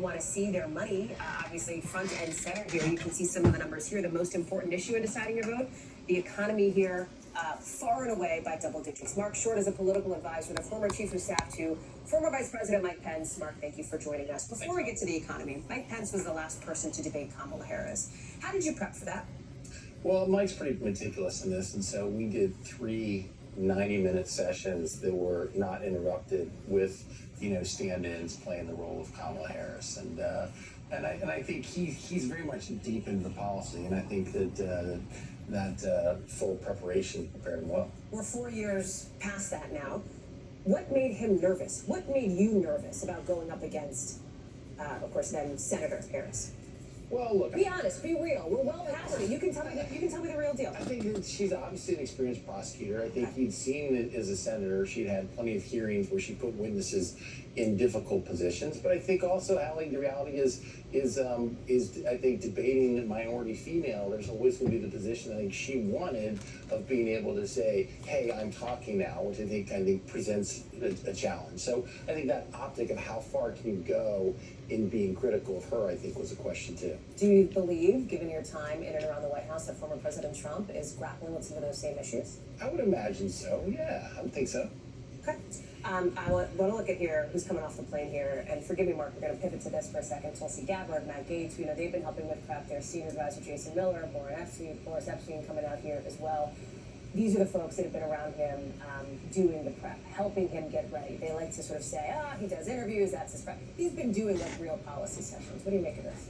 Want to see their money, obviously front and center here. You can see some of the numbers here. The most important issue in deciding your vote, the economy here, far and away by double digits. Mark Short is a political advisor, the former chief of staff to former Vice President Mike Pence. Mark, thank you for joining us. Before we get to the economy, Mike Pence was the last person to debate Kamala Harris. How did you prep for that? Well, Mike's pretty meticulous in this, and so we did 3 90-minute sessions that were not interrupted with, stand-ins playing the role of Kamala Harris, and I think he's very much deep into the policy, and I think that full preparation prepared him well. We're 4 years past that now. What made him nervous? What made you nervous about going up against, of course, then Senator Harris? Well, look. Be honest. Be real. We're well past it. You can tell me the real deal. I think that she's obviously an experienced prosecutor. I think you'd seen it as a senator. She'd had plenty of hearings where she put witnesses in difficult positions. But I think also, Hallie, the reality is I think debating a minority female, there's always going to be the position I think she wanted of being able to say, "Hey, I'm talking now," which I think presents a challenge. So I think that optic of how far can you go in being critical of her, I think, was a question too. Do you believe, given your time in and around the White House, that former President Trump is grappling with some of those same issues? I would imagine so. Yeah, I would think so. Okay. I want to look at here who's coming off the plane here, and forgive me, Mark, we're going to pivot to this for a second. Tulsi Gabbard, Matt Gaetz, they've been helping with prep. Their senior advisor Jason Miller, Boris Epstein coming out here as well. These are the folks that have been around him doing the prep, helping him get ready. They like to sort of say, he does interviews, that's his prep. He's been doing like real policy sessions. What do you make of this?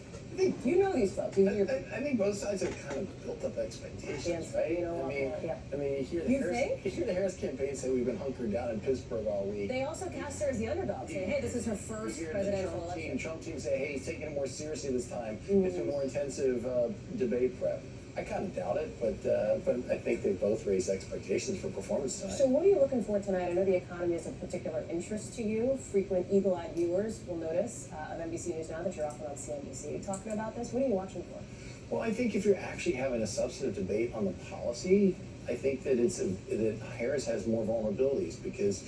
You know these folks. I think both sides have kind of built up expectations, right? You hear the Harris campaign say we've been hunkered down in Pittsburgh all week. They also cast her as the underdog, saying, hey, this is her first presidential election. Trump team say, hey, he's taking it more seriously this time. It's a more intensive debate prep. I kind of doubt it, but I think they both raised expectations for performance tonight. So what are you looking for tonight? I know the economy is of particular interest to you. Frequent eagle-eyed viewers will notice of NBC News Now that you're often on CNBC talking about this. What are you watching for? Well, I think if you're actually having a substantive debate on the policy, I think that that Harris has more vulnerabilities because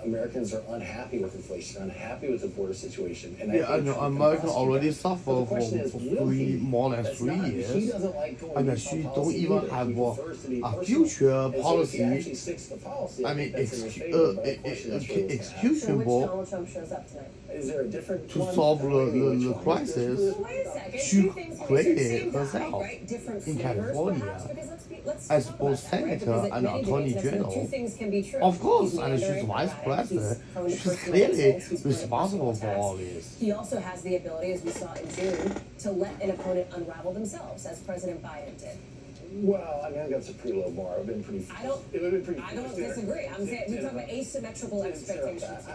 Americans are unhappy with inflation, unhappy with the border situation. And Americans already suffer for more than 3 years, and she don't even have a future policy. I mean, excusable to solve the crisis. She created herself in California as both senator and attorney general. Of course, and she's vice president. She's clearly responsible for all this. He also has the ability, as we saw in June, to let an opponent unravel themselves, as President Biden did. Well, I think that's a pretty low bar. It would have been pretty. I don't disagree. I'm saying we're talking about asymmetrical expectations.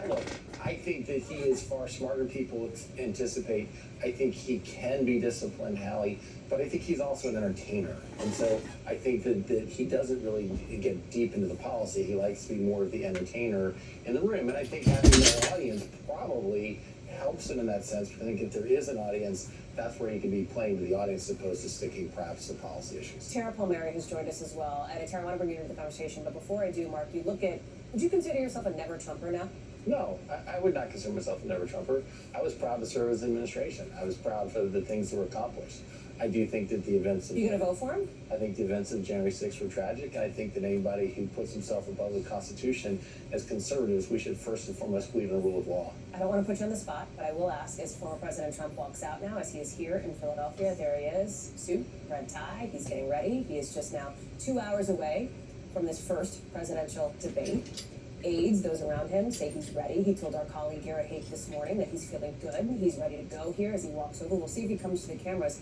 I think that he is far smarter than people anticipate. I think he can be disciplined, Hallie, but I think he's also an entertainer. And so I think that he doesn't really get deep into the policy. He likes to be more of the entertainer in the room. And I think having an audience probably helps him in that sense. But I think if there is an audience, that's where he can be playing to the audience as opposed to sticking perhaps to policy issues. Tara Palmieri has joined us as well. And Tara, I want to bring you into the conversation. But before I do, Mark, would you consider yourself a never Trumper now? No, I would not consider myself a never Trumper. I was proud to serve as administration. I was proud for the things that were accomplished. I do think that the events of... You going to vote for him? I think the events of January 6th were tragic, and I think that anybody who puts himself above the Constitution, as conservatives, we should first and foremost believe in the rule of law. I don't want to put you on the spot, but I will ask, as former President Trump walks out now, as he is here in Philadelphia, there he is, suit, red tie, he's getting ready. He is just now 2 hours away from this first presidential debate. Aides, those around him, say he's ready. He told our colleague Garrett Haake this morning that he's feeling good. He's ready to go here as he walks over. We'll see if he comes to the cameras.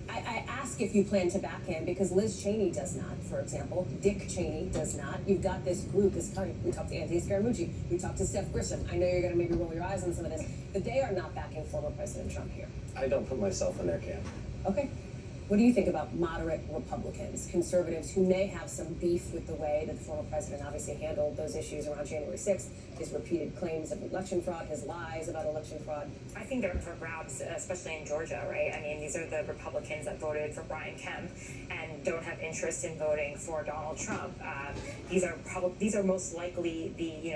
I ask if you plan to back him because Liz Cheney does not, for example. Dick Cheney does not. You've got this group. We talked to Anthony Scaramucci. We talked to Steph Grisham. I know you're going to maybe roll your eyes on some of this, but they are not backing former President Trump here. I don't put myself in their camp. Okay. What do you think about moderate Republicans, conservatives who may have some beef with the way that the former president obviously handled those issues around January 6th, his repeated claims of election fraud, his lies about election fraud? I think they're for grabs, especially in Georgia, right? I mean, these are the Republicans that voted for Brian Kemp and don't have interest in voting for Donald Trump. These are most likely the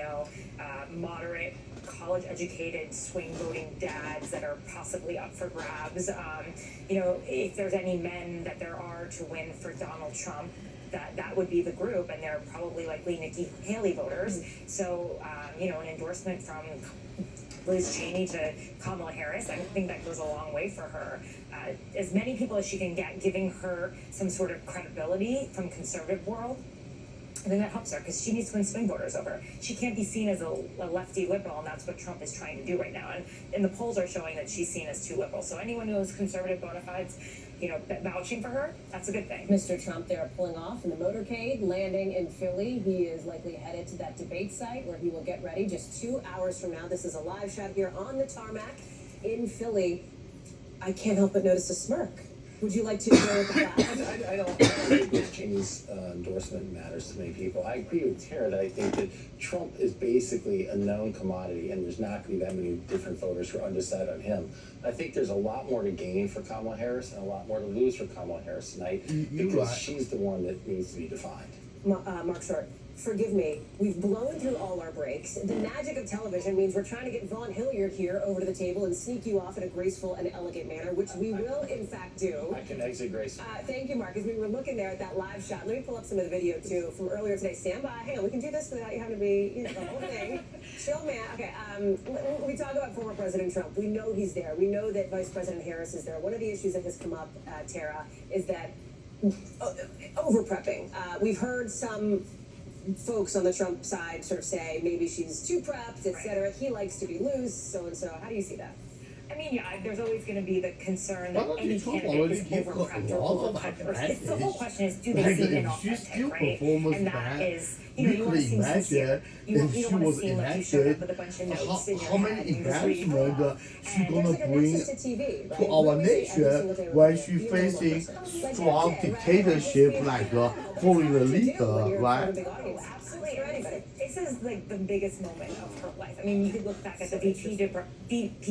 moderate college-educated swing voting dads that are possibly up for grabs. If there's any men that there are to win for Donald Trump, that would be the group, and they're probably likely Nikki Haley voters. So, an endorsement from Liz Cheney to Kamala Harris, I think that goes a long way for her. As many people as she can get, giving her some sort of credibility from conservative world, I think that helps her, because she needs to win swing voters over. She can't be seen as a lefty liberal, and that's what Trump is trying to do right now. And the polls are showing that she's seen as too liberal. So anyone who has conservative bona fides, vouching for her, that's a good thing. Mr. Trump there pulling off in the motorcade, landing in Philly. He is likely headed to that debate site where he will get ready just 2 hours from now. This is a live shot here on the tarmac in Philly. I can't help but notice a smirk. Would you like to go with the flag? I don't think Liz Cheney's endorsement matters to many people. I agree with Tara that I think that Trump is basically a known commodity, and there's not going to be that many different voters who are undecided on him. I think there's a lot more to gain for Kamala Harris and a lot more to lose for Kamala Harris tonight, because she's the one that needs to be defined. Mark Short, forgive me. We've blown through all our breaks. The magic of television means we're trying to get Vaughn Hilliard here over to the table and sneak you off in a graceful and elegant manner, which we will, in fact, do. I can exit gracefully. Thank you, Mark. As we were looking there at that live shot, let me pull up some of the video, too, from earlier today. Stand by. Hang on, we can do this without you having to be, the whole thing. Chill, man. Okay, we talk about former President Trump. We know he's there. We know that Vice President Harris is there. One of the issues that has come up, Tara, is that over-prepping. We've heard some folks on the Trump side sort of say maybe she's too prepped, etc. He likes to be loose, so and so. How do you see that? I mean, yeah, there's always going to be the concern that any candidate is over-prepped or over-prepped. The whole question is, do they seem inauthentic, right? And that is, you want to seem sincere. You don't want to seem like you showed up with a bunch of notes in your how head many and just read embarrassment she's gonna There's bring like a nexus to TV, right? to our nation when she facing strong dictatorship like Florida Leader, right? Absolutely. This is like the biggest moment of her life. I mean, you could look back at the VP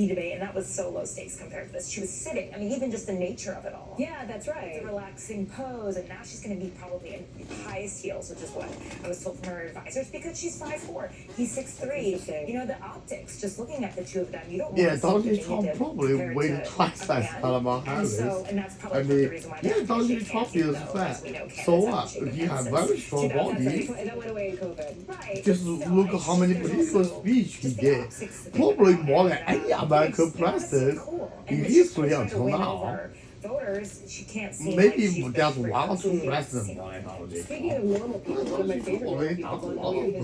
debate, and that was so low stakes compared to this. She was sitting. I mean, even just the nature of it all. Yeah, that's right. It's a relaxing pose, and now she's going to be probably in highest heels, which is what I was told from her advisors, because she's 5'4", he's 6'3". The optics. Just looking at the two of them, you don't. Yeah, Donald Trump probably weighed twice as Kamala Harris. And that's probably the reason why. Yeah, Donald Trump is fat. So what? He has very strong body. That went away in COVID. Right. Just look at how many political speech he did. Probably more than any American president in history until now. Voters, she can't see. Maybe there's one or two presidents by now. Speaking of normal people, one of my favorite people, political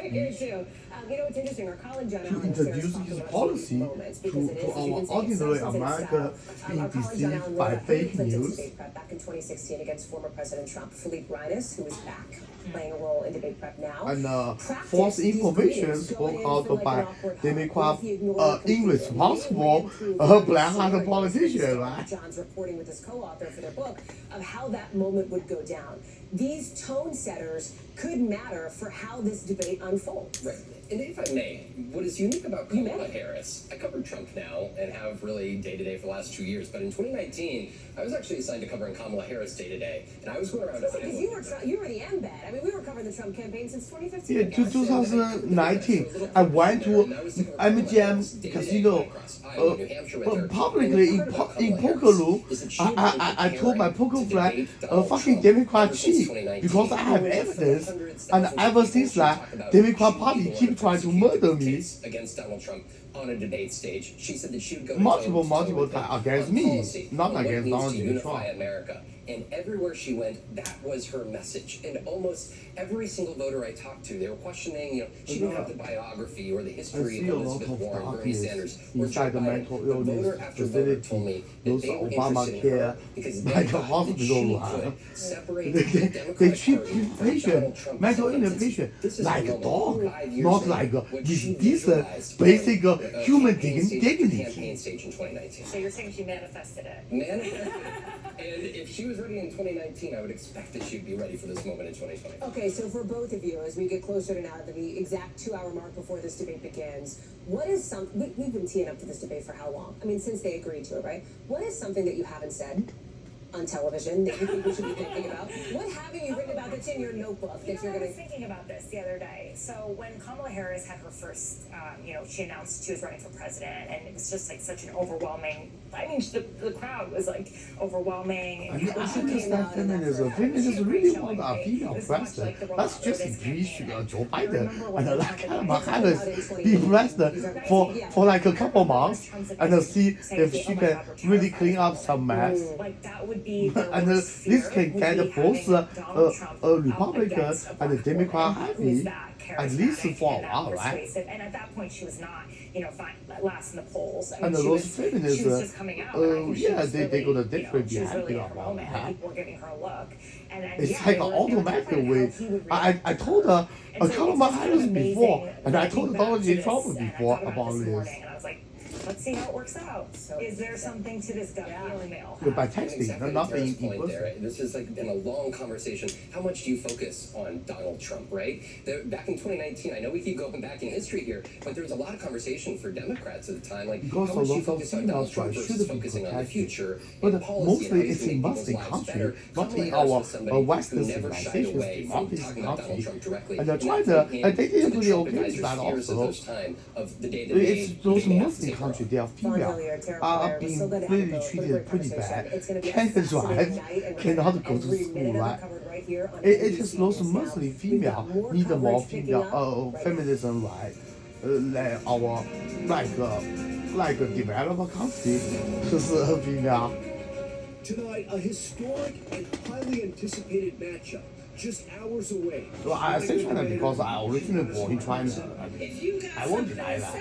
here too. It's interesting. Our colleague John to introduce his policy to our ordinary America being deceived by fake news. Back in 2016 against former President Trump, Philippe Reines, who is back playing a role in debate prep now. And false information spoke out by Democrat irresponsible black-hearted politician, right? John's reporting with his co-author for their book of how that moment would go down. These tone setters could matter for how this debate unfolds. Right. And if I may, what is unique about Kamala Harris, I covered Trump now and have really day-to-day for the last 2 years, but in 2019, I was actually assigned to covering Kamala Harris day-to-day, and I was going around to because you were the embed. I mean, we were covering the Trump campaign since 2015. Yeah, 2019, I went to MGM Casino publicly in poker room. I told my poker friend, fucking Democrat cheat, because I have evidence, and ever since that, Democrat Party keep trying to murder me. Against Donald Trump on a debate stage. She said that she would go multiple times against me, not against Donald Trump. America. And everywhere she went, that was her message. And almost every single voter I talked to, they were questioning, she didn't have the biography or the history of Elizabeth Warren, Bernie Sanders, or Joe inside the mental Biden. illness Voter after voter told me facility, that those they were Obamacare, her because they like a thought that hospital, she right? could separate They the Democratic treat Party from patient, Donald Trump. mental illness patient, like a dog, not like with decent, basic human dignity. Campaign stage in 2019. So you're saying she manifested it? Manifested. And if she was ready in 2019, I would expect that she'd be ready for this moment in 2020. Okay, so for both of you, as we get closer to now the exact 2-hour mark before this debate begins, what is we've been teeing up to this debate for how long? I mean, since they agreed to it, right? What is something that you haven't said on television that you think we should be thinking about? What haven't you written about that's in your notebook that you're I going was thinking about this the other day. So when Kamala Harris had her first, she announced she was running for president, and it was just like such an overwhelming. I mean, the crowd was like overwhelming. I understand feminism. Feminism really want a female president. Let's just impeach Joe Biden and let Kamala Harris be president for like a couple months and see if she can really clean up some mess. Like that would be And this can get both Republican and Democrat happy, at least for a while, right? And at that point, she was not, last in the polls. I And mean, those she was feminists, just coming out. And I think she was they really, gonna definitely be she was happy really in her about moment, and that. people were giving her a look. And then, It's like an automatic way. I told her Kamala Harris before, and I told Donald J. Trump before about this. And I was like, let's see how it works out. Is there something to this gut feeling they all By have? texting, Exactly not to Tara's being in point there. person. This is like been a long conversation. How much do you focus on Donald Trump, right? Back in 2019, I know we keep going back in history here, but there was a lot of conversation for Democrats at the time. Like, Because how a much do you lot of focus on Donald females Trump should versus be focusing on the protected. future But and policy mostly and how it's you in can make Muslim people's lives country, better? not Kamala in Harris our was somebody Western who never shied civilization, away from democracy talking about Donald country. Trump directly. And they're in trying her to, campaign, and they didn't the really Trump okay with advisors' that fears at also. those time of the day that It's those they Muslim take countries, off. they are female, are being really treated pretty bad. Can't drive, cannot go to school, right? It is those Muslim female need more female feminism, right? Like our like a developed country, 就是female. Tonight, a historic and highly anticipated matchup, just hours away. Well, I say China because I originally born in China. I won't deny that.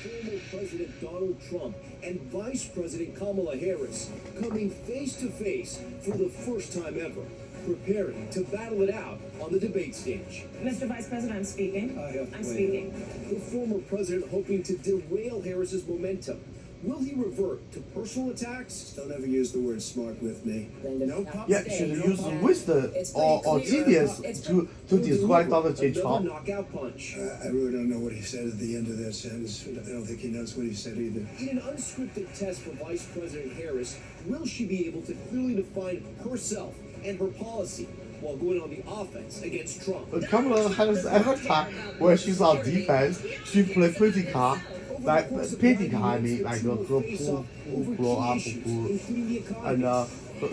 Former President Donald Trump and Vice President Kamala Harris coming face to face for the first time ever, preparing to battle it out on the debate stage. Mr. Vice President, I'm speaking. I'm speaking. The former president hoping to derail Harris's momentum. Will he revert to personal attacks? Don't ever use the word smart with me. No pop. Yeah, should use wisdom or genius to describe Donald J. Another Trump. knockout punch. I really don't know what he said at the end of that sentence. I don't think he knows what he said either. In an unscripted test for Vice President Harris, will she be able to clearly define herself and her policy while going on the offense against Trump? Kamala Harris every time when she's on defense, she play pretty calm. Like pretty calm, I mean, like her pool grow up, and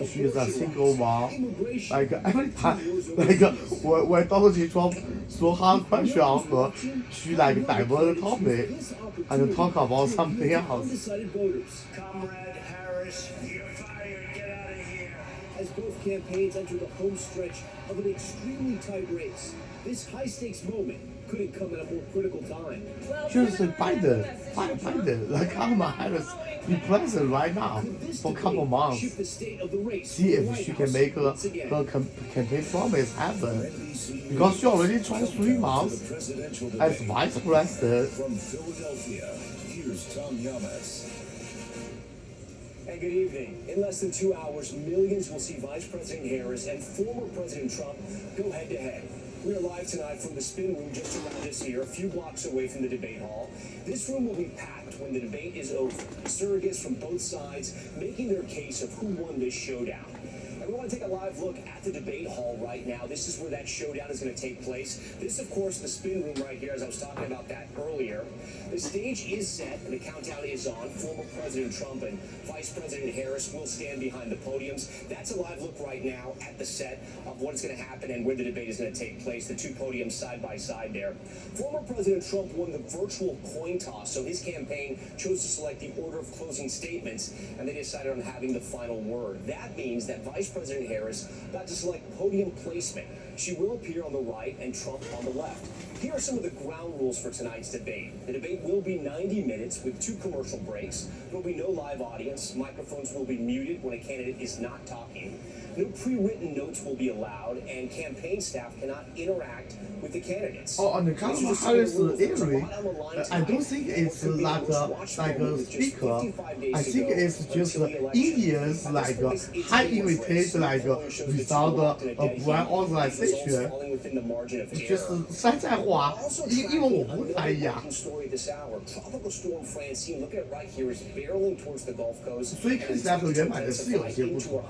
she is a single mom. Like every time, like when Donald J. Trump throw hard question on her, she like divert the topic and talk about something else. Undecided voters. Comrade Harris, you're fired. Get out of here. As both campaigns enter the home stretch of an extremely tight race, this high-stakes moment couldn't come at a more critical time. Just Biden, like Kamala Harris be president right now for a couple months. Shift the state of the race. See for the if she White can House make her once again. campaign promise happen. Because she already tried 3 months as vice president. From Philadelphia, here's Tom Yamas. And good evening. In less than 2 hours, millions will see Vice President Harris and former President Trump go head-to-head. We are live tonight from the Spin Room just around us here, a few blocks away from the debate hall. This room will be packed when the debate is over. Surrogates from both sides making their case of who won this showdown. And we want to take a live look at the debate hall right now. This is where that showdown is going to take place. This, of course, the Spin Room right here, as I was talking about that earlier. The stage is set and the countdown is on. Former President Trump and Vice President Harris will stand behind the podiums. That's a live look right now at the set of what is going to happen and where the debate is going to take place. The two podiums side by side there. Former President Trump won the virtual coin toss, so his campaign chose to select the order of closing statements, and they decided on having the final word. That means that Vice President Harris got to select podium placement. She will appear on the right and Trump on the left. Here are some of the ground rules for tonight's debate. The debate will be 90 minutes with 2 commercial breaks. There will be no live audience. Microphones will be muted when a candidate is not talking. No pre-written notes will be allowed, and campaign staff cannot interact with the candidates. Oh, on the Kamala Harris area, I don't think it's like a speaker. I think it's just Indians like high invitation like without a brand organization. 就是山寨化，因为我不翻译啊。 所以看起来和原版的是有些不同。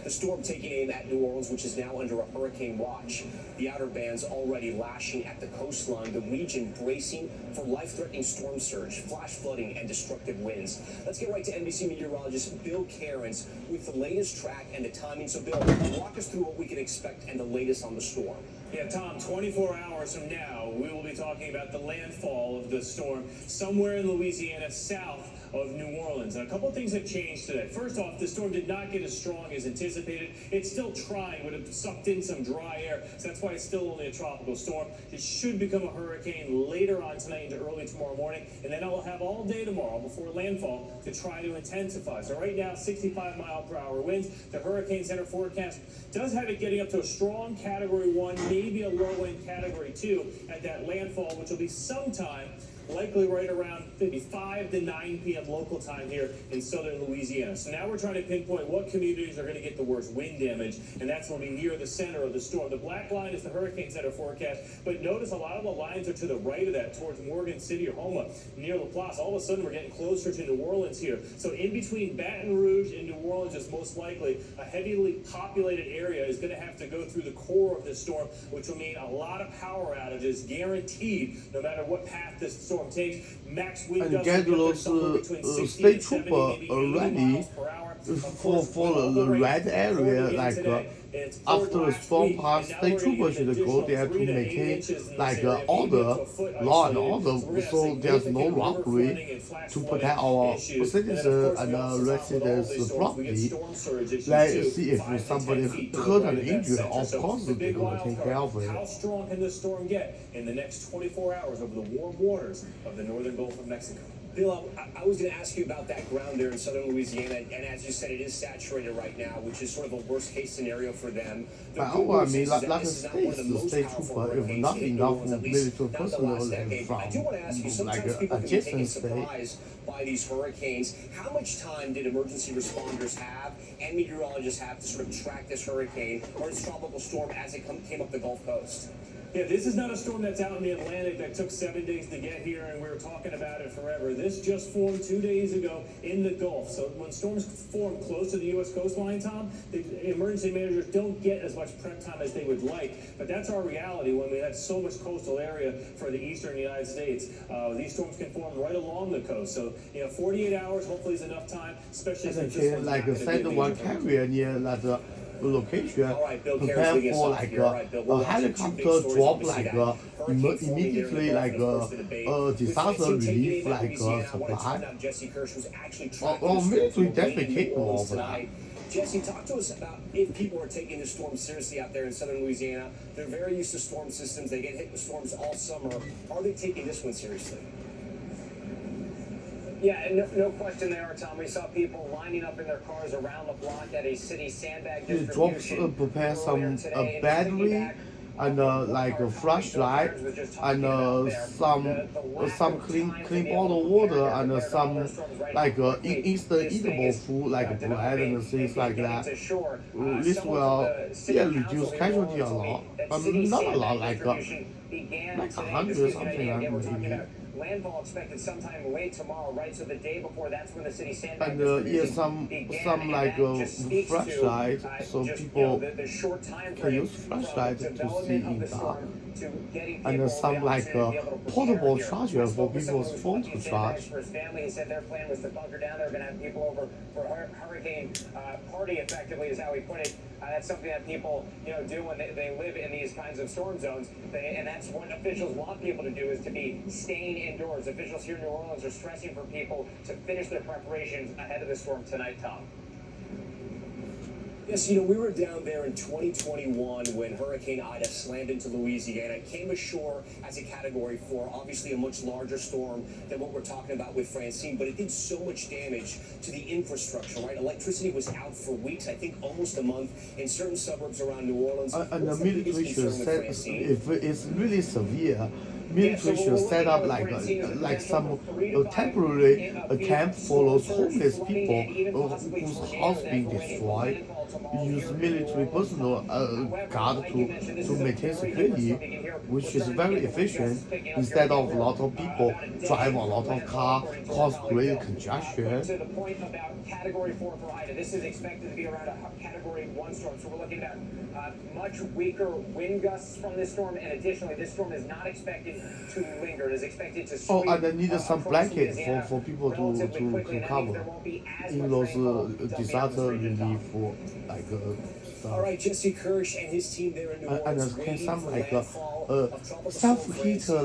The storm taking aim at New Orleans, which is now under a hurricane watch. The outer bands already lashing at the coastline, the region bracing for life-threatening storm surge, flash flooding, and destructive winds. Let's get right to NBC meteorologist Bill Cairns with the latest track and the timing. So, Bill, walk us through what we can expect and the latest on the storm. Yeah, Tom, 24 hours from now, we will be talking about the landfall of the storm somewhere in Louisiana, south of New Orleans. And a couple of things have changed today. First off, the storm did not get as strong as anticipated. It's still trying, but it sucked in some dry air, so that's why it's still only a tropical storm. It should become a hurricane later on tonight into early tomorrow morning, and then it will have all day tomorrow before landfall to try to intensify. So right now, 65-mile-per-hour winds. The Hurricane Center forecast does have it getting up to a strong Category 1, maybe a low-end Category 2 at that landfall, which will be sometime likely right around maybe 5 to 9 p.m. local time here in southern Louisiana. So now we're trying to pinpoint what communities are going to get the worst wind damage, and that's going to be near the center of the storm. The black line is the Hurricane Center forecast, but notice a lot of the lines are to the right of that, towards Morgan City or Houma, near La Place. All of a sudden, we're getting closer to New Orleans here. So in between Baton Rouge and New Orleans is most likely a heavily populated area is going to have to go through the core of this storm, which will mean a lot of power outages guaranteed, no matter what path this storm takes. Max wind gusts between 60 state and 70, trooper maybe 80 already miles per hour. for the red area, like after the storm passed, state troopers should go there to maintain like order, law and order, so there's no robbery, to protect our citizens and residents' property. Let's see if somebody hurt and injured. Of course, they're gonna take care of it. How strong can this storm get in the next 24 hours over the warm waters of the northern Gulf of Mexico? Bill, I was going to ask you about that ground there in southern Louisiana, and as you said, it is saturated right now, which is sort of a worst-case scenario for them. But I mean, like the state trooper, if not enough military personnel from like adjacent state. By these hurricanes, how much time did emergency responders have and meteorologists have to sort of track this hurricane or this tropical storm as it came up the Gulf Coast? Yeah, this is not a storm that's out in the Atlantic that took 7 days to get here, and we were talking about it forever. This just formed 2 days ago in the Gulf. So when storms form close to the U.S. coastline, Tom, the emergency managers don't get as much prep time as they would like. But that's our reality when we have so much coastal area for the eastern United States. These storms can form right along the coast. So, 48 hours hopefully is enough time, especially since this one's like not send one carrier near that location, prepare for like a helicopter drop like immediately like disaster relief like supply. Or military definitely capable of that. Jesse, talk to us about if people are taking the storm seriously out there in southern Louisiana. They're very used to storm systems. They get hit with storms all summer. Are they taking this one seriously? Yeah, no question there, Tom. We saw people lining up in their cars around the block at a city sandbag distribution. Prepare some battery and like a flashlight and some clean bottled water and some like instant eatable food like bread and things like that. This will reduce casualty a lot, but not a lot, like 100 something like maybe. Landfall expected sometime late tomorrow, right? So the day before, that's when the city sandbag and some like flashlight, so people can use flashlight to see in dark. And some like portable charger for people's phone to charge. For his family, he said their plan was to bunker down. They're going to have people over for a hurricane party, effectively, is how he put it. That's something that people, do when they live in these kinds of storm zones. And that's what officials want people to do, is to be staying indoors. Officials here in New Orleans are stressing for people to finish their preparations ahead of the storm tonight, Tom. Yes, you know, we were down there in 2021 when Hurricane Ida slammed into Louisiana. It came ashore as a Category 4, obviously a much larger storm than what we're talking about with Francine, but it did so much damage to the infrastructure, right? Electricity was out for weeks, I think almost a month, in certain suburbs around New Orleans. And the military should set, if it's really severe, military should set up like some temporary camp for those homeless people whose house being destroyed. Use military personnel guard to maintain security, which is very efficient instead of a lot of people drive a lot of car, cause great congestion. To the point about Category 4 for Ida, this is expected to be around a Category 1 storm, so we're looking at much weaker wind gusts from this storm, and additionally, this storm is not expected to linger. It is expected to sweep. Oh, and I need some blanket for people to cover in those disaster relief like stuff. All right, Jesse Kirsch and his team there in New Orleans. And some self-heater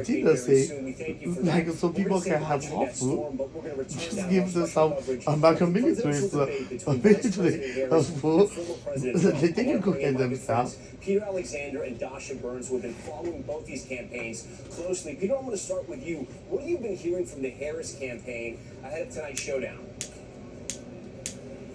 dinner thing, like so people can have hot food. Just give them some American military food. They can cook it themselves. Peter Alexander and Dasha Burns, who have been following both these campaigns closely. Peter, I'm going to start with you. What have you been hearing from the Harris campaign ahead of tonight's showdown?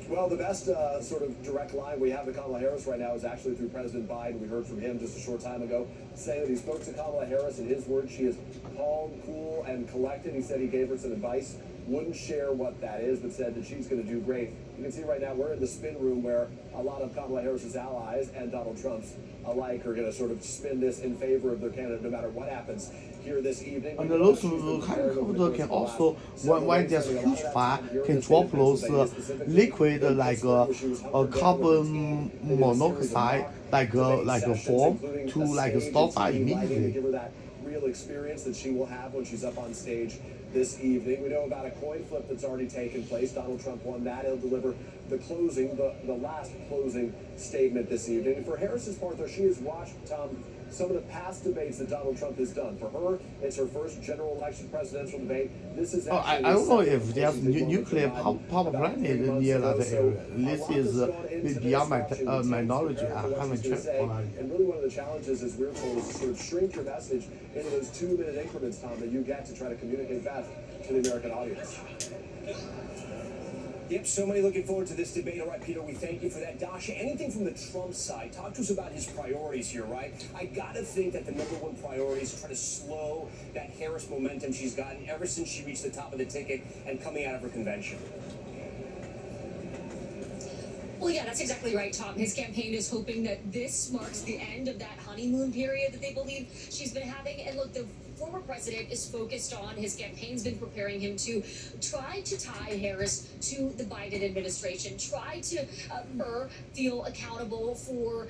Well, the best sort of direct line we have to Kamala Harris right now is actually through President Biden. We heard from him just a short time ago saying that he spoke to Kamala Harris. In his words, she is calm, cool, and collected. He said he gave her some advice, wouldn't share what that is, but said that she's going to do great. You can see right now we're in the spin room where a lot of Kamala Harris's allies and Donald Trump's alike are going to sort of spin this in favor of their candidate no matter what happens here this evening. And those helicopter can also, when there's huge fire, can drop those liquid like carbon monoxide like a form to like stop fire immediately. Give her that real experience that she will have when she's up on stage this evening. We know about a coin flip that's already taken place. Donald Trump won that. He'll deliver the closing, the last closing statement this evening. And for Harris's part, though, she has watched, Tom, some of the past debates that Donald Trump has done. For her, it's her first general election presidential debate. This is I don't know if there's nuclear power plant near that area. This is beyond my knowledge. I haven't checked on it. And really one of the challenges, as we're told, is to sort of shrink your message into those 2-minute increments, Tom, that you get to try to communicate fast to the American audience. Yep, so many looking forward to this debate. All right, Peter, we thank you for that. Dasha, anything from the Trump side? Talk to us about his priorities here, right? I gotta think that the #1 priority is to try to slow that Harris momentum she's gotten ever since she reached the top of the ticket and coming out of her convention. Well, yeah, that's exactly right, Tom. His campaign is hoping that this marks the end of that honeymoon period that they believe she's been having. And look, the former president is focused on, his campaign's been preparing him to try to tie Harris to the Biden administration, try to feel accountable for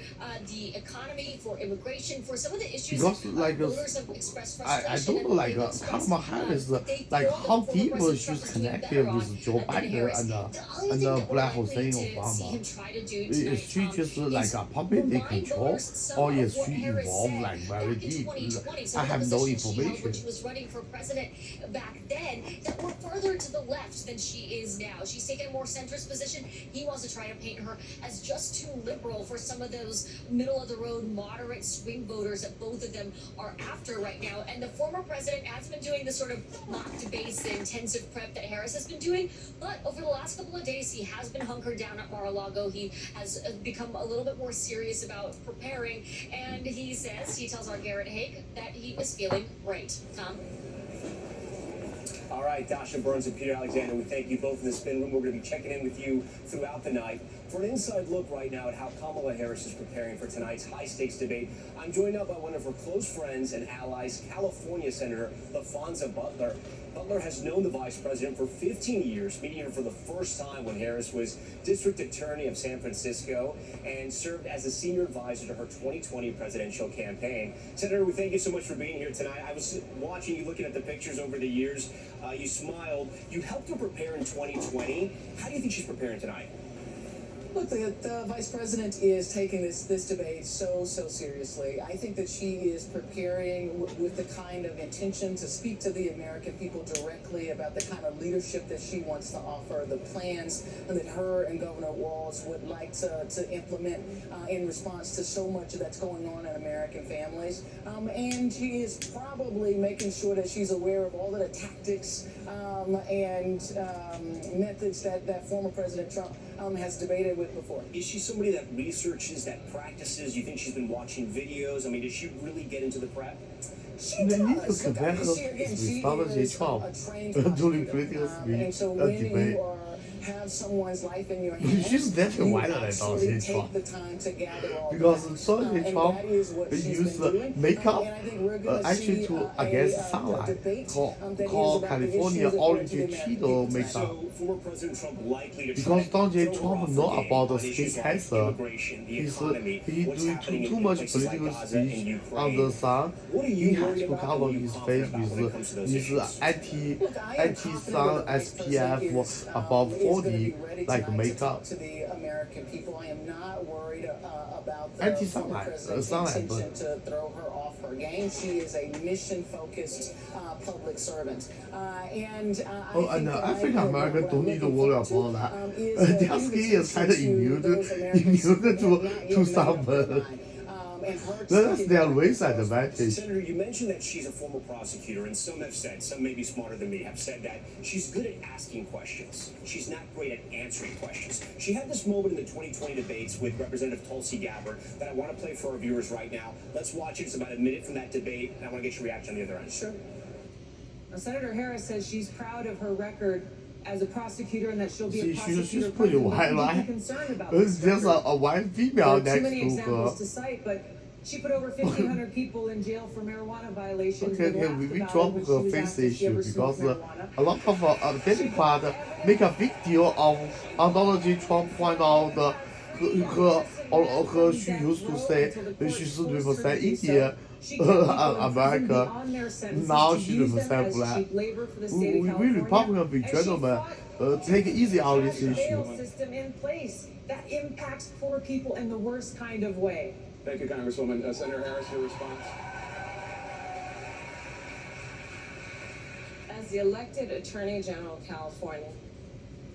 the economy, for immigration, for some of the issues that voters have expressed frustration. I don't know, like Kamala Harris, like how deep she's connected with Joe Biden and Barack Hussein Obama. Is she just like a puppet in control, or is she involved like very deep? I have no information. When she was running for president back then, that were further to the left than she is now. She's taken a more centrist position. He wants to try to paint her as just too liberal for some of those middle-of-the-road, moderate swing voters that both of them are after right now. And the former president has been doing the sort of mock debates, the intensive prep that Harris has been doing. But over the last couple of days, he has been hunkered down at Mar-a-Lago. He has become a little bit more serious about preparing. And he tells our Garrett Haake that he is feeling great. Tom? All right, Dasha Burns and Peter Alexander, we thank you both in the spin room. We're going to be checking in with you throughout the night. For an inside look right now at how Kamala Harris is preparing for tonight's high-stakes debate, I'm joined now by one of her close friends and allies, California Senator LaFonza Butler. Butler has known the vice president for 15 years, meeting her for the first time when Harris was district attorney of San Francisco and served as a senior advisor to her 2020 presidential campaign. Senator, we thank you so much for being here tonight. I was watching you, looking at the pictures over the years. You smiled. You helped her prepare in 2020. How do you think she's preparing tonight? Look, the vice president is taking this debate so seriously. I think that she is preparing with the kind of intention to speak to the American people directly about the kind of leadership that she wants to offer, the plans that her and Governor Walz would like to implement in response to so much that's going on in American families. And she is probably making sure that she's aware of all of the tactics and methods that former President Trump has debated with before. Is she somebody that researches, that practices? You think she's been watching videos? I mean, does she really get into the prep? They need to compare her with Donald Trump during previous debate. Have someone's life in your hands. She's definitely wider than Donald Trump. Because Donald Trump used makeup actually to against sunlight called California Orange Cheeto makeup. So, former President Trump likely to because Donald Trump know about the skin cancer. He doing too much political speech on the sun. He has to cover his face with anti-sun SPF above 40 like makeup. To the American people, I am not worried about the Anti-sunlight, president's intention to throw her off her game. She is a mission-focused public servant, and African Americans don't need to worry about that. Their skin is kind of immune to sunburn. That's their race advantage. Senator, you mentioned that she's a former prosecutor, and some have said, some maybe smarter than me, have said that she's good at asking questions. She's not great at answering questions. She had this moment in the 2020 debates with Representative Tulsi Gabbard that I want to play for our viewers right now. Let's watch it. It's about a minute from that debate, and I want to get your reaction on the other end. Sure. Now, Senator Harris says she's proud of her record as a prosecutor and that she'll be a prosecutor. She's pretty white, right? There's just a white female next to her. Too many examples to cite, but she put over 1,500 people in jail for marijuana violations. Okay, we drop her face issue because a lot of Democrats make a big deal of Donald J. Trump point out her she used to say she's represent India, America. Now she represents black. We Republican be gentlemen take it easy on this issue. System in place that impacts poor people in the worst kind of way. Thank you, Congresswoman. Senator Harris, your response? As the elected Attorney General of California,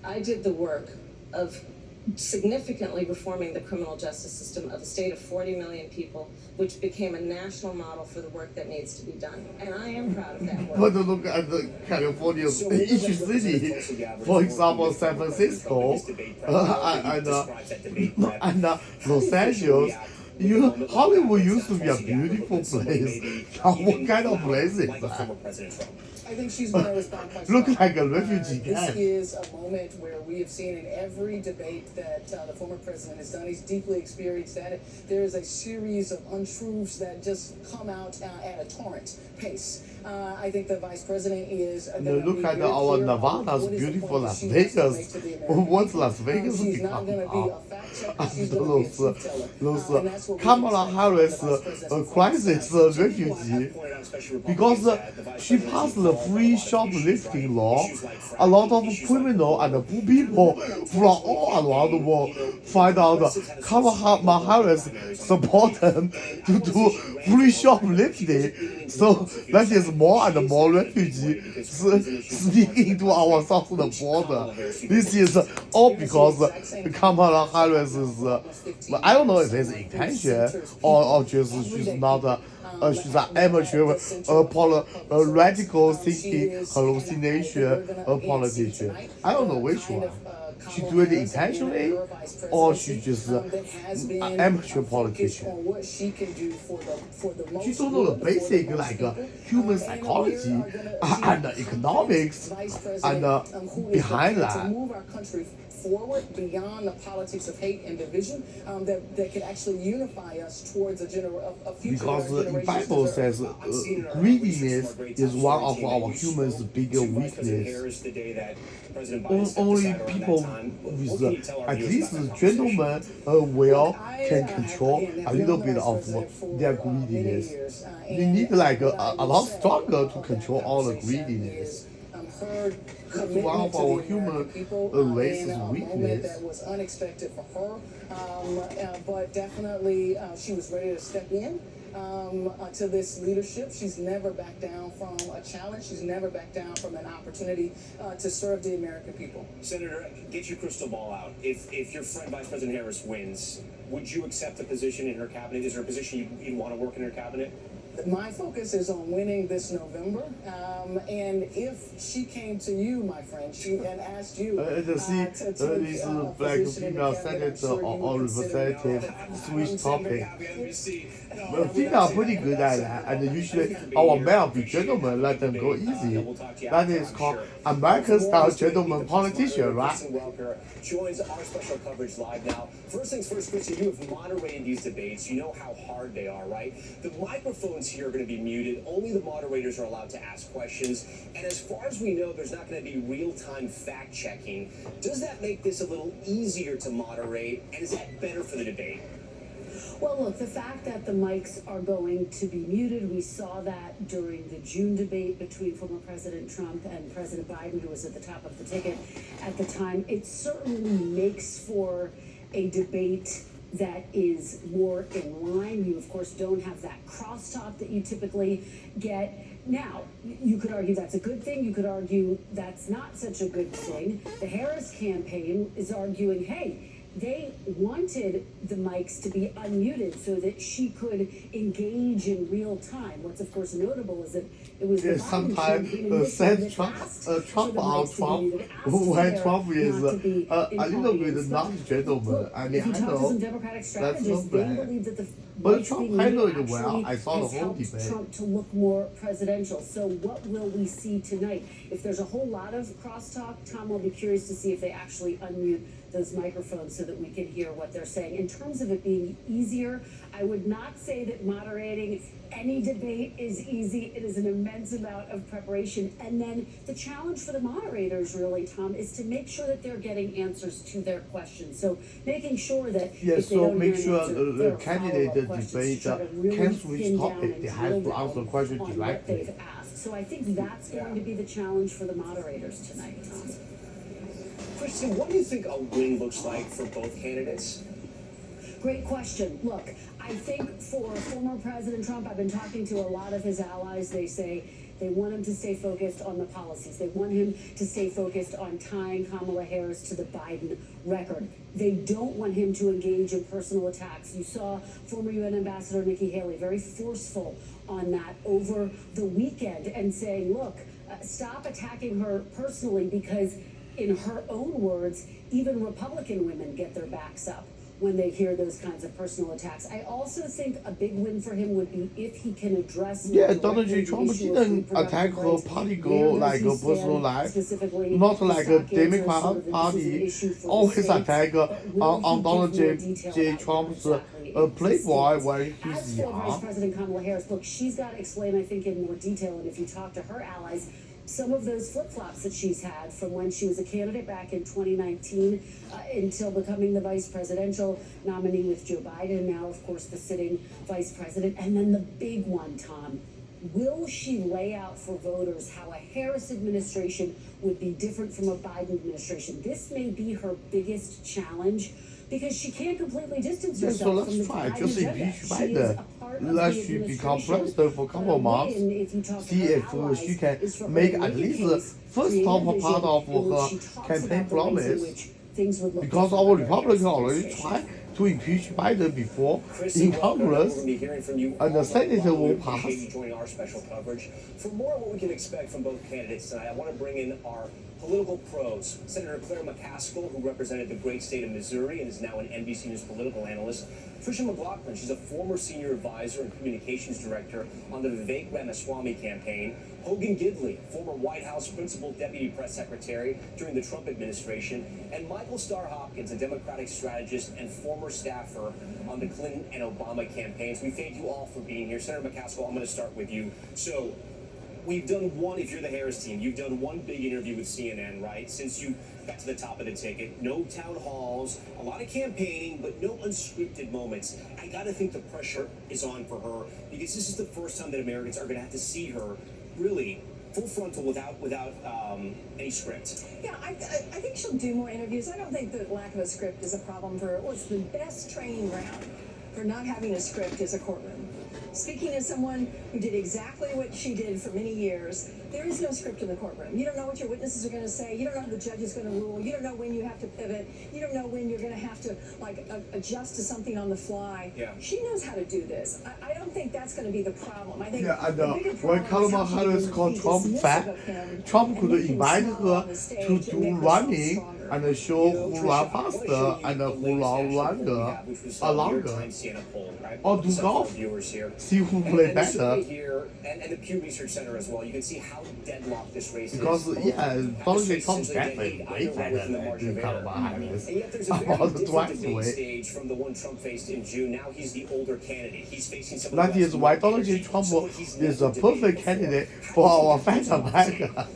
I did the work of significantly reforming the criminal justice system of a state of 40 million people, which became a national model for the work that needs to be done. And I am proud of that work. But look at the California each city, for example, San Francisco and Los Angeles. Hollywood used to be a beautiful place. Now, what kind of place is that? I think she's going to respond quite Look like a refugee This camp. is a moment where we have seen in every debate that the former president has done, he's deeply experienced at it. There is a series of untruths that just come out at a torrent pace. I think the vice president is. Look at our Nevada's beautiful Las Vegas. What's Las Vegas become after those Kamala Harris crisis refugee? Because she passed the free shoplifting law, a lot of criminal and poor people from all around the world find out Kamala Harris support them to do free shoplifting. So that is more and more refugees sneak into our southern border. This is all because Kamala Harris is, I don't know if it's intention or just she's not. She's an amateur, radical thinking, hallucination politician. I don't know which one. She do it intentionally, or she just an amateur politician. She don't know the basic like human psychology and economics and behind that. Forward beyond the politics of hate and division that could actually unify us towards a future. Because the Bible says greediness is one of our humans' biggest weakness. Only people with at least gentlemen can control a little bit of their greediness. They need like a lot stronger to control all the greediness. her That's one commitment of to our the human American people race's in a moment weakness. that was unexpected for her. But definitely she was ready to step in to this leadership. She's never backed down from a challenge. She's never backed down from an opportunity to serve the American people. Senator, get your crystal ball out. If your friend Vice President Harris wins, would you accept a position in her cabinet? Is there a position you'd want to work in her cabinet? My focus is on winning this November, and if she came to you, my friend, and asked you to this black female senator or representative switch topic. But female are pretty good at that, and usually our male be gentlemen, let them go easy. That is called American style gentleman politician, right? Joins our special coverage live now. First things first, Christy, you have moderated these debates. You know how hard they are, right? The microphones here are going to be muted. Only the moderators are allowed to ask questions. And as far as we know, there's not going to be real-time fact-checking. Does that make this a little easier to moderate? And is that better for the debate? Well, look, the fact that the mics are going to be muted, we saw that during the June debate between former President Trump and President Biden, who was at the top of the ticket at the time. It certainly makes for a debate that is more in line. You, of course, don't have that crosstalk that you typically get. Now, you could argue that's a good thing. You could argue that's not such a good thing. The Harris campaign is arguing, hey, they wanted the mics to be unmuted so that she could engage in real time. What's of course notable is that it was the sometimes send Trump out Trump when Trump is a little bit not gentleman. I mean, I know that's not bad. But Trump handled it well. I saw the whole debate. Trump to look more presidential. So what will we see tonight? If there's a whole lot of crosstalk, Tom will be curious to see if they actually unmute those microphones so that we can hear what they're saying. In terms of it being easier, I would not say that moderating any debate is easy. It is an immense amount of preparation. And then the challenge for the moderators really, Tom, is to make sure that they're getting answers to their questions. So making sure that yes, so make sure the candidate debate can switch topic. They have to answer the question directly. So I think that's going to be the challenge for the moderators tonight, Tom. Kristen, what do you think a win looks like for both candidates? Great question. Look, I think for former President Trump, I've been talking to a lot of his allies. They say they want him to stay focused on the policies. They want him to stay focused on tying Kamala Harris to the Biden record. They don't want him to engage in personal attacks. You saw former UN Ambassador Nikki Haley very forceful on that over the weekend and saying, look, stop attacking her personally because in her own words, even Republican women get their backs up when they hear those kinds of personal attacks. I also think a big win for him would be if he can address Donald J. Trump didn't attack her party goal like a personal life, not like a Democrat party. Always attack on Donald J. Trump's playboy when he's young. As for Vice President Kamala Harris, look, she's got to explain, I think, in more detail, and if you talk to her allies, some of those flip-flops that she's had from when she was a candidate back in 2019 until becoming the vice presidential nominee with Joe Biden, and now, of course, the sitting vice president. And then the big one, Tom, will she lay out for voters how a Harris administration would be different from a Biden administration? This may be her biggest challenge because she can't completely distance herself from the Biden just impeach Biden. Let she become president for a couple of months. See if she can make at least the first top part of her campaign promise. Because our Republicans already tried to impeach Biden before in Congress, and the Senate will pass. Joining our special coverage. For more on what we can expect from both candidates tonight, I want to bring in our political pros. Senator Claire McCaskill, who represented the great state of Missouri and is now an NBC News political analyst. Tricia McLaughlin, she's a former senior advisor and communications director on the Vivek Ramaswamy campaign. Hogan Gidley, former White House principal deputy press secretary during the Trump administration. And Michael Starr Hopkins, a Democratic strategist and former staffer on the Clinton and Obama campaigns. We thank you all for being here. Senator McCaskill, I'm going to start with you. So, we've done one, if you're the Harris team, you've done one big interview with CNN, right? Since you got to the top of the ticket. No town halls, a lot of campaigning, but no unscripted moments. I got to think the pressure is on for her because this is the first time that Americans are going to have to see her really full frontal without any script. Yeah, I think she'll do more interviews. I don't think the lack of a script is a problem for her. What's the best training ground for not having a script is a courtroom. Speaking as someone who did exactly what she did for many years, there is no script in the courtroom. You don't know what your witnesses are going to say. You don't know how the judge is going to rule. You don't know when you have to pivot. You don't know when you're going to have to adjust to something on the fly. Yeah. She knows how to do this. I don't think that's going to be the problem. I think yeah, and the bigger when problem Kamala Harris called Trump fat, Trump could invite her to do running and show who run faster and who run longer, or do golf, see who play better. Here, and the Pew Research Center as well. You can see how deadlocked this race because, is. Donald Trump's definitely way better than Kamala Harris. And yet there's a very different debate stage from the one Trump faced in June. Now he's the older candidate. He's facing some of the that is why Donald Trump is a perfect candidate for our fat America.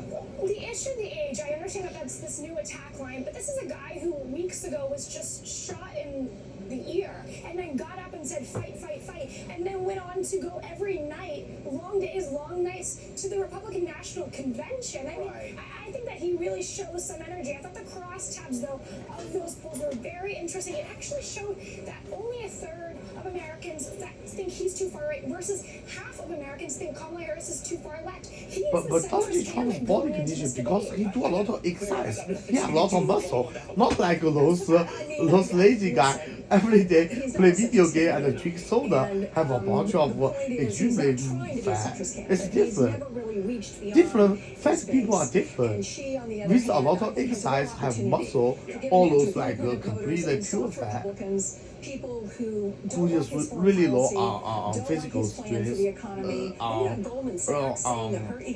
The issue of the age, I understand that that's this new attack line, but this is a guy who weeks ago was just shot in the ear and then got up and said fight, fight, fight, and then went on to go every night, long days, long nights, to the Republican National Convention. I mean, I think that he really shows some energy. I thought the crosstabs, though, of those polls were very interesting. It actually showed that only a third of Americans that think he's too far right versus half of Americans think Kamala Harris is too far left. But Donald Trump's body condition, because he do a lot of exercise, he have a lot of muscle, not like those lazy guys every day play video game and drink soda, have a bunch of extremely fat. It's different. Different fat people are different. With a lot of exercise, have muscle, all those like completely pure fat. Who just really low on physical strength,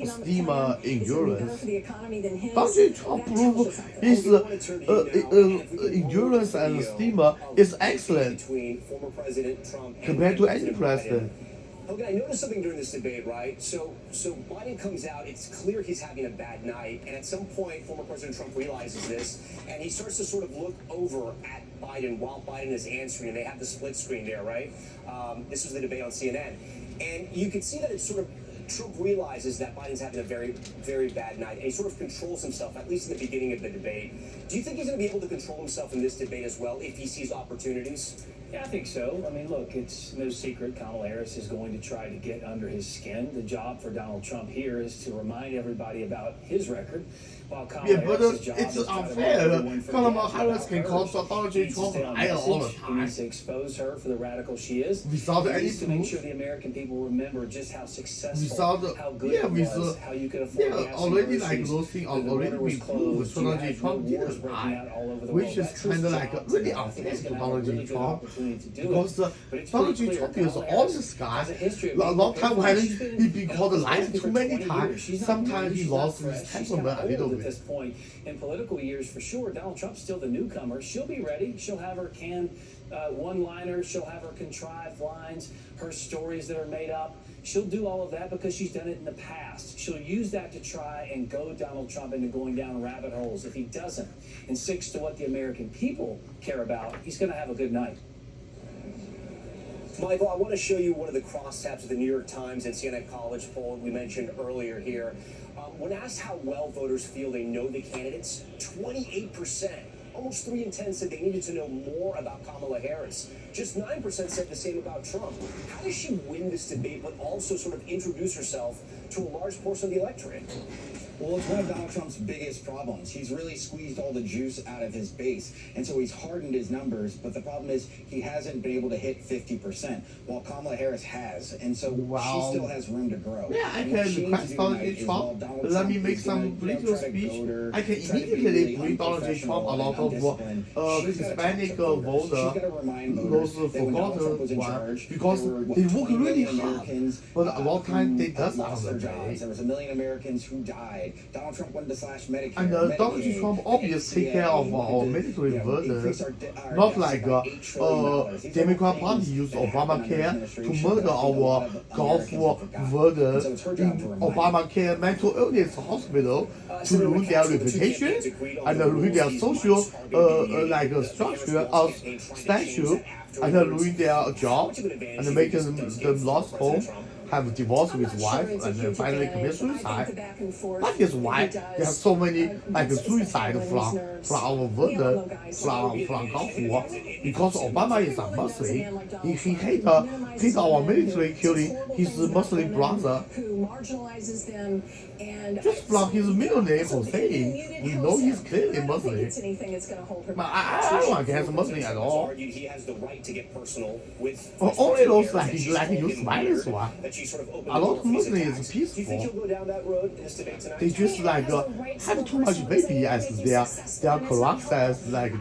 steamer endurance. Donald Trump prove his endurance and steamer is excellent compared to any president. Okay, I noticed something during this debate, right? So Biden comes out, it's clear he's having a bad night, and at some point, former President Trump realizes this, and he starts to sort of look over at Biden while Biden is answering, and they have the split screen there, right? This was the debate on CNN. And you can see that it's sort of, Trump realizes that Biden's having a very, very bad night, and he sort of controls himself, at least in the beginning of the debate. Do you think he's going to be able to control himself in this debate as well, if he sees opportunities? Yeah, I think so. I mean, look, it's no secret Kamala Harris is going to try to get under his skin. The job for Donald Trump here is to remind everybody about his record. While Kamala Harris's job it's is unfair. Kamala Harris can call Donald Trump liar all the time. He needs to expose her for the radical she is. Without he any needs to make proof. sure the American people remember just how successful, Without how good it was, how you could afford gas already and like groceries, those things when the already border was been proved. closed, So you Donald had Trump wars didn't breaking out all over the which world. is That's kind his of like job. really So I unfair think he's to gonna have a Donald really good Trump. opportunity to do Because it. But it's Donald pretty Trump clear is Kamala on Harris this guy. has a history of A being long time when She's he been called a liar for too many 20 times. years. She's not Sometimes new. he She's lost not his fresh. She's temperament a kinda little old at bit. this point in political years for sure. Donald Trump's still the newcomer. She'll be ready. She'll have her canned one-liners. She'll have her contrived lines, her stories that are made up. She'll do all of that because she's done it in the past. She'll use that to try and goad Donald Trump into going down rabbit holes. If he doesn't and sticks to what the American people care about, he's going to have a good night. Michael, I want to show you one of the crosstabs of the New York Times and CNN College poll we mentioned earlier here. When asked how well voters feel they know the candidates, 28%, almost 3 in 10 said they needed to know more about Kamala Harris. Just 9% said the same about Trump. How does she win this debate but also sort of introduce herself to a large portion of the electorate? Well, it's one of Donald Trump's biggest problems. He's really squeezed all the juice out of his base, and so he's hardened his numbers, but the problem is he hasn't been able to hit 50%, while Kamala Harris has, and so she still has room to grow. Yeah, I And what she can needs to request do Donald tonight is Trump. while Donald Let Trump me make is some gonna, political try to speech. goad her, I can try to be immediately really bring Donald Trump a lot of undisciplined. She's gotta Hispanic talk to voters. voter, She's gotta remind those voters that when Donald Trump was forgotten in one, charge, because there were, they what, work 20 really million hard. Americans, But a lot of time they who does lost their on the jobs. day. There was 1 million Americans who died. Donald Trump wanted to slash Medicare. And Donald Medicaid, Trump obviously take care of our military voters, our not deficit like by $8 trillion. These are Democrat things Party used that happened under Obamacare his to administration murder that I think a lot our of Gulf Americans have forgotten. voters So it's her in job to remind Obamacare mental illness hospital to ruin their reputation and ruin their social structure of statue and ruin their job and make them lost home. have divorced with his wife and then finally commit suicide. But his wife, there are so many like suicide from our border, from Gaohu, because Obama is a Muslim. He hate our military killing his Muslim brother. Who marginalizes them and just from his middle name Hossein, we know he's clearly Muslim. But I don't against Muslim at all. He has the right to get personal with only those like you smiley one. A lot of Muslims is peaceful. They just like have too much baby as their corrupt as like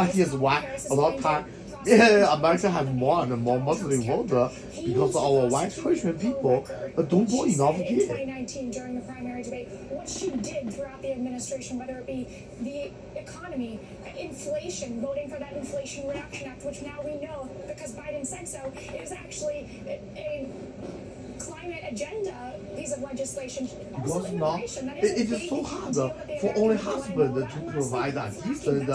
his wife a lot of time. Yeah, America have more and more Muslim voters because our white Christian people don't vote enough kids. 2019 during the primary debate, what she did throughout the administration, whether it be the economy, inflation, voting for that Inflation Reduction Act, which now we know, because Biden said so, is actually a climate agenda piece of legislation. Also immigration. That it is so hard for only husband to provide a decent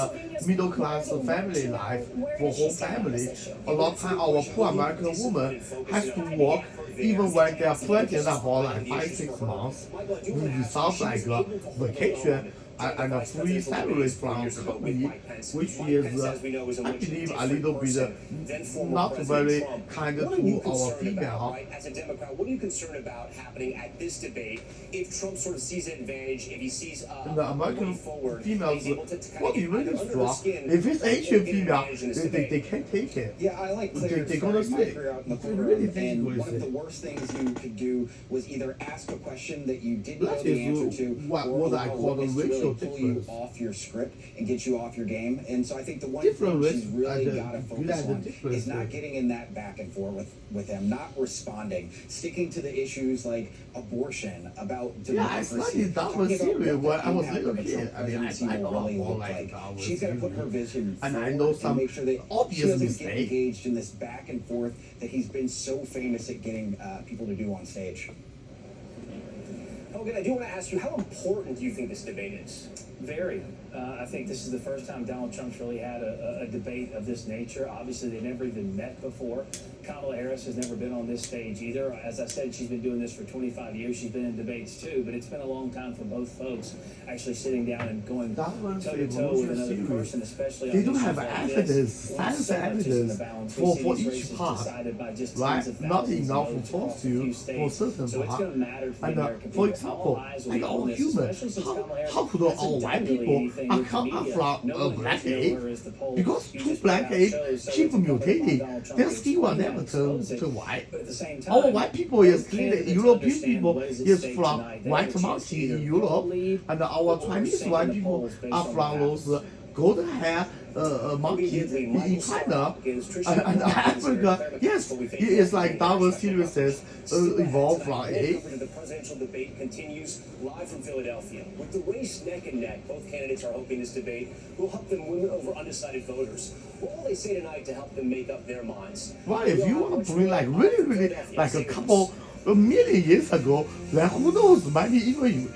middle class family life for whole family. A lot of time our poor American woman has to work even when they are pregnant for like 5-6 months without like vacation and a free salary from company, which is, I believe, a little bit not very kind to our female. As a Democrat, what are you concerned about happening at this debate if Trump sort of sees an advantage, if he sees the American females will be really strong. If it's Asian female, they can't take it. Yeah, I like they're gonna stay. Really and one of the worst things you could do was either ask a question that you didn't know the answer to, what I call the racial pull you off your script and get you off your game. And so I think the one thing she's really got to focus on is not getting in that back and forth with him, not responding, sticking to the issues like abortion, about democracy. That was serious when I was little kid. I mean, I know really more like she's got to put her vision and I know some make sure that obvious she doesn't mistake. get engaged in this back and forth that he's been so famous at getting people to do on stage. Hogan, I do want to ask you, how important do you think this debate is? Very. I think this is the first time Donald Trump's really had a debate of this nature. Obviously, they've never even met before. Kamala Harris has never been on this stage either. As I said, she's been doing this for 25 years. She's been in debates too, but it's been a long time for both folks actually sitting down and going toe-to-toe with another person, especially on they don't issues have like evidence, this. science evidence for each part, right? Not enough for certain part. And for example, like our human, how could all white people come from a black ape? Because two black apes keep mutating, their skin will never turn to white. Our white people is clearly, European people is from white monkey in Europe, and our Chinese white people are from those golden hair monkey in China, and Africa, yes, it is like Darwin series says, evolved from ape. The presidential debate continues live from Philadelphia. With the race neck and neck, both candidates are hoping this debate will help them win over undecided voters. What will they say tonight to help them make up their minds? Well, if you want to bring like really like a million years ago, then who knows, maybe even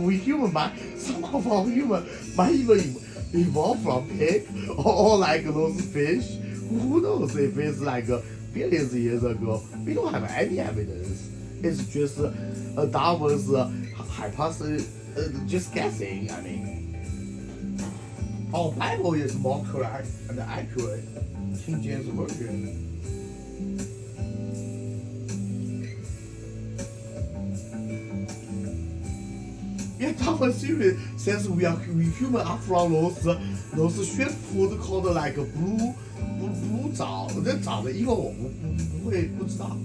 we human might, some of our human might even evolve from pig or like those fish. Who knows if it's like billions of years ago? We don't have any evidence. It's just Darwin's hypothesis, just guessing. I mean, our Bible is more correct and accurate. King James Version. Yeah, Darwin series says we human are from those street food called like blue 藻，这长得因为我不会不知道。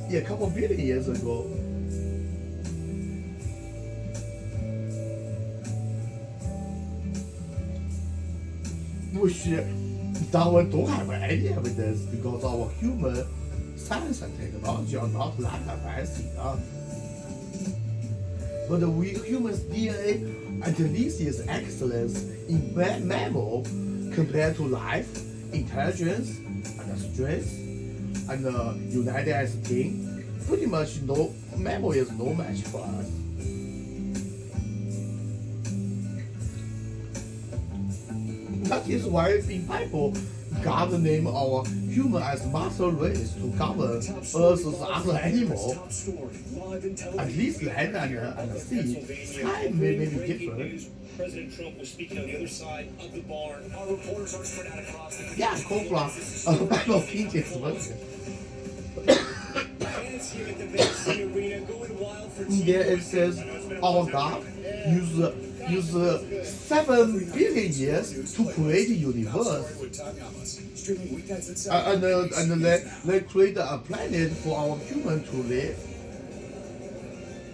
Yeah, a couple billion years ago. Which Darwin don't have any evidence because our human science and technology are not that advanced enough. But we humans' DNA at least is excellence in mammal compared to life, intelligence, and strength, and united as a team. Pretty much no mammal is no match for us. That is why the Bible God named our human as master race to govern Earth's other animals. At least land and sea. Sky may be different. President Trump was speaking on the other side of the barn. Our reporters are spread out across the Yeah, Cobra. Bible teaches version. fans here at the VC Arena going wild for There it says our God used 7 billion years to create the universe. And they create a planet for our human to live.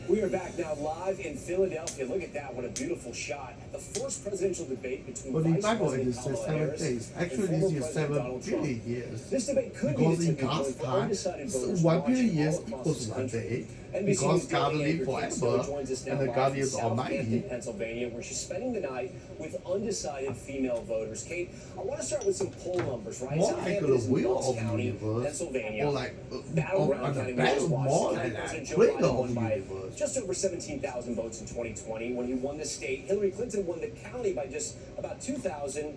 We are back now live in Philadelphia. Look at that, what a beautiful shot. The first presidential debate between But in Vice Bible it President says Kamala 7 Harris days. and Actually former this is President 7 Donald Trump. billion years. This debate could be Because the in tipping God's point for time, undecided voters 1 watching billion years all across equals this 1 country. day. NBC Because News God daily lives anchor Kate Stowe forever, joins us now and the live God from is Southampton, almighty. Pennsylvania, where she's spending the night with undecided female voters. Kate, I want to start with some poll numbers, right? More like Southampton is the in wheel Knox of the County, universe, Pennsylvania. or like Battleground on County the battle Washington more County like President Joe traitor Biden of won the by universe. just over 17,000 votes in 2020. When he won the state, Hillary Clinton won the county by just about 2,000,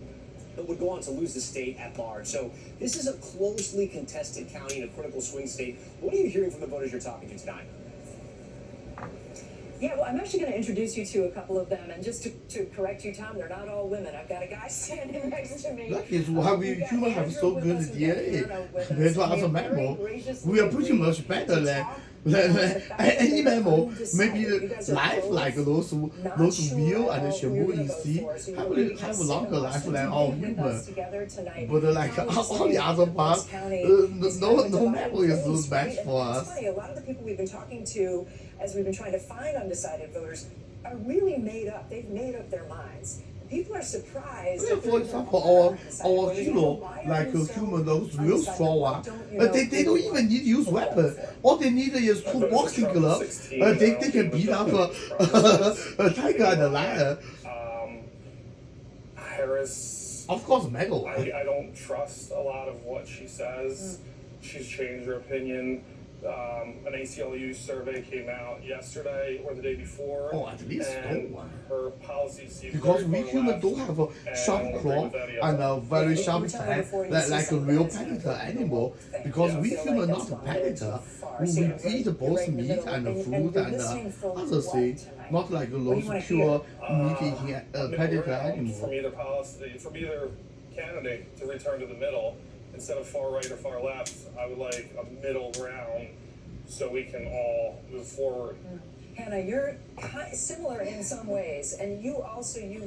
but would go on to lose the state at large. So this is a closely contested county in a critical swing state. What are you hearing from the voters you're talking to tonight? Yeah, well, I'm actually going to introduce you to a couple of them. And just to correct you, Tom, they're not all women. I've got a guy standing next to me. That is why we humans have so good DNA compared to other mammals. We are pretty much better than any mammal. Maybe life like those wheel and shamu in sea have a longer life than all humans. But like all the other parts, no mammal is match for us. It's funny, a lot of the people we've been talking to as we've been trying to find undecided voters are really made up. They've made up their minds. People are surprised. Yeah, for example, our hero, like a human, those real strong one, they don't even need to use weapon. All they need is 2 boxing gloves. They can beat up a tiger and a lion. Harris. Of course, medal. I don't trust a lot of what she says. She's changed her opinion. An ACLU survey came out yesterday or the day before. Oh, at least and her policies seem because we humans don't have a sharp claw and a very sharp head like a real predator animal. Because we humans not a predator. We eat both meat and fruit and other things, not like those pure meat-eating predator animals. From either candidate to return to the middle. Instead of far right or far left, I would like a middle ground so we can all move forward. Hannah, you're similar in some ways, and you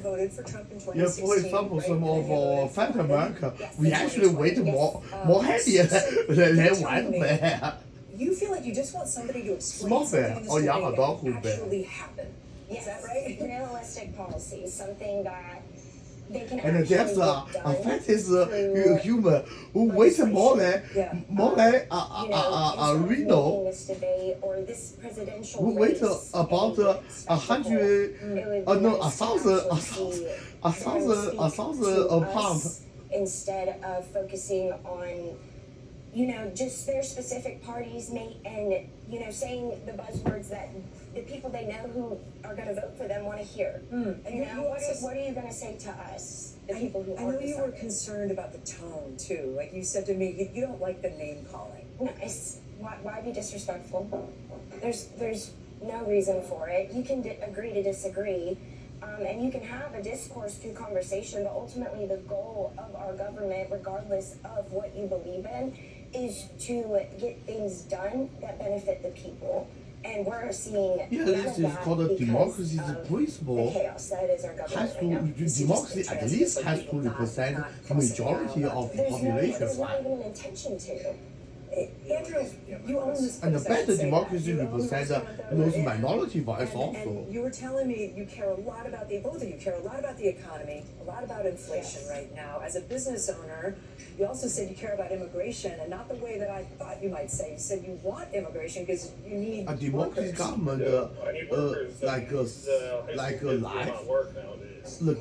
voted for Trump in 2016. Yeah, for example, some of our Fat America, we actually weight more heavier than white bear. You feel like you just want somebody to explain Small something bear in this or debate Yamaha bear. actually happen. Is that right? Realistic policy, something that they can And actually there's a get done fattest human who weighs more than a rhino. This debate or this presidential Who weighs race, about 1,000 pounds. instead of focusing on just their specific parties and saying the buzzwords that the people they know who are going to vote for them want to hear. What are you going to say to us, the people who I know you were concerned about the tone too. Like you said to me, you don't like the name calling. No, why be disrespectful? There's no reason for it. You can agree to disagree, and you can have a discourse through conversation, but ultimately the goal of our government, regardless of what you believe in, is to get things done that benefit the people. And we're seeing this is called a democracy's principle. the chaos that is our government. Democracy at least has to represent the majority of the population. There's not even an intention to. Andrew, you own this. And the better democracy represents those minority voice also. And you were telling me you care a lot about both of you care a lot about the economy, a lot about inflation right now. As a business owner, you also said you care about immigration, and not the way that I thought you might say. You said you want immigration because you need a democracy government, like a life. The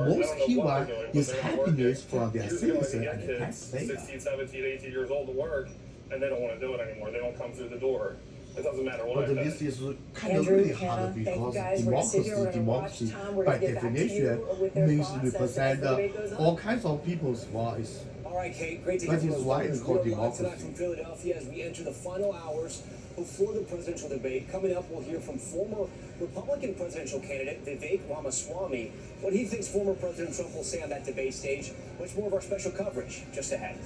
most key one is happiness for their citizens and the taxpayer. 16, 17, 18 years old to work, and they don't want to do it anymore. They don't come through the door. It doesn't matter what. But this is kind of Andrew, really Hannah, hard thank you because guys. We're gonna sit here, we're gonna watch democracy Tom. We're by gonna get back to you definition with their means thoughts as represent the debate goes on. all kinds of people's voice. All right, Kate, great to That get is those why numbers. it's called We're live tonight democracy. from Philadelphia as we enter the final hours before the presidential debate. Coming up, we'll hear from former Republican presidential candidate Vivek Ramaswamy, what he thinks former President Trump will say on that debate stage. Much more of our special coverage just ahead.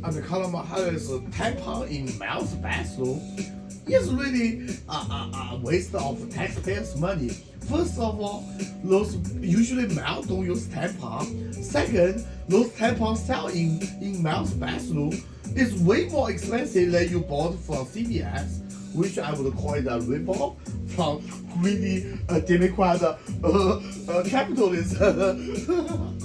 And Kamala Harris tampon in Miles' bathroom is really a waste of taxpayers' money. First of all, those usually male don't use tampon. Second, those tampons sell in Miles' bathroom is way more expensive than you bought from CVS, which I would call it a ripoff from really Democrat capitalism.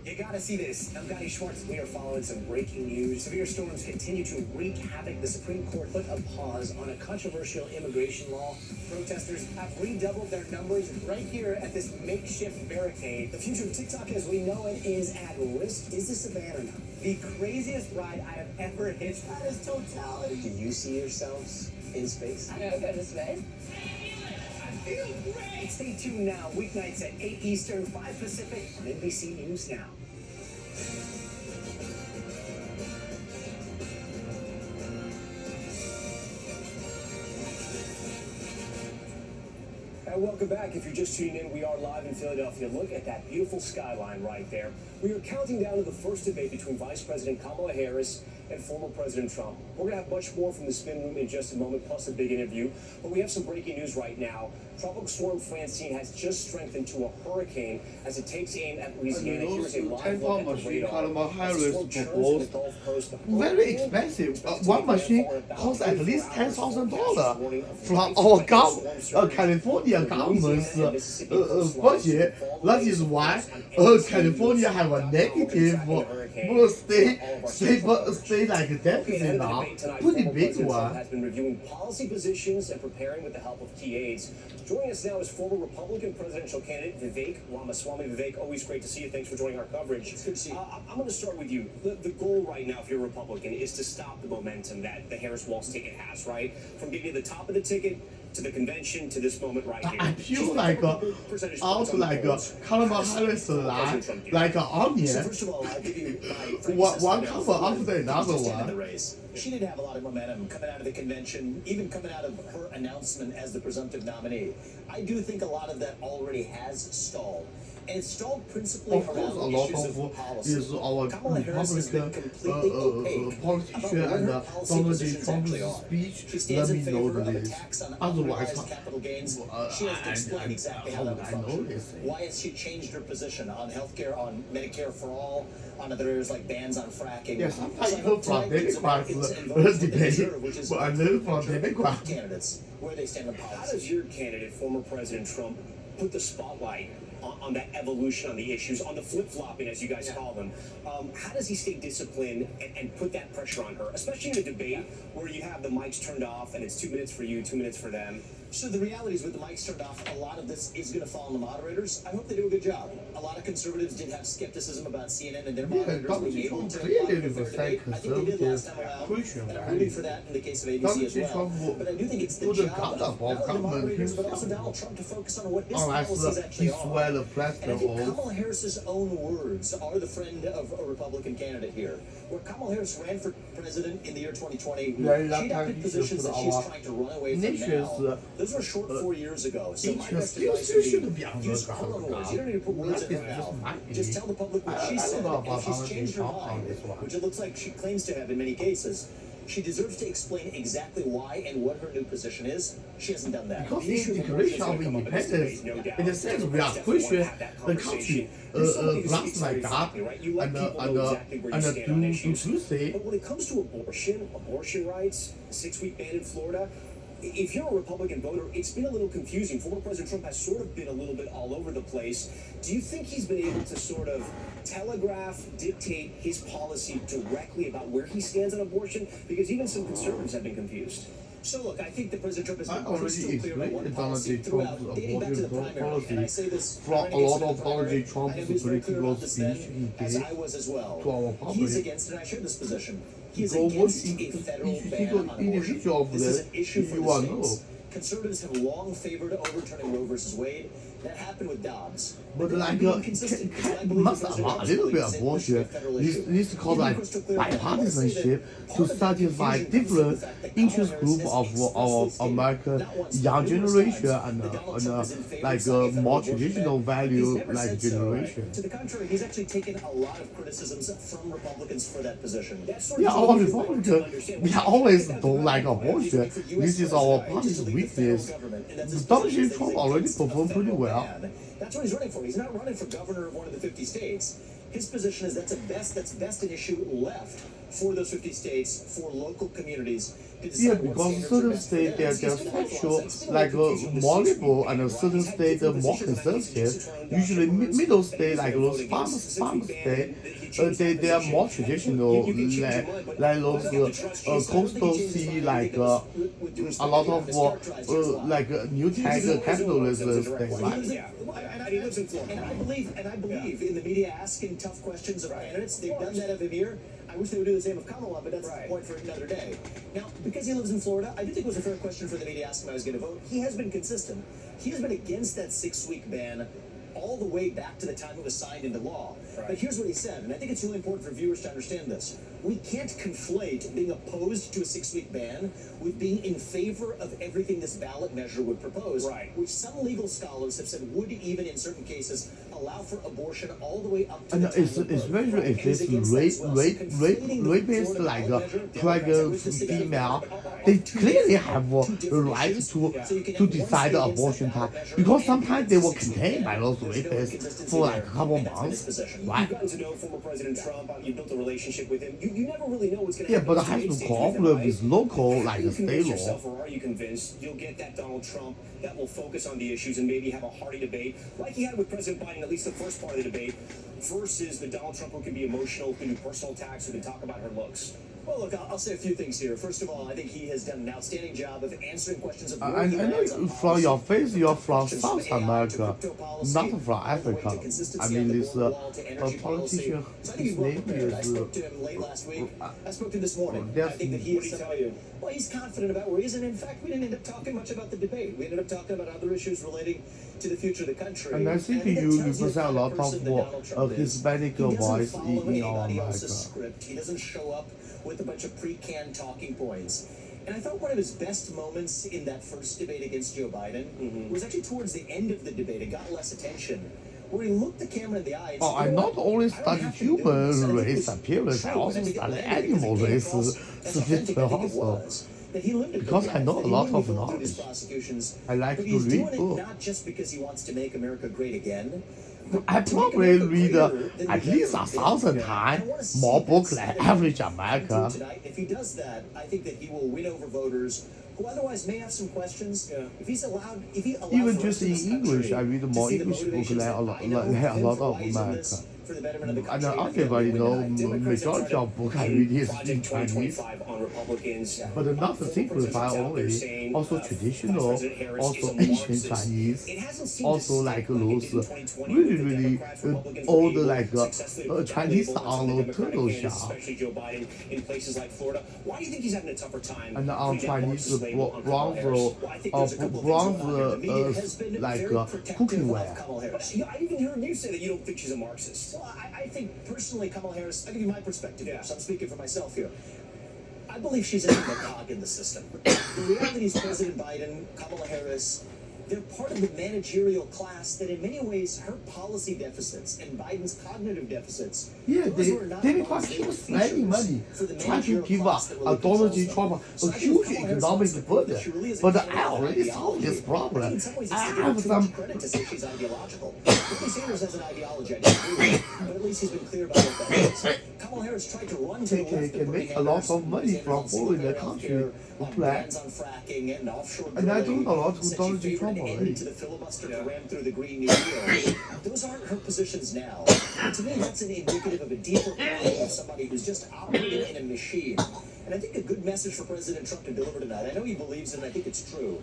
You gotta see this. I'm Gotti Schwartz. We are following some breaking news. Severe storms continue to wreak havoc. The Supreme Court put a pause on a controversial immigration law. Protesters have redoubled their numbers right here at this makeshift barricade. The future of TikTok as we know it is at risk. Is this a ban or not? The craziest ride I have ever hitched. That is totality. Do you see yourselves in space? I don't go to space. I feel great. Stay tuned now, weeknights at 8 Eastern, 5 Pacific on NBC News Now. And welcome back. If you're just tuning in, we are live in Philadelphia. Look at that beautiful skyline right there. We are counting down to the first debate between Vice President Kamala Harris and former President Trump. We're going to have much more from the spin room in just a moment, plus a big interview. But we have some breaking news right now. Tropical storm Francine has just strengthened to a hurricane as it takes aim at Louisiana. Here's a live look at the radar. Kamala Harris proposed very expensive. One machine costs at least $10,000 from our California government's budget. That is why California have a negative stay like a deficit now. Pretty big one. Has been reviewing policy positions and preparing with the help of key aides. Joining us now is former Republican presidential candidate Vivek Ramaswamy. Vivek, always great to see you. Thanks for joining our coverage. It's good to see you. I'm going to start with you. The goal right now, if you're a Republican, is to stop the momentum that the Harris-Walz ticket has, right? From getting to the top of the ticket to the convention to this moment right here. I feel like Kamala Harris like an onion. So first of all, I'll give you my one cover after another one. She did have a lot of momentum coming out of the convention, even coming out of her announcement as the presumptive nominee. I do think a lot of that already has stalled. And it's stalled principally Of course, a around lot issues of of policy. is our Kamala Harris has been completely opaque politician about what and her policy Donald J. positions Trump's actually are. speech. She stands Let in me know favor of this. attacks on Otherwise, unauthorized capital gains. She has to explain exactly how that would I know function. this. Why has she changed her position on healthcare, on Medicare for all, on other areas like bans on fracking? Yes, sometimes So you go from Democrats debate, but I live from Democrats. Candidates, where they stand on How policy. does your candidate, former President Trump, put the spotlight on that evolution, on the issues, on the flip-flopping, as you guys call them? How does he stay disciplined and put that pressure on her, especially in a debate where you have the mics turned off and it's 2 minutes for you, 2 minutes for them? So the reality is with the mics turned off, a lot of this is going to fall on the moderators. I hope they do a good job. A lot of conservatives did have skepticism about CNN and their moderators Donald being J. able Trump to clearly monitor was their like debate. I think they did last time conservative around, Christian, and I'm right? rooting for that in the case of ABC Donald as J. well. Trump But I do think it's the would have job got of up not on only the government moderators, but also himself. Donald Trump to focus on what his Unless policies he actually swear the are. And I president think oath. Kamala Harris's own words are the friend of a Republican candidate here. Where Kamala Harris ran for president in the year 2020, she adopted positions that she's trying to run away from now. Those were short 4 years ago. So my best advice would be use her words. You don't need to put words in her mouth. Just tell the public what she said. And if she's changed her mind, which it looks like she claims to have in many cases, she deserves to explain exactly why and what her new position is. She hasn't done that. Because the Declaration of Independence, in a sense, we are Christian, the country blessed like God, and do say. But when it comes to abortion rights, a 6-week ban in Florida, if you're a Republican voter, it's been a little confusing. Former President Trump has sort of been a little bit all over the place. Do you think he's been able to sort of telegraph, dictate his policy directly about where he stands on abortion? Because even some conservatives have been confused. So look, I think that President Trump has I been already crystal clear about one explained Donald policy J. throughout, Trump's dating back to the abortion primary. And I policy say this from a running against lot him in of the Donald primary. J. Trump's I know he was very clear political about this then, speech he as gave I was as well. to our He's public. against, and I share this position. He's So what against a federal each ban on abortion. individual of This is an the issue for you the are states. know. Conservatives have long favored overturning Roe versus Wade. That happened with Dobbs. But they're like, being inconsistent, because I believe must that a President little bit Trump's of point is a bullshit. federal This issue. is called He's been like crystal clear about that. I wanna say that bipartisanship part to of that satisfy confusion comes from the different fact that Kamala interest Harris group has of expressly stated American not once, young but numerous generation times and that Donald Trump is in favor like of signing a federal more abortion traditional ban. value He's never like said so. generation. To the contrary, he's actually taken a lot of criticisms from Republicans for that position. That's sort Yeah, of our to Republicans, understand we what's always happening. don't like abortion. This is our party's weakness. Donald J. Trump already performed pretty well. That's what he's running for. He's not running for governor of one of the 50 states. His position is that's best an issue left for those 50 states, for local communities. Yeah, because certain states they're sexual, like more liberal, and a certain state more conservative. Usually middle state, like those farm state, they are more traditional, like those coastal sea, like a lot of like new tech capitalism state, right? Yeah, and he lives in Florida. And I believe in the media asking tough questions of candidates. They've done that of him here. I wish they would do the same of Kamala, but that's a point for another day. Now, because he lives in Florida, I do think it was a fair question for the media asking him how he was going to vote. He has been consistent. He has been against that 6-week ban all the way back to the time it was signed into law. But here's what he said, and I think it's really important for viewers to understand this. We can't conflate being opposed to a 6-week ban with being in favor of everything this ballot measure would propose, which some legal scholars have said would even in certain cases allow for abortion all the way up to And the time it's of birth. especially if this rapist like a pregnant female, they clearly have a right to decide the abortion time, because sometimes they were contained by those rapists for like a couple months, right? You've gotten to know former President Trump. You built a relationship with him. You never really know what's going to Yeah, happen. but it has to cooperate with local, like you state convince law. yourself, or are you convinced you'll get that Donald Trump that will focus on the issues and maybe have a hearty debate like he had with President Biden, at least the first part of the debate, versus the Donald Trump who can be emotional, who can do personal attacks, who can talk about her looks? Well, look, I'll say a few things here. First of all, I think he has done an outstanding job of answering questions of I know from your face, you're from South America, not from Africa. I mean, this politician, his name is. I spoke to him late last week. I spoke to him this morning. I think that he is. What did he tell you? Well, he's confident about where he is, and in fact, we didn't end up talking much about the debate. We ended up talking about other issues relating to the future of the country. And I think you represent a lot of Hispanic voice in our America. Script. He doesn't show up with a bunch of pre-canned talking points. And I thought one of his best moments in that first debate against Joe Biden was actually towards the end of the debate. It got less attention, where he looked the camera in the eye and said, I not only studied human race appearance, I also studied animal race statistics also. Because I know a lot of knowledge. I like to read books. Not just because he wants to make America great again. I probably read at least 1,000 times more books than average American. If he does that, I think that he will win over voters who otherwise may have some questions. If he allows Even just in English, I read more English books than a lot of American. And everybody knows majority of books I read is in Chinese. But not simplified only, also traditional, also ancient Chinese, also like those really old like Chinese style turtle shell. And on Chinese bronze like cookware. I even heard you say that you don't think she's a Marxist. Well, I think personally Kamala Harris, I'll give you my perspective here, so I'm speaking for myself here. I believe she's a cog in the system. The reality is President Biden, Kamala Harris, they're part of the managerial class that in many ways her policy deficits and Biden's cognitive deficits. Yeah, they keep spending money, trying to give Donald J. Trump a huge economic burden. But I already solved this problem. I have some. Credit to say she's ideological. Bernie Sanders has an ideology, I don't agree with, but at least he's been clear about what that is. Kamala Harris tried to run to the left can make a lot of money from following the country bans on fracking and offshore and I do a lot who said Donald she favored Trump an end already. to the filibuster to ram through the Green New Deal. Those aren't her positions now. And to me, that's an indicative of a deeper problem of somebody who's just operating in a machine. And I think a good message for President Trump to deliver tonight, I know he believes it and I think it's true,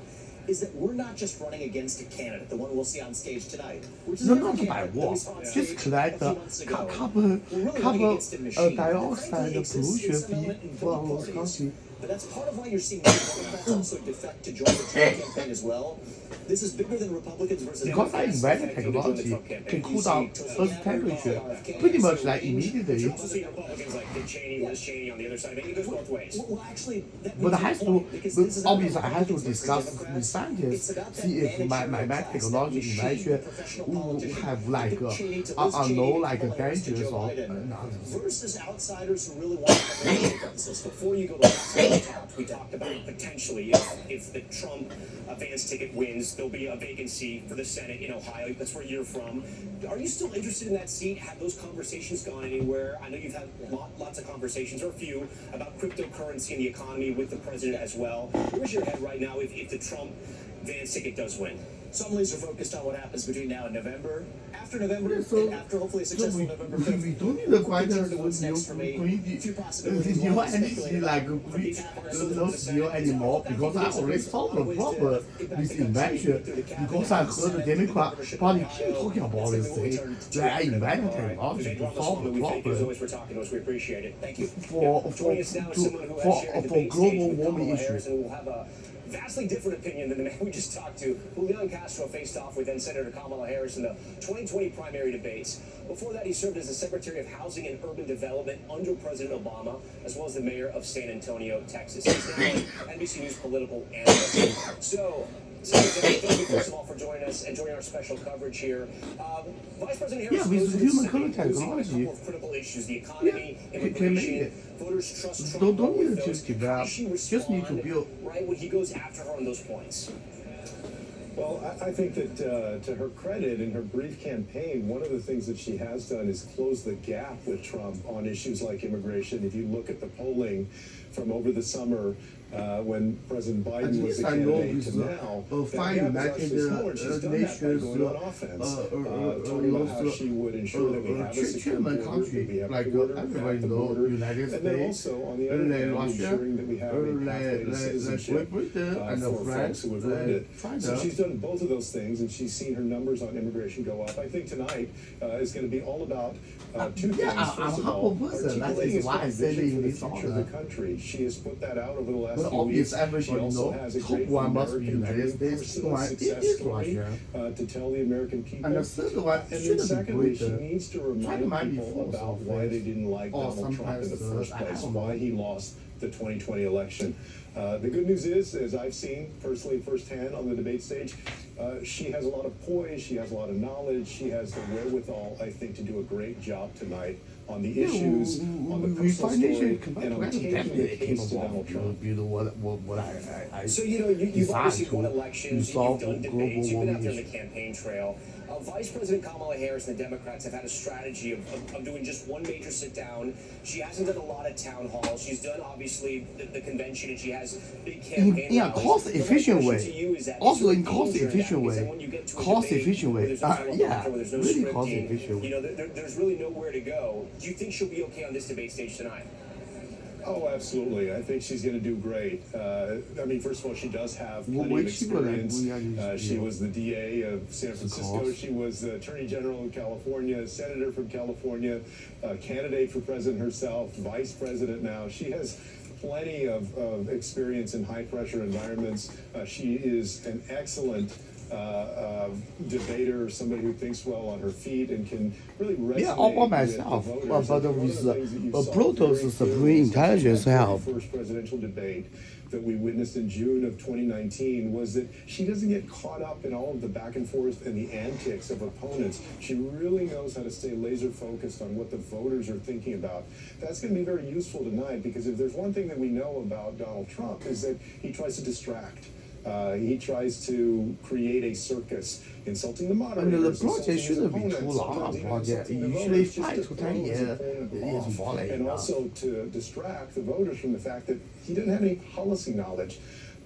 is that we're not just running against a candidate, the one we'll see on stage tonight. Which is No, a not different by candidate that we war. saw on Just stage collect a few months ago. cover We're really running against a machine. dioxide Frankly, exists pollution in some fee element in for both our parties. country. But that's part of why you're seeing Democrats also defect to join the Trump campaign as well. This is bigger than Republicans versus Because I Democrats invented defecting to join the technology Trump campaign. can You cool see down Tulsi Earth's Gabbard, temperature RFK, pretty much so like you immediately. Also see Republicans like Dick Cheney, Liz Cheney on the other side. Maybe it goes both ways. Well, actually, that But I makes have a to, point, because this is obviously, not I have to Republicans versus discuss Democrats. with scientists, It's about that see if my managerial class, technology that invention machine, professional will politician, have like Dick Cheney to I Liz don't Cheney know, to like a Kamala Harris to dangerous Joe or Biden, nonsense. versus outsiders who really want to come in and consensus. Before you go to the top, we talked about Potentially, if the Trump Vance ticket wins, there'll be a vacancy for the Senate in Ohio. That's where you're from. Are you still interested in that seat? Have those conversations gone anywhere? I know you've had lots of conversations, or a few, about cryptocurrency and the economy with the president as well. Where's your head right now if the Trump Vance ticket does win? Some laser focused on what happens between now and November. After November, So- and after hopefully a So successful we November we 5th, don't need to find turn us to what's next for me. going Few to possibilities. you One, anything speculating like on we the don't see you anymore because I already solved the problem with invention because I heard the Democrat Party keep talking about this thing that I invented technology to solve the Thank you as problem always for talking to us. We appreciate it. Thank you. for Joining us now is someone who has shared debate global stage with warming Kamala Harris issue. and will have a vastly different opinion than the man we just talked to. Julian Castro faced off with then Senator Kamala Harris in the 2020 primary debates. Before that, he served as the Secretary of Housing and Urban Development under President Obama, as well as the mayor of San Antonio, Texas. He's now an NBC News political analyst. So, thank you first of all for joining us and joining our special coverage here. Vice President Harris, Yeah, with goes human to color losing on a technology. couple of critical issues: the economy, can make immigration. it. Voters trust Trump Don't more need with to those. just give How up. does she Just need to respond, build. right when he goes after her on those points? Well, I think that to her credit, in her brief campaign, one of the things that she has done is close the gap with Trump on issues like immigration. If you look at the polling from over the summer, when President At Biden was least the I know candidate with to now, that fine gap is United actually smaller. And she's done that by Nations going on offense, talking about how she would ensure that we have a secure border, that we country have like border everybody at the know border, United and then States, also on the other hand, Russia, ensuring that we have a pathway to like citizenship Great Britain and for France, folks who have earned it. China. So she's done both of those things, and she's seen her numbers on immigration go up. I think tonight is going to be all about two things. I'm First of humble all, person. That articulating is why I a say vision for the this future of the country. She has put that out over the last But few weeks. obviously, She everybody also knows has a top great one must be American United dream, States. personal One it success is story Russia. to tell the American people. And the third one And then shouldn't be secondly, she Britain. needs to China remind might be people false about of why this. they didn't like Or Donald Trump in sometimes the first I place, don't know. why he lost the 2020 election. The good news is, as I've seen personally firsthand on the debate stage, she has a lot of poise, she has a lot of knowledge, she has the wherewithal, I think, to do a great job tonight on the issues, on the personal story, and on taking the case to Donald Trump. You know what I So, you've decide obviously to won elections, solve you've done global debates, you've been out there warming on the campaign trail. Vice President Kamala Harris and the Democrats have had a strategy of doing just one major sit-down. She hasn't done a lot of town halls. She's done, obviously, the convention, and she has big campaign in a rallies. cost-efficient My way. question to you is that, Also is in there a danger cost-efficient that? Is that way. when you get to a Cost-efficient debate where way. there's no teleprompter, Yeah, where there's no really scripting, cost-efficient way. there's really nowhere to go. Do you think she'll be okay on this debate stage tonight? Oh, absolutely. I think she's going to do great. I mean, first of all, she does have plenty of Which she would have- experience. She was the DA of San Francisco. course. She was the Attorney General of California, Senator from California, candidate for president herself, vice president now. She has plenty of experience in high-pressure environments. She is an excellent debater, somebody who thinks well on her feet and can really resonate Yeah, all by with myself. the voters. But And one of with the things that you saw Pluto's very Supreme clearly Intelligence in the help. first presidential debate that we witnessed in June of 2019 was that she doesn't get caught up in all of the back and forth and the antics of opponents. She really knows how to stay laser focused on what the voters are thinking about. That's going to be very useful tonight, because if there's one thing that we know about Donald Trump is that he tries to distract. He tries to create a circus, insulting the I mean, the moderators, project insulting his shouldn't be opponents, too long. sometimes A even project insulting the usually voters, just 5 to to 10 throw his years opponent off. is volley. And also to distract the voters from the fact that he didn't have any policy knowledge.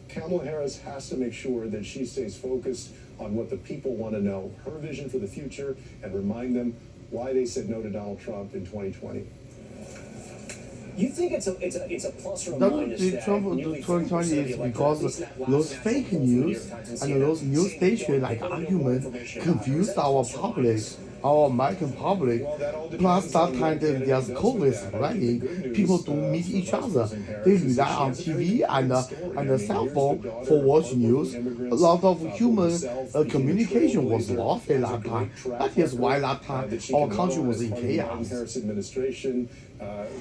Kamala Harris has to make sure that she stays focused on what the people want to know, her vision for the future, and remind them why they said no to Donald Trump in 2020. You think it's a plus or a Donald minus that Trump nearly 2020 30% of the is electorate, because at least that last those national fake poll from the New news York Times and CNN, those news saying they stations don't like know more argument information about her. Is confused that a our plus or a public, minus? our American public. Plus, sometimes there's COVID spreading. People don't meet each other. They rely on TV and cell phone for watching news. A lot of human communication was lost at that time. That is why that time our country was in chaos. Harris administration,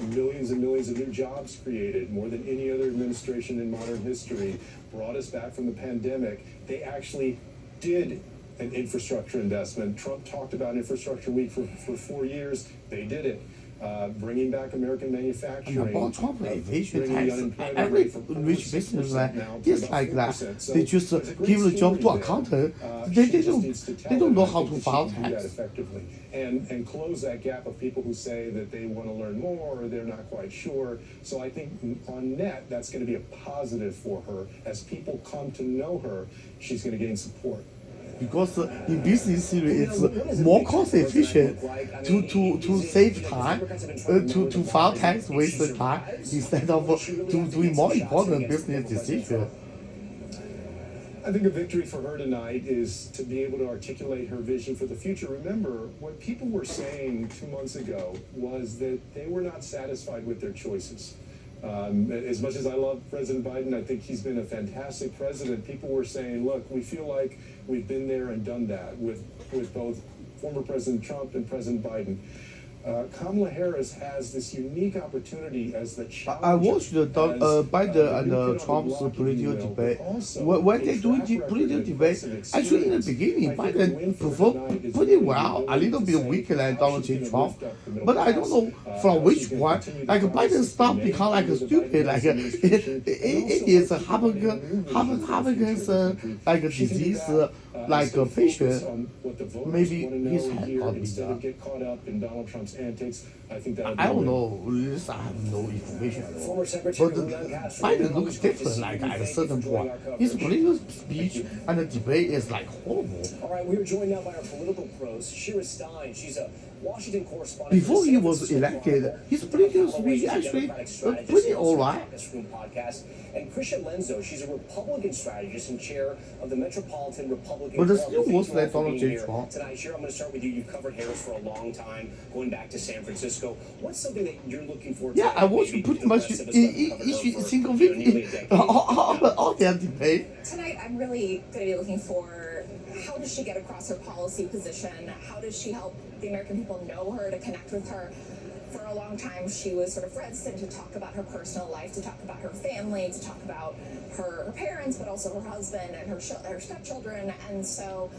millions and millions of new jobs created, more than any other administration in modern history, brought us back from the pandemic. They actually did an infrastructure investment. Trump talked about Infrastructure Week for 4 years. They did it. Bringing back American manufacturing. And about Trump evasion bringing the tax, unemployment every rate from rich businessman 0.6% now to is about like that. 4%. So They just it's a great give the job to story accountant. there. They She just needs to tell don't know them. I how think to that file she can do that tax. effectively and close that gap of people who say that they want to learn more or they're not quite sure. So I think on net, that's going to be a positive for her. As people come to know her, she's going to gain support. Because in business theory, it's more cost efficient to save time, to file tax, waste the time, instead of doing more important business decisions. I think a victory for her tonight is to be able to articulate her vision for the future. Remember, what people were saying 2 months ago was that they were not satisfied with their choices. As much as I love President Biden, I think he's been a fantastic president. People were saying, look, we feel like we've been there and done that with both former President Trump and President Biden. Kamala Harris has this unique opportunity as the challenger. I watched the Biden and Trump's political debate. When they do the political debate, actually in the beginning, Biden performed pretty well, a little bit weaker than Donald J. Trump. But I don't know from which one. Like Biden stopped become like stupid, like it is Hopkins like a disease, like a patient. Maybe his head got me Instead of get caught up in Donald Trump's antics, I think that I don't know. This I have no information at all. Former Secretary But Biden looks different. Like at a certain point, his political speech and the debate is like horrible. All right, we are joined now by our political pros, Shira Stein. She's a Washington correspondent. Before he was elected, his political speech actually pretty alright. Podcast. And Krisha Lenzo, she's a Republican strategist and chair of the Metropolitan Republican But the Club. still Thank was you all like for Donald being J. here Trump. tonight. Shira, I'm going to start with you. You've covered Harris for a long time, going back to San Francisco. What's something that you're looking for? Yeah, I watched pretty much each single video, all their debate. Tonight, I'm really going to be looking for how does she get across her policy position? How does she help the American people know her, to connect with her? For a long time, she was sort of reticent to talk about her personal life, to talk about her family, to talk about her parents, but also her husband and her stepchildren. And so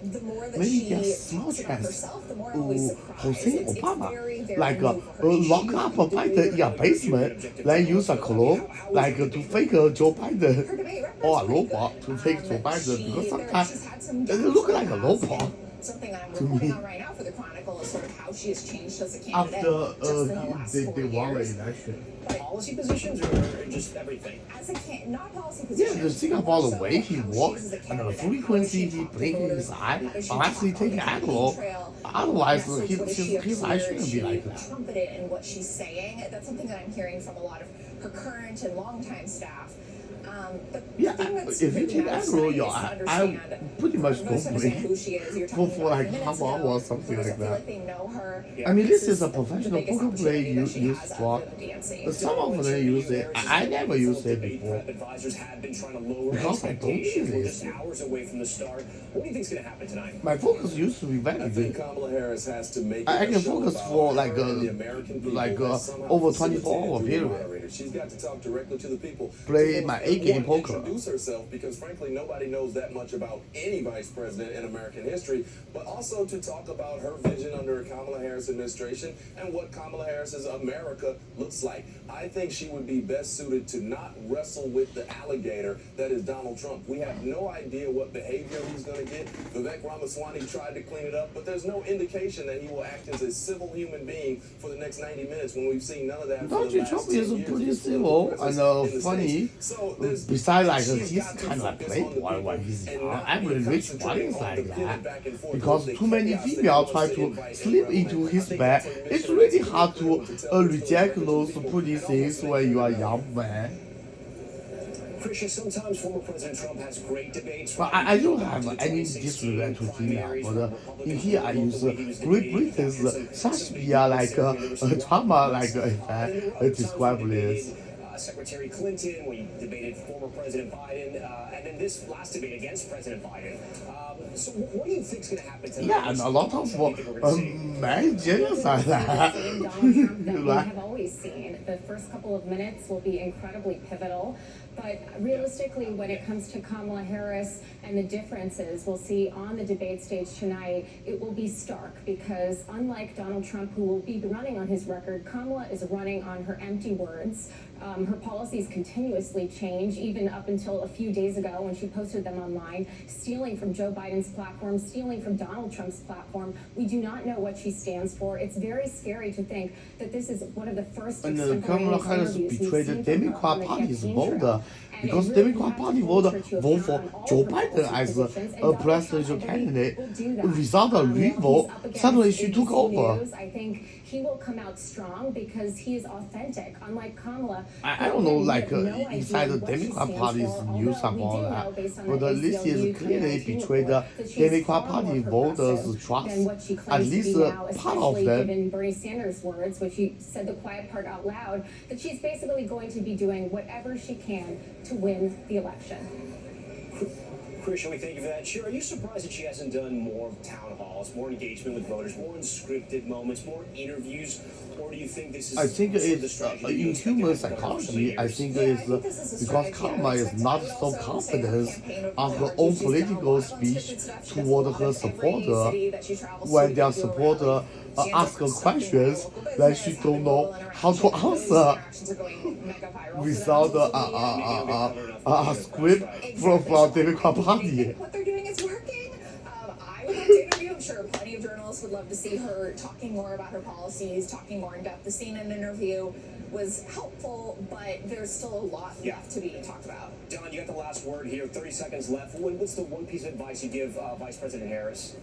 the more that Maybe she just talks about herself, the more I'm always surprised. Jose It's Obama, very, very like new for her. lock up Biden in a basement, then use a clone, like to fake Joe Biden, or a robot to fake Joe Biden, because sometimes it look like a robot. Something I'm to reporting me. on right now for the Chronicle is sort of how she has changed as a candidate After just in the last they 4 won the years. election. Policy positions or just everything? As a not policy Yeah, position. the thing about the way he walks and the frequency he blinking his eye, unless he take aggro, otherwise his eye shouldn't be like that. Trumpeted in what she's saying. That's something that I'm hearing from a lot of her current and longtime staff. But Yeah, the thing that's if you really take matters aggro, tonight your is to eye, understand I pretty much most don't understand blink who she is. You're talking for about like 5 minutes half hour ago. or something For those like that feel that. like they know her. I mean, this is a the professional biggest poker play opportunity that she use has for. other than dancing. Some of them use it. I never used it before. Advisors have been trying to lower Because I don't expectations. use We're it. just hours away from the start. What do you think's going to happen tonight? My focus used to be very I think good. Kamala Harris has to make I it a can show focus about for her like and the American people like that's somehow over facilitated 24 hour through the period. moderator. She's got to talk directly to the people. Play my A game poker. Introduce herself because frankly nobody knows that much about any vice president in American history, but also to talk about her vision under a Kamala Harris administration and what Kamala Harris's America looks like. I think she would be best suited to not wrestle with the alligator that is Donald Trump. We have no idea what behavior he's going to get. Vivek Ramaswamy tried to clean it up, but there's no indication that he will act as a civil human being for the next 90 minutes when we've seen none of that. Donald Trump is pretty civil and funny. Besides, like, he's kind of like playboy when he's young. Every rich one is like that. Because too many females try to slip into his bed. It's really hard to reject those pretty things when you are young man. Sometimes former President Trump has great debates. But I don't have any disrespect to female. But in here, I use Great Britain's Shakespeare like drama like describe this. Secretary Clinton, we debated former President Biden, and then this last debate against President Biden. So what do you think is going to happen tonight? Yeah, and a lot of men genocide that. We have always seen. The first couple of minutes will be incredibly pivotal. But realistically, when it comes to Kamala Harris and the differences we'll see on the debate stage tonight, it will be stark because unlike Donald Trump, who will be running on his record, Kamala is running on her empty words. Her policies continuously change, even up until a few days ago when she posted them online, stealing from Joe Biden's platform, stealing from Donald Trump's platform. We do not know what she stands for. It's very scary to think that this is one of the first Kamala Harris betrayed the Democrat Party's voter because Democrat Party voter vote for Joe Biden as a presidential candidate. Without a revote, suddenly she took over. I think he will come out strong because he is authentic, unlike Kamala. I don't know, like inside the Democrat Party's news about that, but at least he clearly betrayed the Democrat Party voters' trust. At least part of them. In Bernie Sanders' words, which he said the quiet part out loud, that she's basically going to be doing whatever she can to win the election. Christian, we thank you for that. Sure, are you surprised that she hasn't done more town halls, more engagement with voters, more unscripted moments, more interviews? Or do you think this is... I think it's in human psychology, I think it's because Kamala is not so confident of her own political speech toward her supporter. When their supporter ask her questions that she don't know how to answer without a script from Democrat Party. What they're doing is working. I would love to interview. I'm sure plenty of journalists would love to see her talking more about her policies, talking more in depth. The scene in an interview was helpful, but there's still a lot left to be talked about. Don, you got the last word here. 30 seconds left. What's the one piece of advice you give Vice President Harris?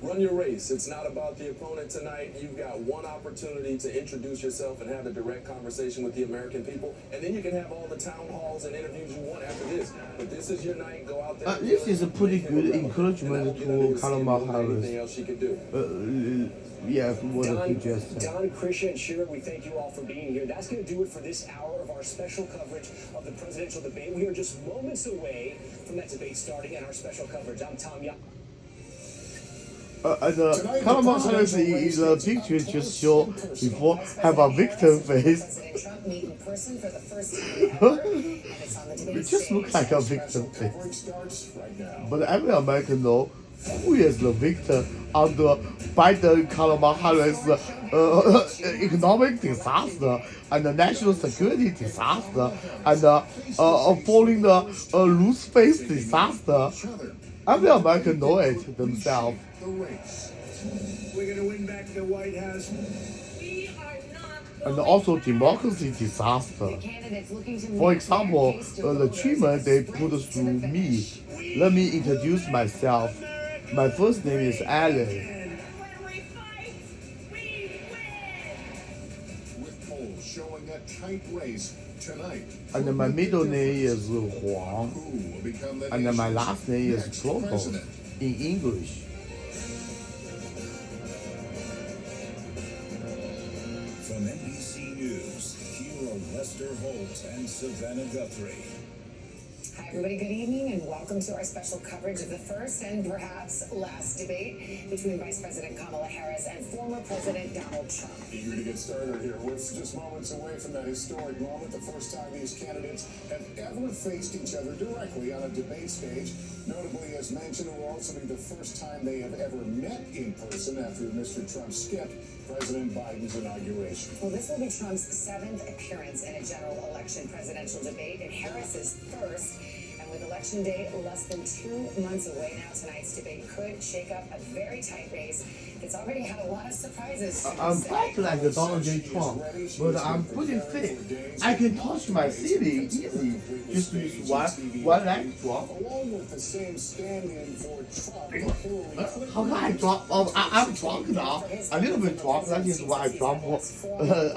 Run your race. It's not about the opponent tonight. You've got one opportunity to introduce yourself and have a direct conversation with the American people, and then you can have all the town halls and interviews you want after this. But this is your night. Go out there. This is a pretty good encouragement to Kamala Harris. Anything else she could do? Yeah, what he just said. Don, Christian, Shira, we thank you all for being here. That's going to do it for this hour of our special coverage of the presidential debate. We are just moments away from that debate starting and our special coverage. I'm Tom Young. And Kamala Harris in the picture just show before have a victim face. It just looks like a victim face. But every American knows who is the victim of the Biden-Kamala Harris economic disaster and the national security disaster and falling the loose face disaster. Every American knows it themselves. The race. We're going to win back the White House. And also democracy disaster. For example, the treatment they put through me. Let me introduce myself. My first name is Alan. With polls showing a tight race tonight. And my middle name is Huang. And my last name is Clocos in English. From NBC News, here are Lester Holt and Savannah Guthrie. Hi, everybody. Good evening, and welcome to our special coverage of the first and perhaps last debate between Vice President Kamala Harris and former President Donald Trump. Eager to get started here. We're just moments away from that historic moment, the first time these candidates have ever faced each other directly on a debate stage. Notably, as mentioned, it will also be the first time they have ever met in person after Mr. Trump skipped President Biden's inauguration. Well, this will be Trump's 7th appearance in a general election presidential debate and Harris's first. And with Election Day less than 2 months away now, tonight's debate could shake up a very tight race. It's already had a lot of surprises. I'm back like a Donald J. Trump, but I'm pretty fit. I can touch my city easy. Just use one leg drop. Along with the same stand-in for Trump, How can I drop? I'm drunk now. A little bit drunk. That is why I drop a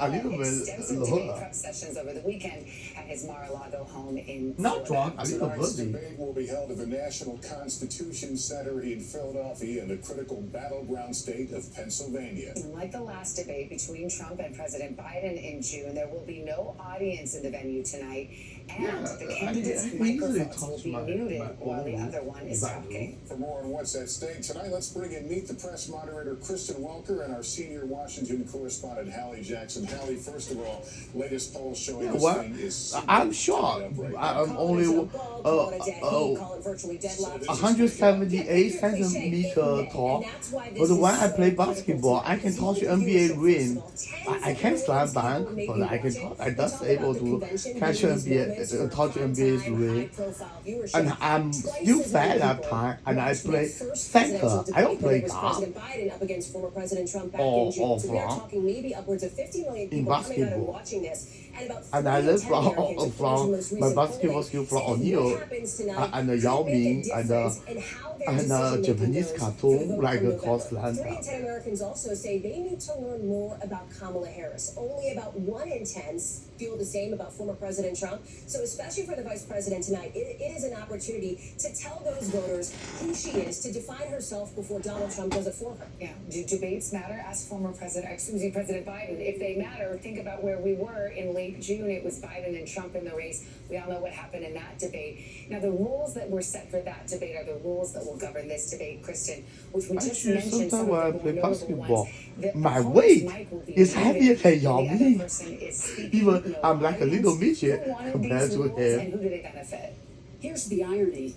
little bit lower. Sessions over the weekend at his Mar-a-Lago home in Not drunk, a little tonight's buzzy. debate will be held at the National Constitution Center in Philadelphia in the critical battleground state of Pennsylvania. Like the last debate between Trump and President Biden in June, there will be no audience in the venue tonight, and the candidates' microphones will be muted while the other one is talking. For more on what's at stake tonight, let's bring in Meet the Press moderator Kristen Welker and our senior Washington correspondent Hallie Jackson. Hallie, first of all, latest polls showing this thing is I'm shocked. I'm only 178 centimeter tall. But when I play basketball, I can touch NBA rim. I can't slam dunk, but I can touch. I just able to catch NBA, touch NBA's rim. And I'm still fat that time, and I play center. I don't play guard. Or front. In basketball. And I learned from my basketball skill from O'Neal and Yao Ming and Japanese cartoon like Cosland. Three in 10 Americans also say they need to learn more about Kamala Harris. Only about 1 in 10 feel the same about former President Trump. So especially for the vice president tonight, it is an opportunity to tell those voters who she is, to define herself before Donald Trump does it for her. Yeah, do debates matter? Ask President Biden. If they matter, think about where we were in late June. It was Biden and Trump in the race. We all know what happened in that debate. Now, the rules that were set for that debate are the rules that will govern this debate, Kristen, which we just mentioned. Sometimes when I play basketball, my weight is heavier than Yao Ming. Even I'm like a little midget compared to him. And who do they benefit? Here's the irony.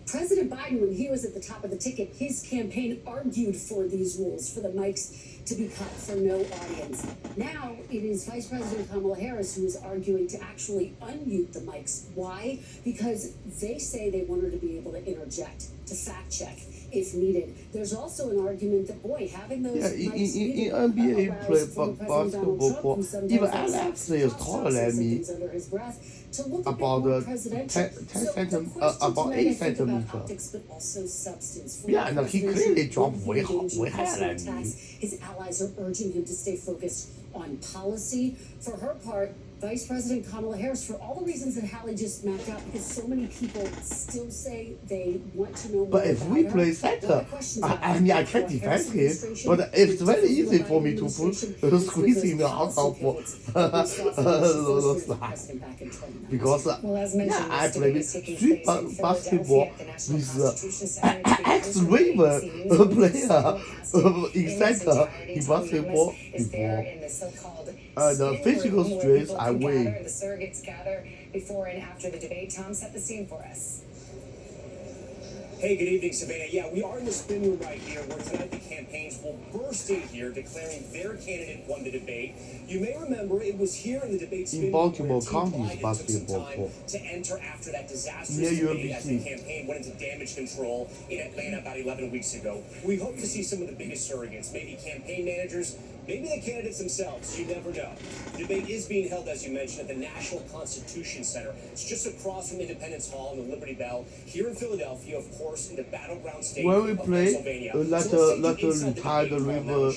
President Biden, when he was at the top of the ticket, his campaign argued for these rules, for the mics to be cut for no audience. Now it is Vice President Kamala Harris who is arguing to actually unmute the mics. Why? Because they say they want her to be able to interject, to fact check if needed. There's also an argument that, boy, having those mics in NBA play basketball, even Alex is taller than me. About 10 centimeters, about 8 centimeters. Yeah, no, he clearly dropped way higher than me. His allies are urging him to stay focused on policy. For her part, Vice President Kamala Harris, for all the reasons that Hallie just mapped out, because so many people still say they want to know more. But if we play center, I mean, I can't defend him, but it's very easy for me to squeeze him out of the side. Because I play with street basketball with ex-Raven player in center in basketball before. The physical strength I win. The surrogates gather before and after the debate. Tom, set the scene for us. Hey, good evening, Savannah. Yeah, we are in the spin room right here, where tonight the campaigns will burst in here, declaring their candidate won the debate. You may remember it was here in the debate spin in Baltimore County's basketball court to enter after that disastrous debate as the campaign went into damage control in Atlanta about 11 weeks ago. We hope to see some of the biggest surrogates, maybe campaign managers, maybe the candidates themselves. You never know. The debate is being held, as you mentioned, at the National Constitution Center. It's just across from Independence Hall and the Liberty Bell here in Philadelphia, of course, in the battleground state where we of play, Pennsylvania. let a retired river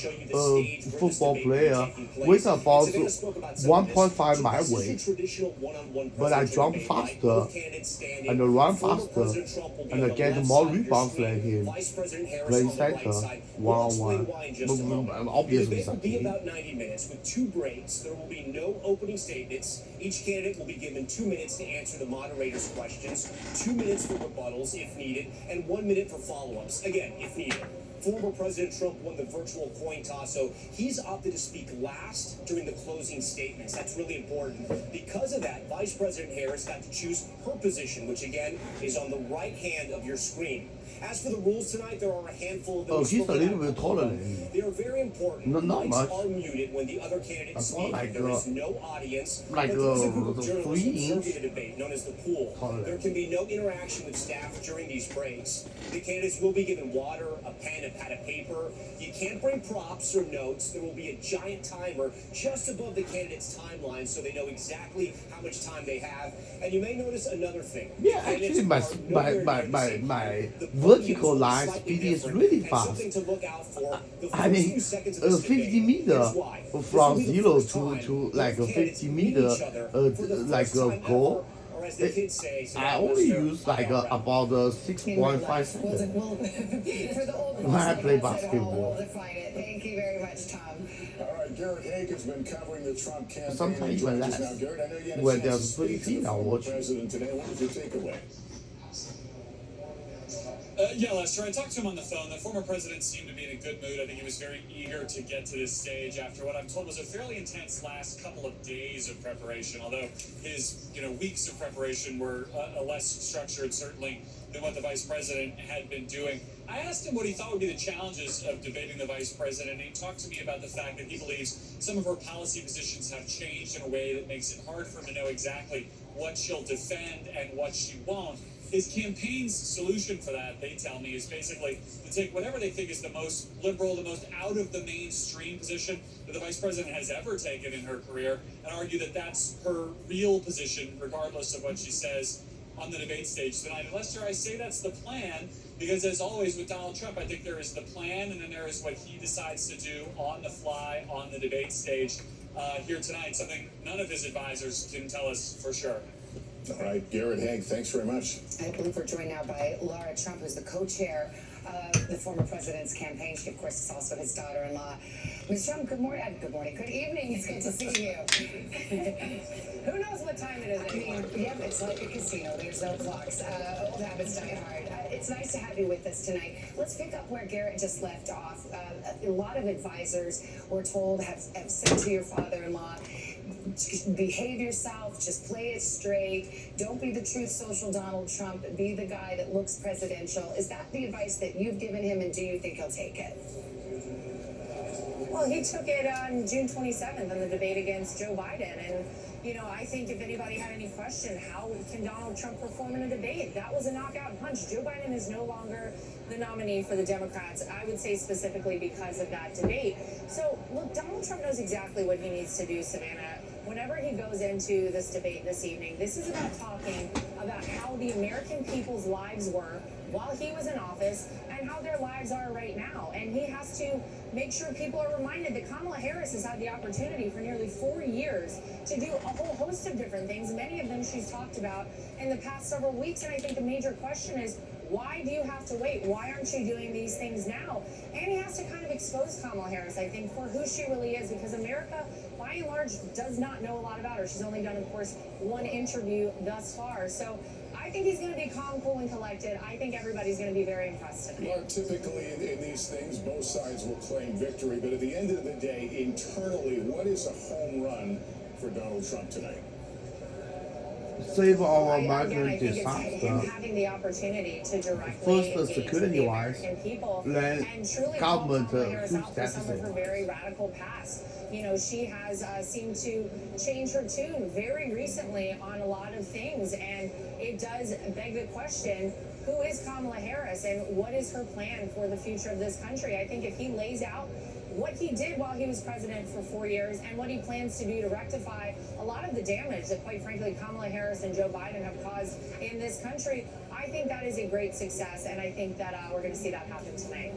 football player with about 1.5 my weight, but I jump faster and run faster and get more rebounds than him. Play center, 1-on-1. Obviously, be about 90 minutes with 2 breaks. There will be no opening statements. Each candidate will be given 2 minutes to answer the moderator's questions, 2 minutes for rebuttals if needed, and 1 minute for follow-ups, again, if needed. Former President Trump won the virtual coin toss, so he's opted to speak last during the closing statements. That's really important. Because of that, Vice President Harris got to choose her position, which again is on the right hand of your screen. As for the rules tonight, there are a handful of them. Oh, he's a little bit taller than me. They are very important. Not Mics much. are muted when the other candidates speak. Like there is no audience. like but there is a group of the journalists 3 inch. observing the debate, known as the pool. There can be no interaction with staff during these breaks. The candidates will be given water, a pen, a pad of paper. You can't bring props or notes. There will be a giant timer just above the candidates' timeline so they know exactly how much time they have. And you may notice another thing. Yeah, actually, my vertical line speed is really fast. I mean, 50 meter from 0 to like 50 meter, like a goal. I only use like about 6.5 seconds when I play basketball. Thank you very much, Tom. All right, Garrett Haake has been covering the Trump campaign. Sometimes even less. Now, Garrett, I know you had a When chance there's to speak to 30, the I'll former watch. president today. What was your takeaway? Yeah, Lester, I talked to him on the phone. The former president seemed to be in a good mood. I think he was very eager to get to this stage after what I'm told was a fairly intense last couple of days of preparation, although his weeks of preparation were less structured, certainly, than what the vice president had been doing. I asked him what he thought would be the challenges of debating the vice president, and he talked to me about the fact that he believes some of her policy positions have changed in a way that makes it hard for him to know exactly what she'll defend and what she won't. His campaign's solution for that, they tell me, is basically to take whatever they think is the most liberal, the most out of the mainstream position that the vice president has ever taken in her career and argue that that's her real position, regardless of what she says on the debate stage tonight. And Lester, I say that's the plan because, as always with Donald Trump, I think there is the plan and then there is what he decides to do on the fly on the debate stage here tonight, something none of his advisors can tell us for sure. All right, Garrett Haake, thanks very much. I believe we're joined now by Laura Trump, who's the co-chair of the former president's campaign. She, of course, is also his daughter-in-law. Ms. Trump, good morning. Good evening. It's good to see you. Who knows what time it is anymore? Yep, it's like a casino. There's no clocks. Old habits die hard. It's nice to have you with us tonight. Let's pick up where Garrett just left off. A lot of advisors, we're told, have said to your father-in-law, behave yourself, just play it straight, don't be the truth social Donald Trump, be the guy that looks presidential. Is that the advice that you've given him, and do you think he'll take it? Well, he took it on June 27th in the debate against Joe Biden. And, I think if anybody had any question, how can Donald Trump perform in a debate? That was a knockout punch. Joe Biden is no longer the nominee for the Democrats, I would say specifically because of that debate. So, look, Donald Trump knows exactly what he needs to do, Savannah. Whenever he goes into this debate this evening, this is about talking about how the American people's lives were while he was in office and how their lives are right now. And he has to make sure people are reminded that Kamala Harris has had the opportunity for nearly 4 years to do a whole host of different things. Many of them she's talked about in the past several weeks. And I think the major question is, why do you have to wait? Why aren't you doing these things now? And he has to kind of expose Kamala Harris, I think, for who she really is, because America, by and large, does not know a lot about her. She's only done, of course, one interview thus far. So I think he's going to be calm, cool, and collected. I think everybody's going to be very impressed tonight. Mark, typically in these things, both sides will claim victory, but at the end of the day, internally, what is a home run for Donald Trump tonight? Save our Again, American I think it's disaster. him having the opportunity to directly First, engage security the wise, American people then and truly call government Kamala Harris huge out for some of her deficit. very radical past. She has seemed to change her tune very recently on a lot of things, and it does beg the question, who is Kamala Harris and what is her plan for the future of this country? I think if he lays out what he did while he was president for 4 years and what he plans to do to rectify a lot of the damage that, quite frankly, Kamala Harris and Joe Biden have caused in this country, I think that is a great success, and I think that we're going to see that happen tonight.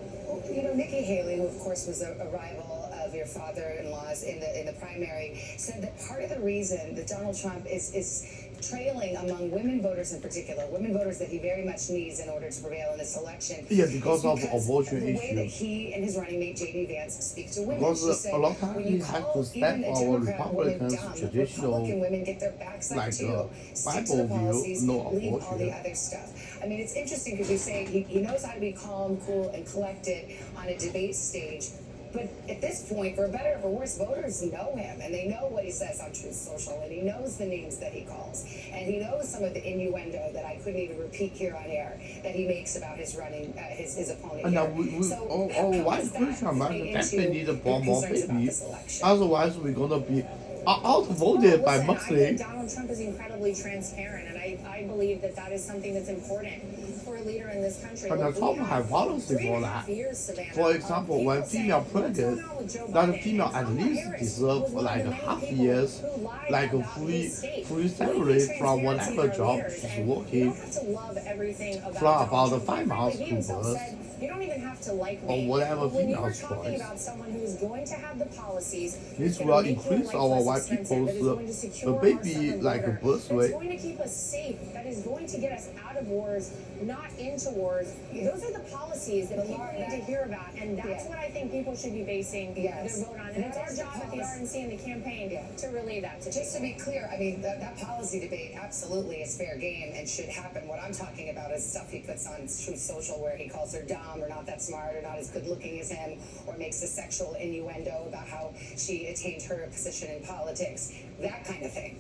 Nikki Haley, who of course was a rival of of your father-in-laws in the primary, said that part of the reason that Donald Trump is trailing among women voters in particular, women voters that he very much needs in order to prevail in this election. Yeah, because of abortion the way that issue. he and his running mate J.D. Vance speak to women. Because She said, a lot of times when we you have call to step even a our Democrat woman Republicans' dumb, traditional, Republican women get their backs up like too. Stick to Bible the view, policies, no leave all the abortion. other stuff. I mean, it's interesting because you say he knows how to be calm, cool, and collected on a debate stage. But at this point, for better or for worse, voters know him, and they know what he says on Truth Social, and he knows the names that he calls, and he knows some of the innuendo that I couldn't even repeat here on air that he makes about his running, his opponent. And now Here. So all how white does that Christian play Americans into definitely need a your bomb more concerns about baby. this election? Otherwise, we're gonna be outvoted by I think Muslims. Donald Trump is incredibly transparent, and I believe that is something that's important for a leader in this country. But the Look, we Trump have have policy for 3.5 that. years, Savannah, For of example, when people female saying, "What's pregnant, going on with Joe that Biden?" female And at Kamala least Harris deserve was one of like the many half people years, who lied like a about his state. free We need salary from transparency whatever in our job leaders, she's and you working. don't have to love everything about For Donald about Trump. 5 months He to himself birth. said, "You don't even have to like Or me." whatever But when you are female's talking choice. about someone who is going to have the policies, This that's will gonna make your increase life our less white expensive, people's that is going to secure our baby southern like a border, birth that's rate. going to keep us safe, that is going to get us out of wars, not into wars. Those are the policies that people need to hear about, and that's what I think people should be basing their vote on. And it's our job at the RNC and the campaign to relay that to Just to be clear, I mean, that policy debate absolutely is fair game and should happen. What I'm talking about is stuff he puts on Truth Social where he calls her dumb or not that smart or not as good looking as him or makes a sexual innuendo about how she attained her position in politics. That kind of thing.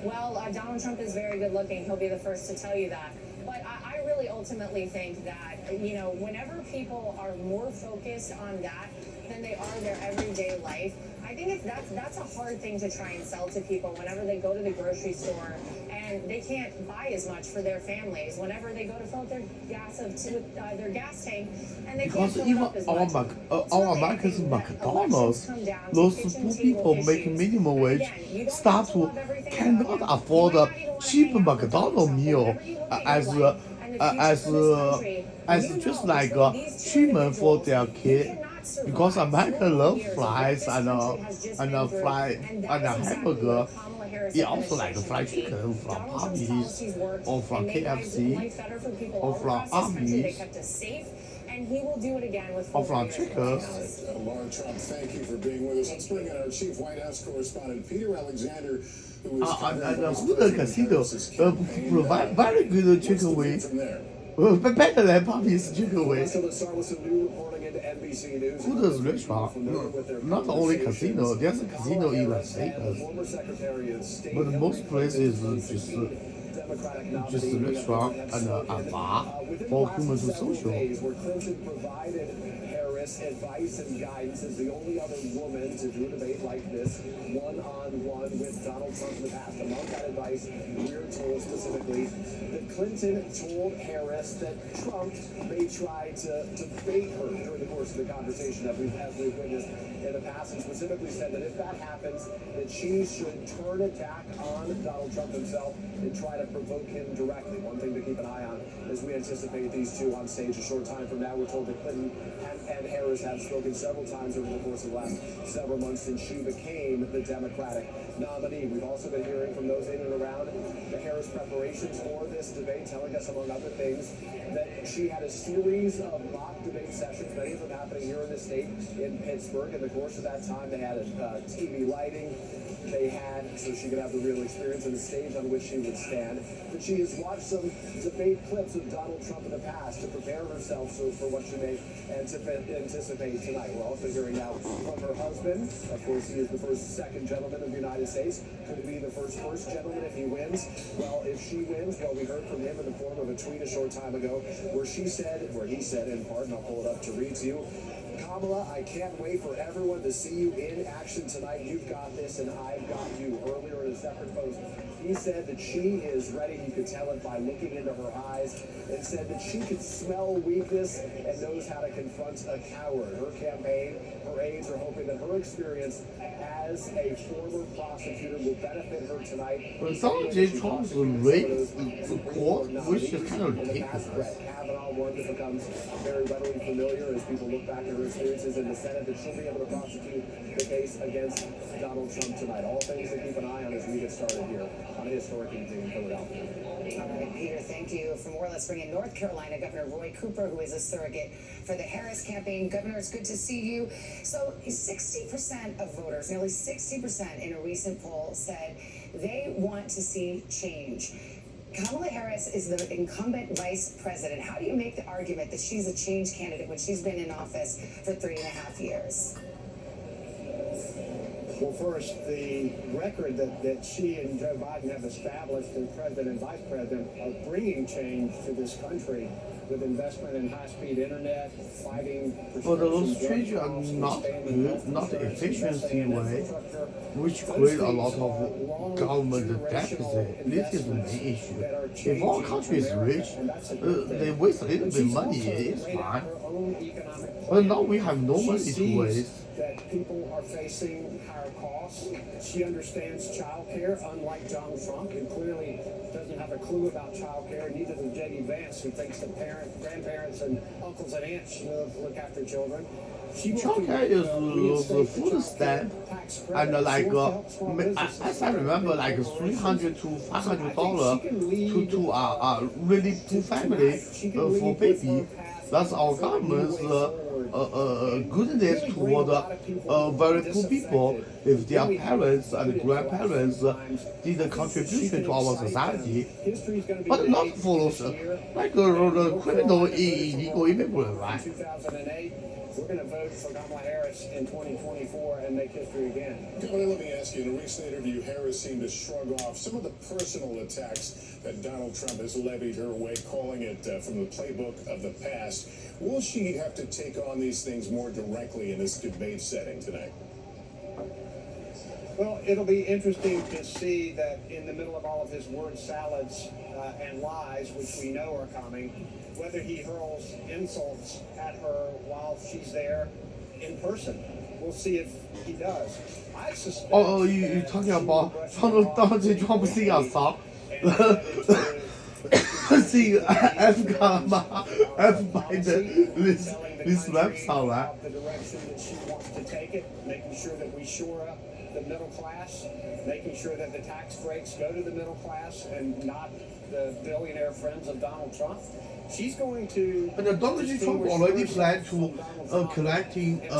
Well, Donald Trump is very good looking. He'll be the first to tell you that. But I really ultimately think that, whenever people are more focused on that than they are their everyday life, I think that's a hard thing to try and sell to people whenever they go to the grocery store and they can't buy as much for their families. Whenever they go to fill up their gas their gas tank and they Because can't fill even it up as our much. our America's McDonald's, those poor people making minimum wage start to cannot afford a cheap McDonald's meal as just like treatment for their kid. Because America love fries and hamburger. It also like fried chicken from Arby's or from KFC or from Arby's. And he will do it again with or from Checkers. Laura Trump, thank you for being with us. Let's bring in our chief White House correspondent, Peter Alexander, who is Hooters Casino provide very good chicken wings. Better than Poppy's chicken wings. Hooters restaurant, not only casino, there's a casino in Las Vegas. But most places just a restaurant and a bar for human to social. Where Clinton provided Harris advice and guidance as the only other woman to do a debate like this, one-on-one with Donald Trump in the past. Among that advice, we're told specifically that Clinton told Harris that Trump may try to bait her during the course of the conversation that we've witnessed in the past, and specifically said that if that happens, that she should turn attack on Donald Trump himself and try to provoke him directly. One thing to keep an eye on as we anticipate these two on stage a short time from now. We're told that Clinton and Harris have spoken several times over the course of the last several months since she became the Democratic nominee. We've also been hearing from those in and around the Harris preparations for this debate, telling us, among other things, that she had a series of mock debate sessions, many of them happening here in the state in Pittsburgh. In the course of that time, they had TV lighting. They had, so she could have the real experience and the stage on which she would stand. But she has watched some debate clips of Donald Trump in the past to prepare herself for what she may anticipate tonight. We're also hearing now from her husband. Of course, he is the second gentleman of the United States. Could be the first gentleman if he wins. Well, if she wins, well, we heard from him in the form of a tweet a short time ago where he said, in part, and I'll pull it up to read to you, Kamala, I can't wait for everyone to see you in action tonight. You've got this and I've got you. Earlier in a separate post, he said that she is ready. You could tell it by looking into her eyes, and said that she could smell weakness and knows how to confront a coward. Her campaign, her aides are hoping that her experience as as a former prosecutor will benefit her tonight. But Donald J. Trump's race court, which is kind of ridiculous. Kavanaugh, one that becomes very readily familiar as people look back at her experiences in the Senate, that she'll be able to prosecute the case against Donald Trump tonight. All things to keep an eye on as we get started here on a historic evening in Philadelphia. All right, Peter, thank you. For more, let's bring in North Carolina Governor Roy Cooper, who is a surrogate for the Harris campaign. Governor, it's good to see you. So 60% of voters, nearly 60% in a recent poll said they want to see change. Kamala Harris is the incumbent vice president. How do you make the argument that she's a change candidate when she's been in office for 3.5 years? Well, first, the record that she and Joe Biden have established as president and vice president are bringing change to this country with investment in high-speed internet, fighting but those changes are not good, not the efficiency way, which create a lot of government deficit. This is the main issue. If our country is rich, they waste a little bit of money, it's fine. But now we have no money to waste. That people are facing higher costs. She understands child care, unlike Donald Trump, who clearly doesn't have a clue about child care. Neither does J.D. Vance, who thinks that grandparents and uncles and aunts should look after children. Child care is the food stamp, and as I remember, like $300 to $500 to really poor family for baby. That's our government's goodness toward very poor people. If their parents and grandparents did a contribution to our society, but not for those like the criminal illegal immigrant, right? We're going to vote for Kamala Harris in 2024 and make history again. Tony, let me ask you, in a recent interview, Harris seemed to shrug off some of the personal attacks that Donald Trump has levied her way, calling it from the playbook of the past. Will she have to take on these things more directly in this debate setting tonight? Well, it'll be interesting to see that in the middle of all of his word salads and lies, which we know are coming, whether he hurls insults at her while she's there in person. We'll see if he does. I suspect. Oh, you're talking about Donald J. Trump sing a song? Sing F Biden this rap song, right? The direction that she wants to take it, making sure that we shore up the middle class, making sure that the tax breaks go to the middle class and not the billionaire friends of Donald Trump. She's going to. And Donald J. Trump already planned to collecting a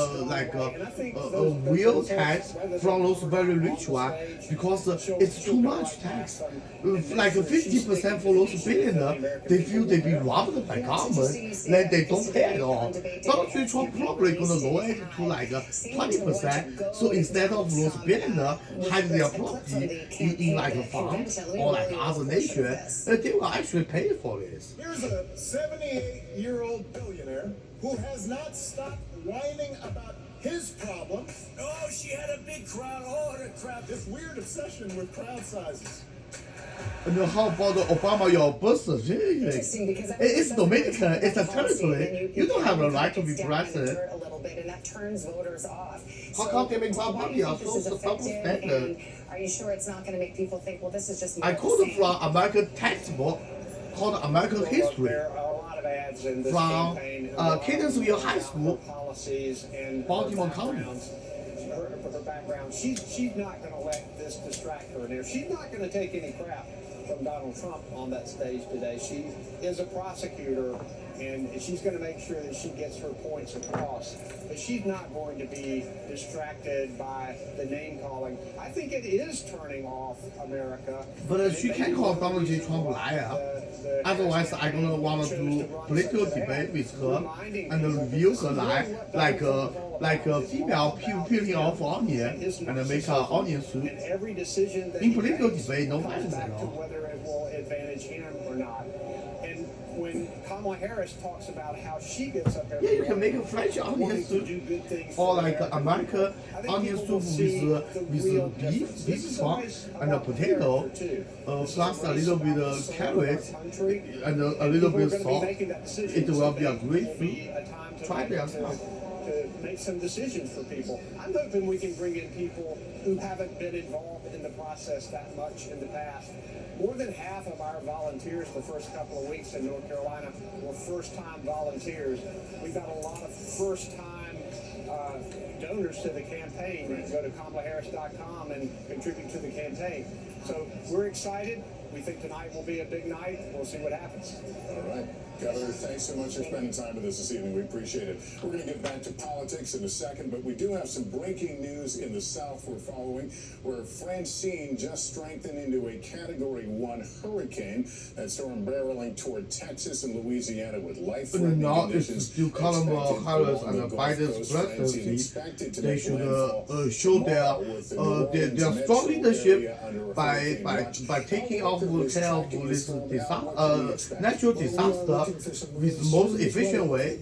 real tax from those very rich ones because it's too much tax. Like 50% for those billionaires, they feel they be robbed by government, then they don't pay at all. Donald J. Trump probably gonna lower it to like 20%. So instead of those billionaires having their property in like a fund or like other nations, they will actually pay for this. Here's a 78-year-old billionaire who has not stopped whining about his problems. Oh, she had a big crowd. Oh, the crowd. This weird obsession with crowd sizes. And how about Obama, your birth certificate? It's Dominican, it's a territory. You don't have the right to be president. A little bit, and that turns voters off. How come they make Republicans are so double standard? Are you sure it's not going to make people think, well, this is just I quoted from American textbook called American History from Catonsville High School, Baltimore County. Her background, she's not going to let this distract her. And she's not going to take any crap from Donald Trump on that stage today. She is a prosecutor, and she's going to make sure that she gets her points across. But she's not going to be distracted by the name calling. I think it is turning off America. But she can't call Donald J. Trump a liar. Otherwise, I'm gonna want to do political debate with her and review her life like a female peeling off onion and make an onion soup. In political debate, no violence at all. Whether it will advantage him or not. And when Kamala Harris talks about how she gets up there, yeah, you can make a French onion soup or like American onion soup with beef stock and a potato, plus a little bit of carrot and a little bit of salt. It will be a great soup. Try it yourself. to make some decisions for people. I'm hoping we can bring in people who haven't been involved in the process that much in the past. More than half of our volunteers the first couple of weeks in North Carolina were first-time volunteers. We've got a lot of first-time donors to the campaign. You can go to KamalaHarris.com and contribute to the campaign. So we're excited. We think tonight will be a big night. We'll see what happens. All right. Governor, thanks so much for spending time with us this evening. We appreciate it. We're going to get back to politics in a second, but we do have some breaking news in the South we're following, where Francine just strengthened into a Category 1 hurricane. That storm barreling toward Texas and Louisiana with life-threatening Now conditions. it's still Kamala Harris and Biden's presidency. They should show their strong leadership by taking off care of this natural disaster with the most efficient way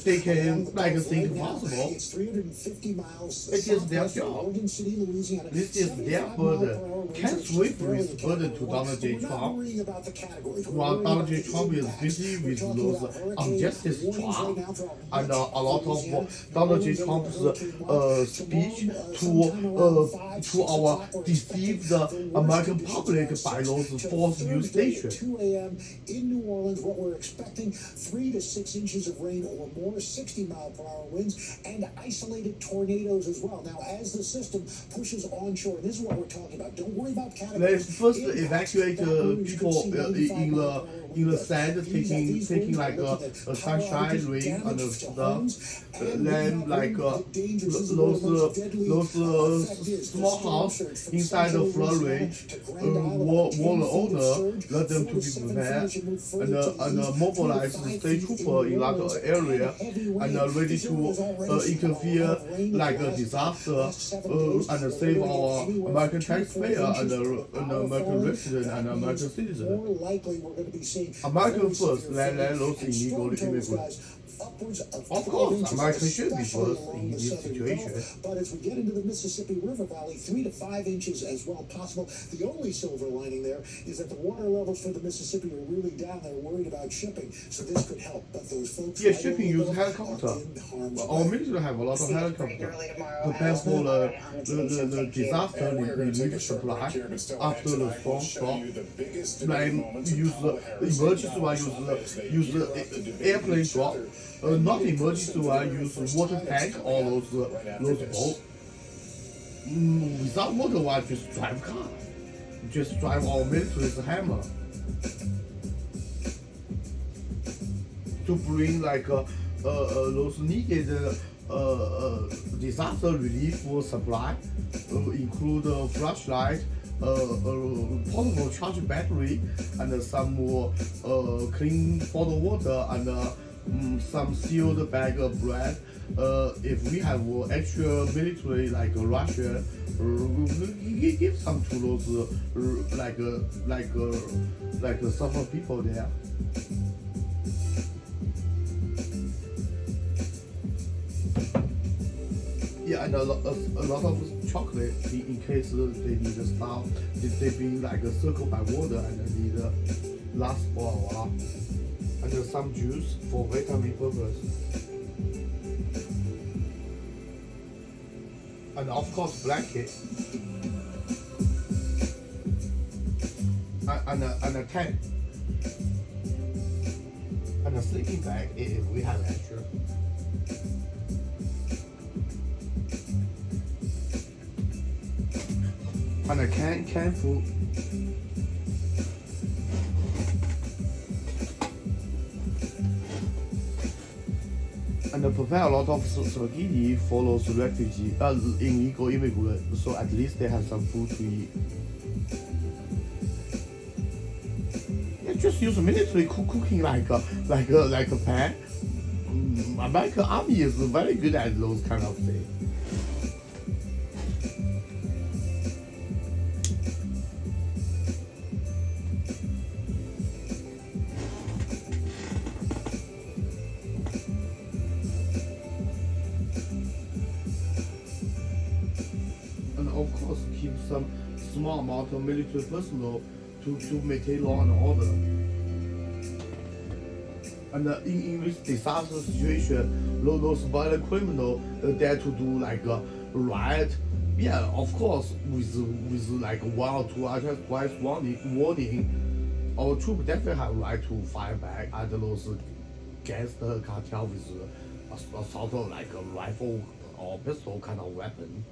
they can think possible. It is their job. This is their burden. Can't sweep this burden to Donald J. Trump while Donald J. Trump is busy with those injustice trials and a lot of Donald J. Trump's speech to our deceived American public by those false news stations. 2 a.m. in New Orleans, what we're expecting, 3 to 6 inches of rain or more, 60-mile-per-hour winds, and isolated tornadoes as well. Now, as the system pushes onshore, this is what we're talking about. Don't worry about categories. Let's first evacuate people in the sand, taking like a sunshine rain and stuff. Then like those small house inside the flood range, warn the owner, let them to be prepared, and mobilize the state trooper in that area, and ready to interfere like a disaster and save our American taxpayer and American resident and American citizen. More likely we're going to be seeing American first, let those illegal immigrants. Of course, America should be first in this situation. But as we get into the Mississippi River Valley, 3 to 5 inches as well possible. The only silver lining there is that the water levels for the Mississippi are really down. They're worried about shipping, so this could help. But those folks, shipping use helicopter. Our military have a lot of helicopters prepare for the disaster relief supply after the storm stop. Like use the emergency one, use the airplane drop. Not emergency one, use water tank or those boats. Without water one, just drive car. Just drive our military's hammer. To bring like those needed disaster relief supply, include flashlight, portable charge battery, and some more clean bottled water, and some sealed bag of bread. If we have extra military like Russia, we give some to those like suffer people there. Yeah, and a lot of chocolate in case they need to stop. They be like circled by water and need last for a while. And some juice for vitamin purpose. And of course blanket. And a tent. And a sleeping bag if we have extra. And a canned food. And prepare a lot of spaghetti for those refugees, illegal immigrants, so at least they have some food to eat. Yeah, just use military cooking like a pan. American army is very good at those kind of things. Of course, keep some small amount of military personnel to maintain law and order. And in this disaster situation, those violent criminals dare to do like a riot. Yeah, of course, with like 1 or 2 hours twice warning, our troops definitely have right to fire back at those gangster cartel with a sort of like a rifle or pistol kind of weapon.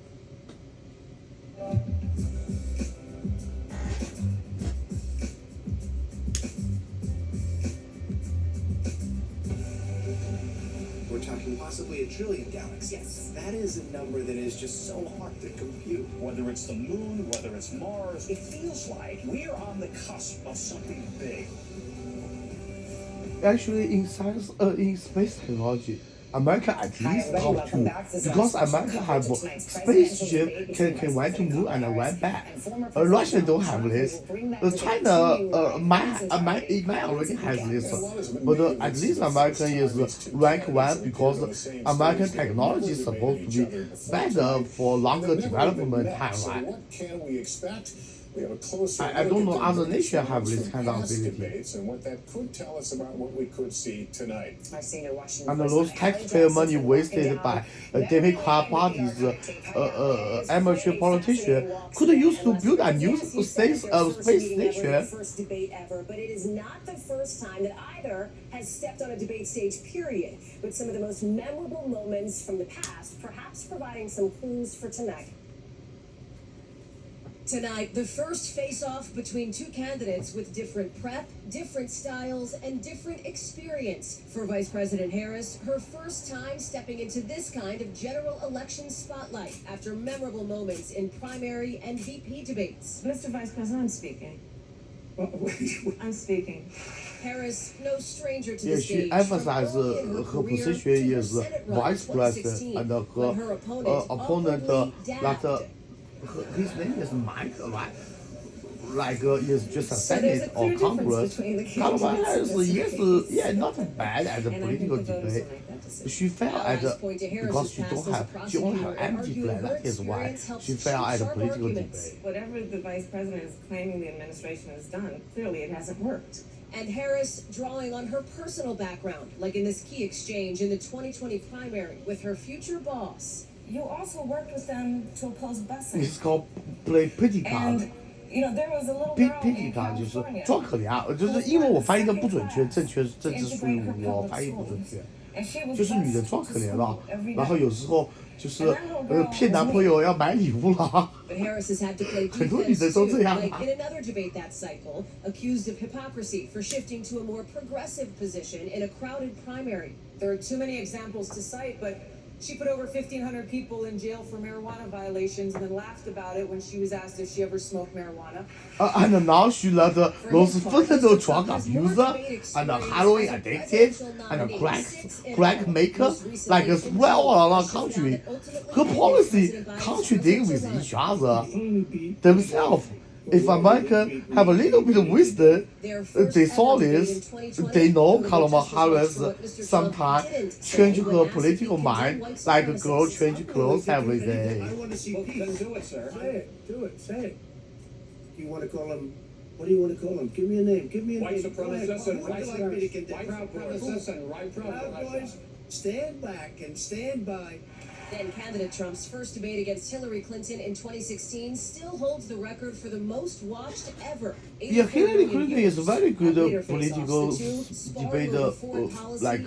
We're talking possibly 1 trillion galaxies. Yes. That is a number that is just so hard to compute. Whether it's the moon, whether it's Mars, it feels like we're on the cusp of something big. Actually, in science, in space technology, America at least top 2 because America have spaceship can went to moon and went back. Russia don't have this. China it might already has this, but at least America is rank 1 because American technology is supposed to be better for longer development timeline. What can we expect? We have a closer I don't know other nations have this kind of ability. Debates and what that could tell us about what we could see tonight. And those taxpayer money wasted by Democrat party's amateur politicians could use to build a new space station. First debate ever, but it is not the first time that either has stepped on a debate stage, period, with some of the most memorable moments from the past, perhaps providing some clues for tonight. Tonight, the first face-off between 2 candidates with different prep, different styles, and different experience. For Vice President Harris, her first time stepping into this kind of general election spotlight after memorable moments in primary and VP debates. Mr. Vice President, I'm speaking. I'm speaking. Harris, no stranger to Yeah, the she stage. emphasizes her position is vice president and her opponent that his name is Mike, right? Like is just a Senate or Congress. Kamala Harris, yes, not bad at the political debate. She failed at because she only have empty plan. That is why she failed at the political debate. Whatever the vice president is claiming the administration has done, clearly it hasn't worked. And Harris drawing on her personal background, like in this key exchange in the 2020 primary with her future boss. You also worked with them to oppose busing. It's called play pity card. And, you know, there was a little girl pity in card 就是 California. 装可怜，就是因为我翻译的不准确，正确这只属于我翻译不准确，就是女的装可怜了，然后有时候就是骗男朋友要买礼物了。 But Harris has had to play 很多女的都这 defense 样 too, like in another debate that cycle, accused of hypocrisy for shifting to a more progressive position in a crowded primary. There are too many examples to cite, but she put over 1,500 people in jail for marijuana violations and then laughed about it when she was asked if she ever smoked marijuana. And now she let those fundamental drug abuser and heroin addicted and crack maker like spread all around country. Her policy contradict with each other themselves. If Americans have a little bit of wisdom, they saw this, they know Kamala Harris sometimes change her political mind like a girl change clothes every day. I want to see peace. Then do it, sir. Say it. Do it. Say it. You want to call him? What do you want to call him? Give me a name. Give me a White name. supremacist and What would you like me to condemn? white supremacist and right Proud Boys, stand back and stand by. Then candidate Trump's first debate against Hillary Clinton in 2016 still holds the record for the most watched ever. Yeah, Hillary Clinton is a very good political debate, like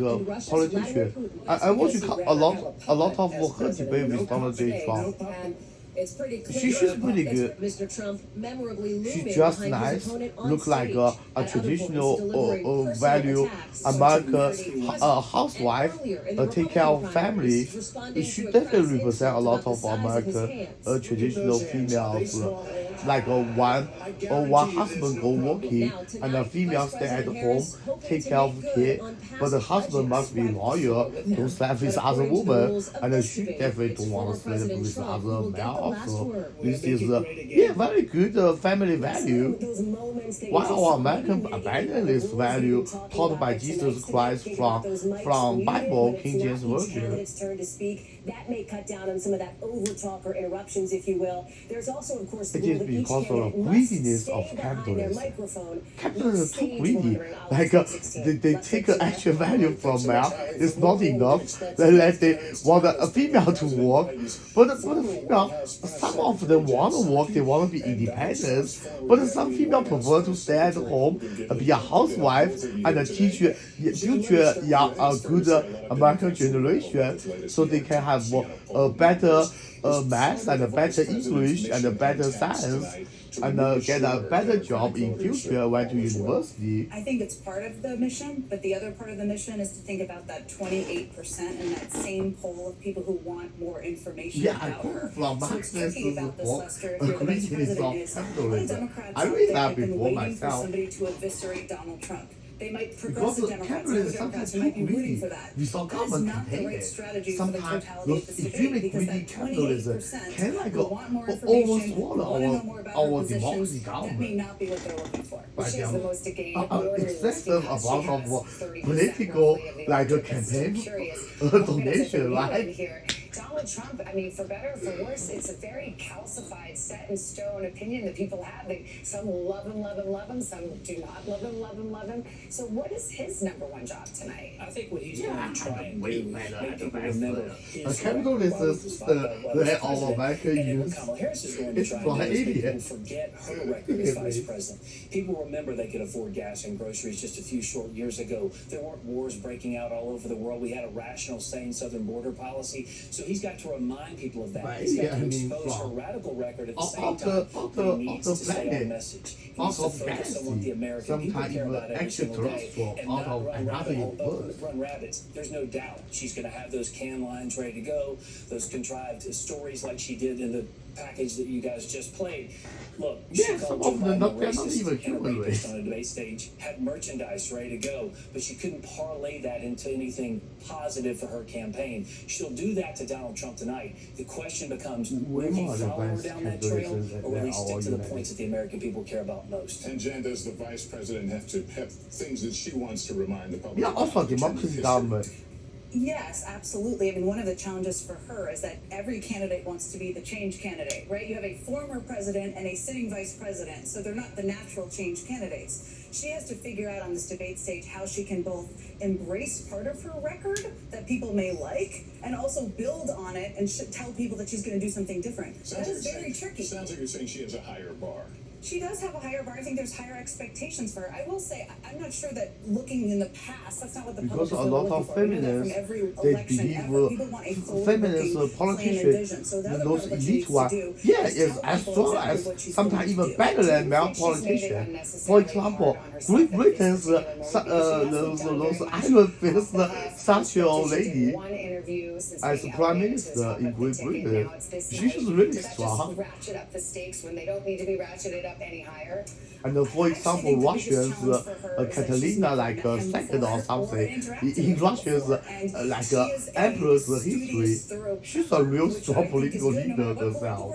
politician. I watch a lot of her debate with Donald J. Trump. It's pretty clear She's pretty good. Mr. Trump memorably looming She's just behind nice, his opponent on look like stage, a and other traditional opponents delivering personal value attacks on American Trump's housewife, earlier in the take care of Republican family. primaries, responding She to a definitely crass represent a insult lot about the of size of his American hands. traditional females, like one husband go working and the female stay at home, take care of kid, but the husband must be loyal, don't sleep with other woman, and she definitely don't want to sleep with other male also. This is very good family value. Why our American abandon this value taught by Jesus Christ from Bible King James Version? Turn to speak. That may cut down on some of that overtalk or interruptions, if you will. There's also, of course, the It is because of the greediness of capitalism. Capitalism is too greedy. Like they take extra value from male. It's not enough. They want a female to work, but the female, some of them want to work. They want to be independent, but some female prefer to stay at home, be a housewife, and teach future a good American generation, so they can have a better math and a better English and a better science, and get a better job in future when to university. I think it's part of the mission, but the other part of the mission is to think about that 28% and that same poll of people who want more information about her. So what's tricky about this, Lester, if you're the vice president, is a lot of Democrats out there have been waiting for somebody to eviscerate Donald Trump. They might progressive Democrats, other Democrats might be rooting for that. That is not the right strategy for the totality of this debate, because that 28% will want more information, want to know more about our positions. That may not be what they're looking for. She has the most to gain. Excessive amount of political campaign donation, right? Donald Trump, I mean, for better or for worse, it's a very calcified, set in stone opinion that people have. Some love him, love him, love him. Some do not love him, love him, love him. So what is his number one job tonight? I think what he's going to try and do is make people remember his that all America use. Kamala Harris is going to try and do is make people forget her record as vice president. People remember they could afford gas and groceries just a few short years ago. There weren't wars breaking out all over the world. We had a rational, sane southern border policy. So he's got to remind people of that. He's got to expose her radical record at the same time. He needs to stay on message. He needs to focus on what the American people care about every single day and not run rabbits. There's no doubt she's going to have those can lines ready to go, those contrived stories like she did in the package that you guys just played. Look, she called Joe Biden a racist and a rapist on a debate stage, had merchandise ready to go, but she couldn't parlay that into anything positive for her campaign. She'll do that to Donald Trump tonight. The question becomes, will he follow her down that trail, or will he stick to the points that the American people care about most? And Jen, does the vice president have to have things that she wants to remind the public? Yeah, also democracy government. Yes, absolutely. I mean, one of the challenges for her is that every candidate wants to be the change candidate, right? You have a former president and a sitting vice president, so they're not the natural change candidates. She has to figure out on this debate stage how she can both embrace part of her record that people may like and also build on it and tell people that she's going to do something different. That is very tricky. Sounds like you're saying she has a higher bar. She does have a higher bar. I think there's higher expectations for her. I will say, I'm not sure that looking in the past, that's not what the public is really looking for. We know that from every election ever. People want a forward-looking plan and vision. So the other part of what she needs to do is as strong as sometimes even better than male politicians. For example, Great Britain's those iron-fist Thatcher lady as prime minister in Great Britain, she's really strong. Ratchet up the stakes when they don't need to be ratcheted up any higher. And for example, Russia's Catalina second or something. In Russia's emperor's history, she's a real strong political leader herself.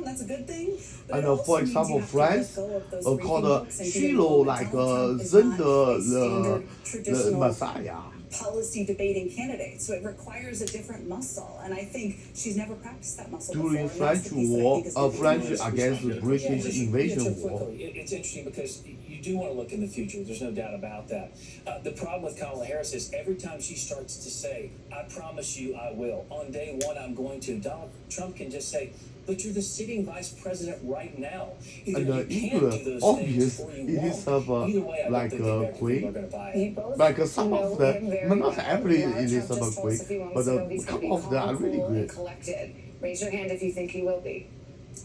That's a good thing. And for example, France called Shiro then the Messiah. Policy debating candidate, so it requires a different muscle, and I think she's never practiced that muscle during before. French war, French against the British invasion war. It's interesting because you do want to look in the future. There's no doubt about that. The problem with Kamala Harris is every time she starts to say, "I promise you, I will," on day one, I'm going to. Donald Trump can just say, "But you're the sitting vice president right now. Either you can do those things or you won't." Either way, I don't think the American people are going to buy it. Like some of them, not every Elizabeth Queen, but a couple of them are really good. Collected. Raise your hand if you think he will be.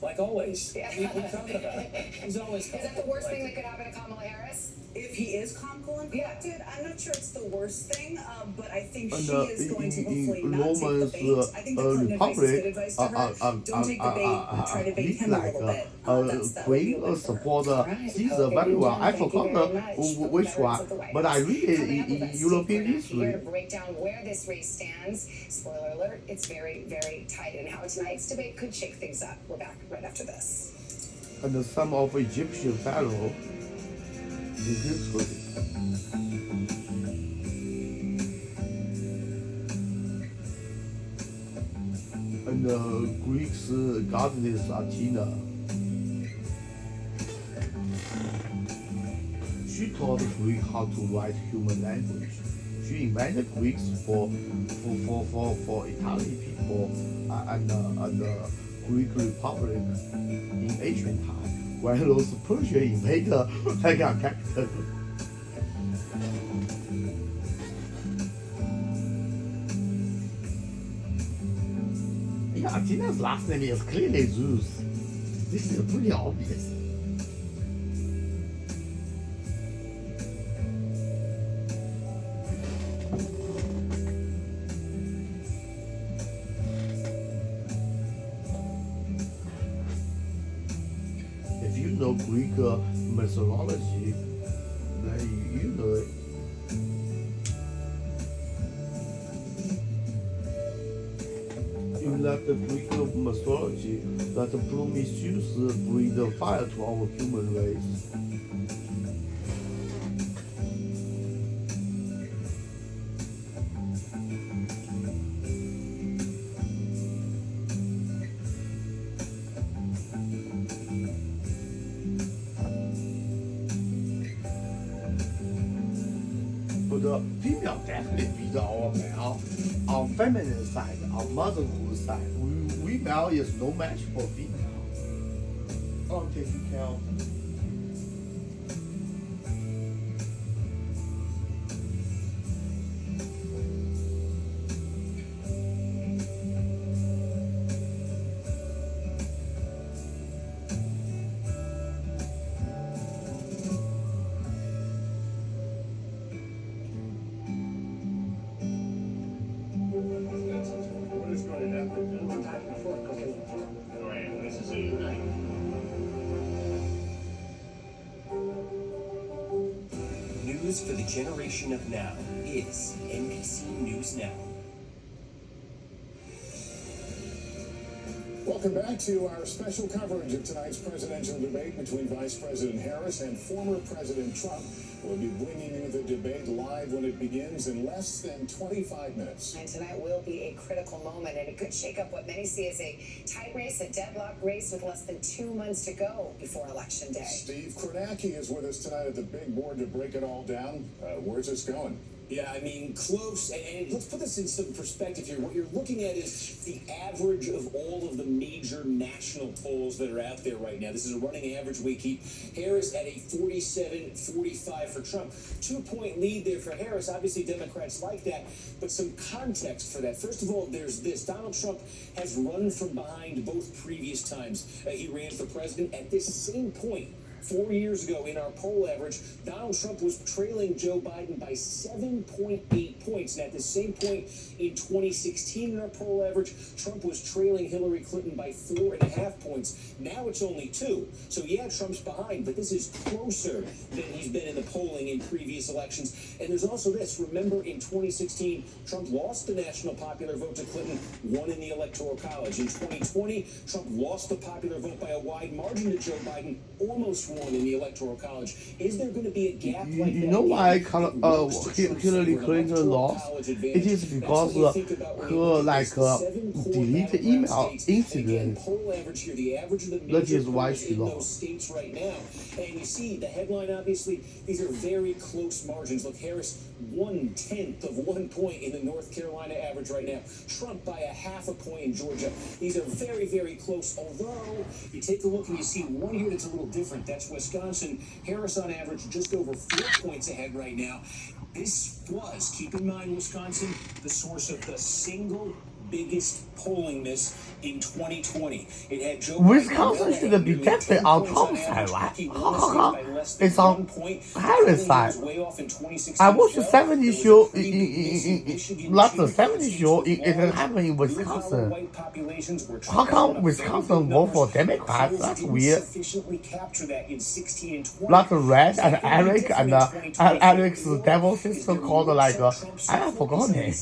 Like always. We're talking about it. He's always. Is that the worst thing that could happen to Kamala Harris? If he is calm, cool, and collected, I'm not sure it's the worst thing, but I think she is going to hopefully not take the bait. I think the Clinton advice is good advice to her. Don't take the bait, try to bait him a little bit. Queen supporter Caesar very well. I forgot which one, but I read it in European history. Here to break down where this race stands. Spoiler alert, it's very, very tight, and how tonight's debate could shake things up. We're back right after this. And some of Egyptian pharaoh. And Greek's goddess Athena. She taught Greek how to write human language. She invented Greeks for Italian people and the Greek Republic in ancient time, when those Persian invaded like attacked them. Yeah, Tina's last name is clearly Zeus. This is pretty obvious. If you know Greek mythology, then you know it. In that the Greek mythology, that Prometheus breathed fire to our human race. But the female definitely beat our male. On feminine side, on motherhood side, we male is no match for female. I'm taking care of. News for the generation of now is NBC News Now. Welcome back to our special coverage of tonight's presidential debate between Vice President Harris and former President Trump. We'll be bringing you the debate live when it begins in less than 25 minutes. And tonight will be a critical moment, and it could shake up what many see as a tight race, a deadlock race with less than 2 months to go before Election Day. Steve Kornacki is with us tonight at the big board to break it all down. Where's this going? Yeah, I mean, close, and let's put this in some perspective here. What you're looking at is the average of all of the major national polls that are out there right now. This is a running average we keep. Harris at a 47-45 for Trump. 2-point lead there for Harris. Obviously, Democrats like that, but some context for that. First of all, there's this. Donald Trump has run from behind both previous times he ran for president. At this same point, 4 years ago in our poll average, Donald Trump was trailing Joe Biden by 7.8 points. And at the same point in 2016 in our poll average, Trump was trailing Hillary Clinton by 4.5 points. Now it's only 2. So yeah, Trump's behind, but this is closer than he's been in the polling in previous elections. And there's also this. Remember in 2016, Trump lost the national popular vote to Clinton, won in the Electoral College. In 2020, Trump lost the popular vote by a wide margin to Joe Biden, almost won in the Electoral College. Is there going to be a gap like that? You know why Hillary Clinton lost? It is because her deleted email incident. That is why she lost. States right now, and you see the headline. Obviously, these are very close margins. Look, Harris 1/10 of 1 point in the North Carolina average right now. Trump by a 0.5 point in Georgia. These are very, very close. Although you take a look and you see one here that's a little different. That's Wisconsin. Harris on average just over 4 points ahead right now. This was, keep in mind, Wisconsin, the source of the single biggest polling miss in 2020. It had Joe Wisconsin should be definitely on Trump's side, right? It's on Harris' side. I watched the 70 show last 70 show. It happened in Wisconsin. How come Wisconsin vote for Democrats? That's weird. Like Red and Eric and Eric's devil sister called I forgot her name.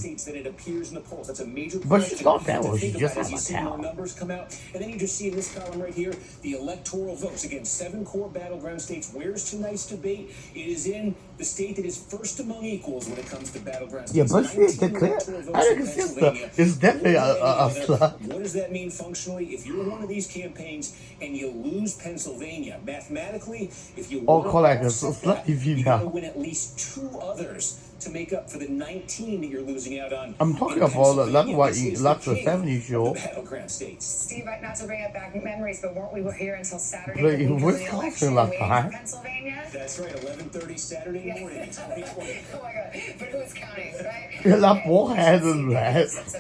But she's not devil, she just has a tail. Numbers come out, and then you just see in this column right here the electoral votes. Again, 7 core battleground states where Here's tonight's debate. It is in the state that is first among equals when it comes to battleground Yeah, states. but she declared Eric's sister is definitely a slut. What does that mean functionally? If you're one of these campaigns and you lose Pennsylvania, mathematically, if you Or want call like a offset that, slutty you gotta female. win at least 2 others to make up for the 19 that you're losing out on. I'm talking in about that Pennsylvania. one This in is last the king 70s of show. the battleground states. Steve, not to bring it back memories, but weren't we here until Saturday? But the in week of the Wisconsin election, last waiting for time. Pennsylvania? That's right, 11:30 Saturday morning in 2020. Oh my God! But who's counting, right? That boy has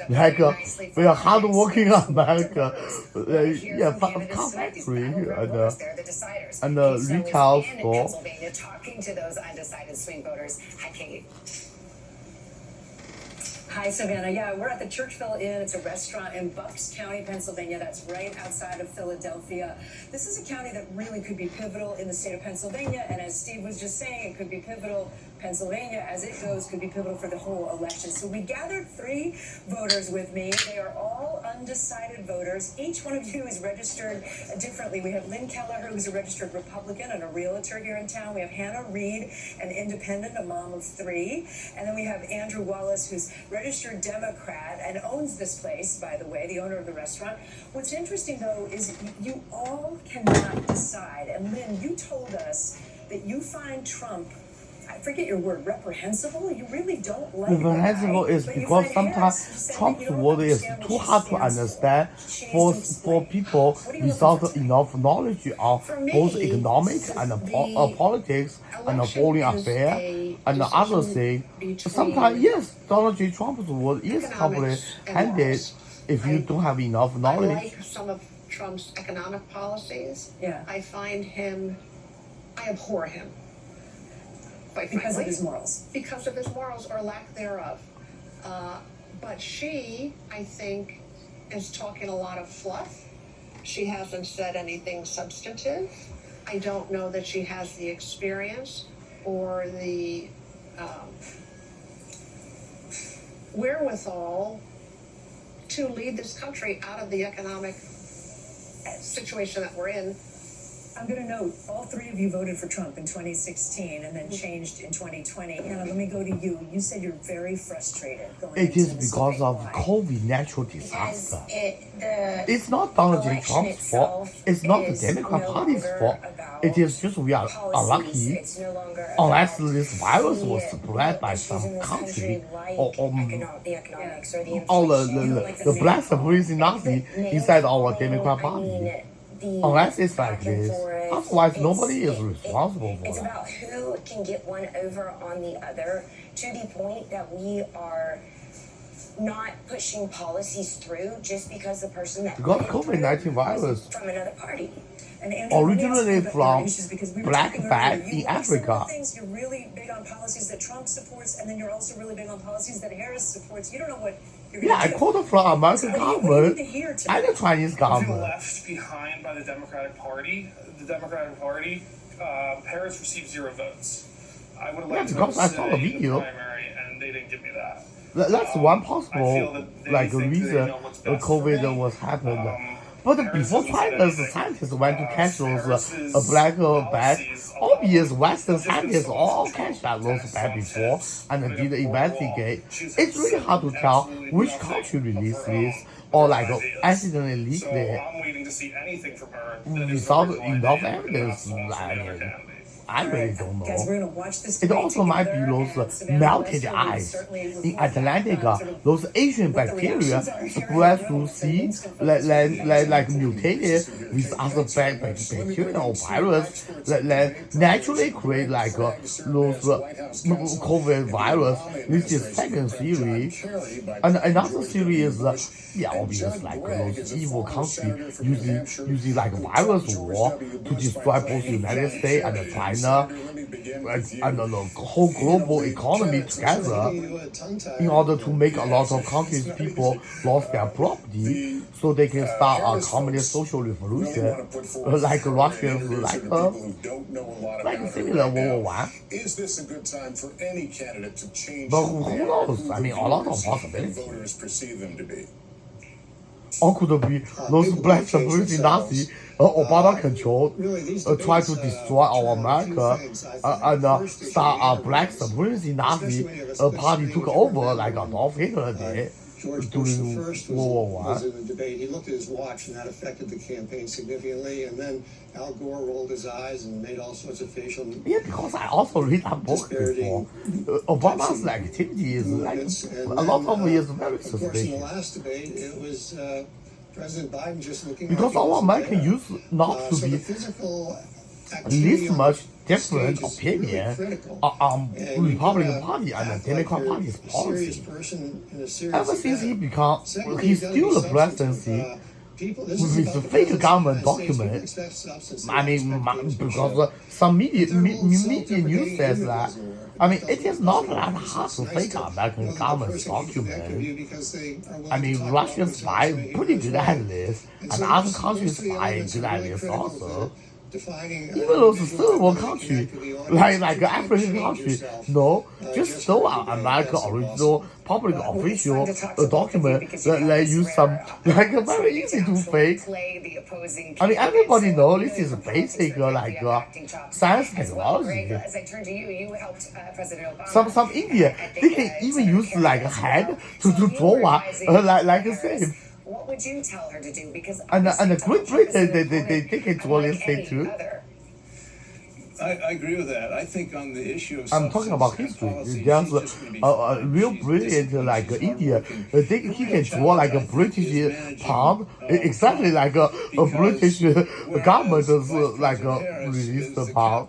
like a hard-working America, car factory and a retail store. Pennsylvania, talking to those undecided swing voters. Hi, Kate. Hi, Savannah. Yeah, we're at the Churchville Inn. It's a restaurant in Bucks County, Pennsylvania. That's right outside of Philadelphia. This is a county that really could be pivotal in the state of Pennsylvania. And as Steve was just saying, it could be pivotal. Pennsylvania, as it goes, could be pivotal for the whole election. So we gathered 3 voters with me. They are all undecided voters. Each one of you is registered differently. We have Lynn Kelleher, who's a registered Republican and a realtor here in town. We have Hannah Reed, an independent, a mom of 3. And then we have Andrew Wallace, who's registered Democrat and owns this place, by the way, the owner of the restaurant. What's interesting, though, is you all cannot decide. And Lynn, you told us that you find Trump, I forget your word, reprehensible? You really don't like Reprehensible is because sometimes Trump's word is too hard to understand for people without enough knowledge of both economic and politics and foreign affairs and other things. Sometimes, yes, Donald J. Trump's word is comprehended if you don't have enough knowledge. I like some of Trump's economic policies. Yeah. I find him, I abhor him. Because of his morals. Because of his morals or lack thereof. But she, I think, is talking a lot of fluff. She hasn't said anything substantive. I don't know that she has the experience or the wherewithal to lead this country out of the economic situation that we're in. I'm going to note, all 3 of you voted for Trump in 2016 and then changed in 2020. Hannah, let me go to you. You said you're very frustrated. It is because of COVID natural disaster. It's not Donald J. Trump's fault. It's not the Democrat Party's fault. It is just we are unlucky. Unless this virus was spread by some country or the black supremacy Nazi inside our Democrat Party. Unless it's like this, otherwise nobody is responsible for it. It's about who can get one over on the other to the point that we are not pushing policies through just because the person that because COVID-19 virus from another party. Originally from black bag in Africa. Things you're really big on policies that Trump supports, and then you're also really big on policies that Harris supports. You don't know what you're going to do. I quote from American government and the Chinese government. Left behind by the Democratic Party. The Democratic Party, Harris received 0 votes. I would have liked to go I saw the video. Primary, and they didn't give me that. That's one possible reason COVID was happened. But before China, the scientists went to catch those black bats. Obvious Western scientists all catch those bats before and did investigate. It's really hard to tell which country released this or accidentally leaked it without enough evidence. I really don't know. It also might be those melted ice in Atlantic. Those Asian bacteria spread through sea, like mutated with other bacteria or virus that naturally create those COVID virus. This is second theory. And another theory is obvious those evil countries using virus war to destroy both the United States and China. And the whole global economy together in order to make a lot of countries, people lost their property so they can start a communist social revolution like Russians, like similar World War I. Is this a good time for any candidate to change? But who knows? I mean, a lot of possibilities. Voters perceive them to be. Or could it be those black supremacy Nazis Obama controlled, tried to destroy our America, and start a black supremacy Nazi party took over like Adolf Hitler did during World War was I. in the debate. He looked at his watch, and that affected the campaign significantly. And then Al Gore rolled his eyes and made all sorts of facial. Yeah, because I also read that book before. Obama's activity is like a lot of it is very Of course, in the suspicious. last debate, it was President Biden just looking Because like he our wasn't American there. used not to So be the physical this much different stage is opinion really critical. on And you Republican gotta Party and the act Democrat like you're Party's a serious policy. person in a serious Ever since he event. became, Secondly, he's you gotta still be the substantive. presidency This is with about the the fake president's government United States. People document. expect substance. I They mean, expect games for because show. some media But their whole news self-deprecating says image that. doesn't work. I mean, it doesn't- is not doesn't that work. hard It's to nice fake to American know that the government person can connect with document. you because they are willing I to mean, talk Russian about spy themselves. pretty So he good knows at well. this, And and so other those countries three spy elements good are at really this critical also. for defining Even those individual third world ability to country, connect with the audience. like You can't African change country, yourself, no, just just show for an today. American That's original impossible. public Well, it's official fun to talk to both of you document because you that know they this use rare some like a very opportunity easy to actually fake. play the opposing I mean, candidates. everybody So knows we this know is from politics basic that like you have acting chops science as well. Greg, technology. as I turn to you, you helped President Obama. Some India, they can even use like a head to draw like a same. What would you tell her to do? Because And obviously the Great Donald Trump is Britain, an they opponent can draw unlike this thing any too. other. I agree with that. I think on the issue of I'm talking about history. There's a real brilliant like India. He can draw like a British palm, exactly like a British government like released the palm.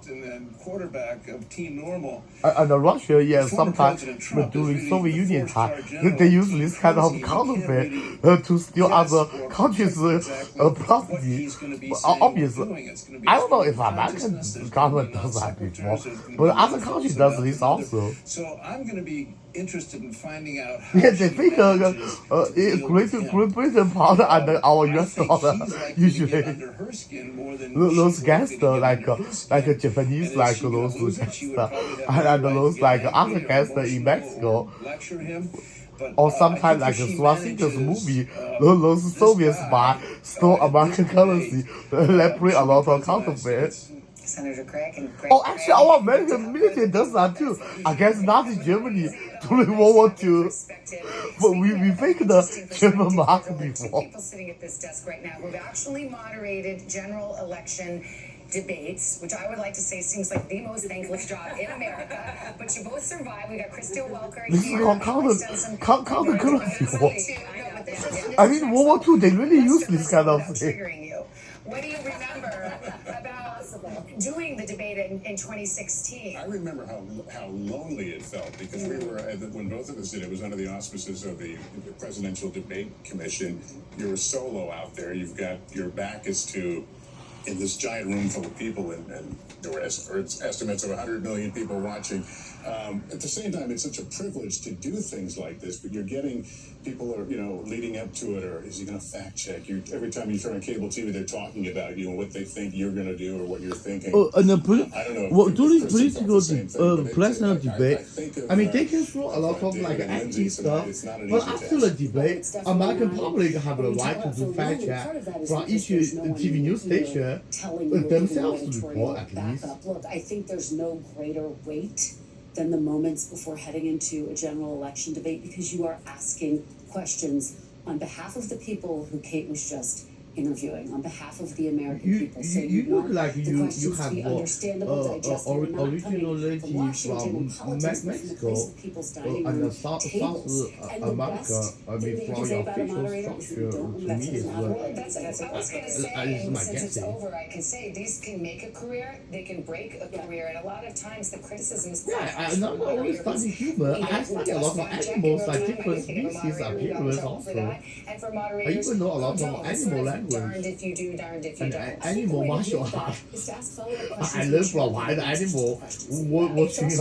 Quarterback of Team Normal. And Russia, yeah, Former sometimes President Trump during is Soviet the Union time, four-star general they use this kind of He counterfeit can't really to steal guess other or countries' exactly what property. he's gonna be But saying or obviously, doing. It's gonna be I don't know a if American consciousness. There's government gonna be does that before, non-secretaries. There's gonna but be other folks countries about does this the other. also. So I'm going to be interested in finding out how Yeah, they she think manages to deal with him. Great Britain pound and our I US think dollar he's likely to usually. get under her skin more than Those she's likely to gangsters get like under his like skin. Japanese And like is she gonna those lose it? gangsters She would probably have and no right those to like get other angry or gangsters in emotional Mexico. or lecture him. But, Or I sometimes think like if a she Swastika manages, movie, those Soviet spies stole American currency, they bring a lot of counterfeit. Senator Craig and Greg. Oh, actually, our American military does that too against Nazi Germany during World War II. But we faked the German mark before. People sitting at this desk right now who've actually moderated general election debates, which I would like to say seems like the most thankless job in America. But you both survived. We got Christy Welker This is here. called counter currency war. This I mean, World War II, they really use this kind of thing. triggering you. What do you remember about doing the debate in 2016? I remember how lonely it felt because we were, when both of us did it, was under the auspices of the Presidential Debate Commission. You're a solo out there. You've got, your back is to, in this giant room full of people, and there were estimates of 100 million people watching. At the same time, it's such a privilege to do things like this, but you're getting people are, leading up to it, or is he going to fact check you? Every time you turn on cable TV, they're talking about you and what they think you're going to do or what you're thinking. And the I don't know. during Chris felt political the same thing, but presidential I debate, think of, I mean, they can throw a lot of David like and Lindsay anti tonight. stuff, It's not an but easy after the task. debate, American public have the right to do fact check from each TV news station themselves to report at least. Look, I think there's no greater weight than the moments before heading into a general election debate, because you are asking questions on behalf of the people who Kate was just interviewing, on behalf of the American people. So You look want like the you questions to have be understandable, digestible, and not originality coming from Washington and from politics, but from the Mexico place of people's dining and room South tables. And the America. best I thing mean, that you from can say your about a official moderator is structure, that you don't to me, mess with is a moderator. I was going to say, is my since it's guessing. over, I can say these can make a career, they can break a career, and a lot of times the criticism is Yeah, I'm not always studying human. I study a lot of animals, like different species of humans also. And for I moderators, even know a lot who of don't, animal sort of darned language if you do, darned if you and don't. animal martial arts. Is to ask follow-up questions. I learned from wild animal watching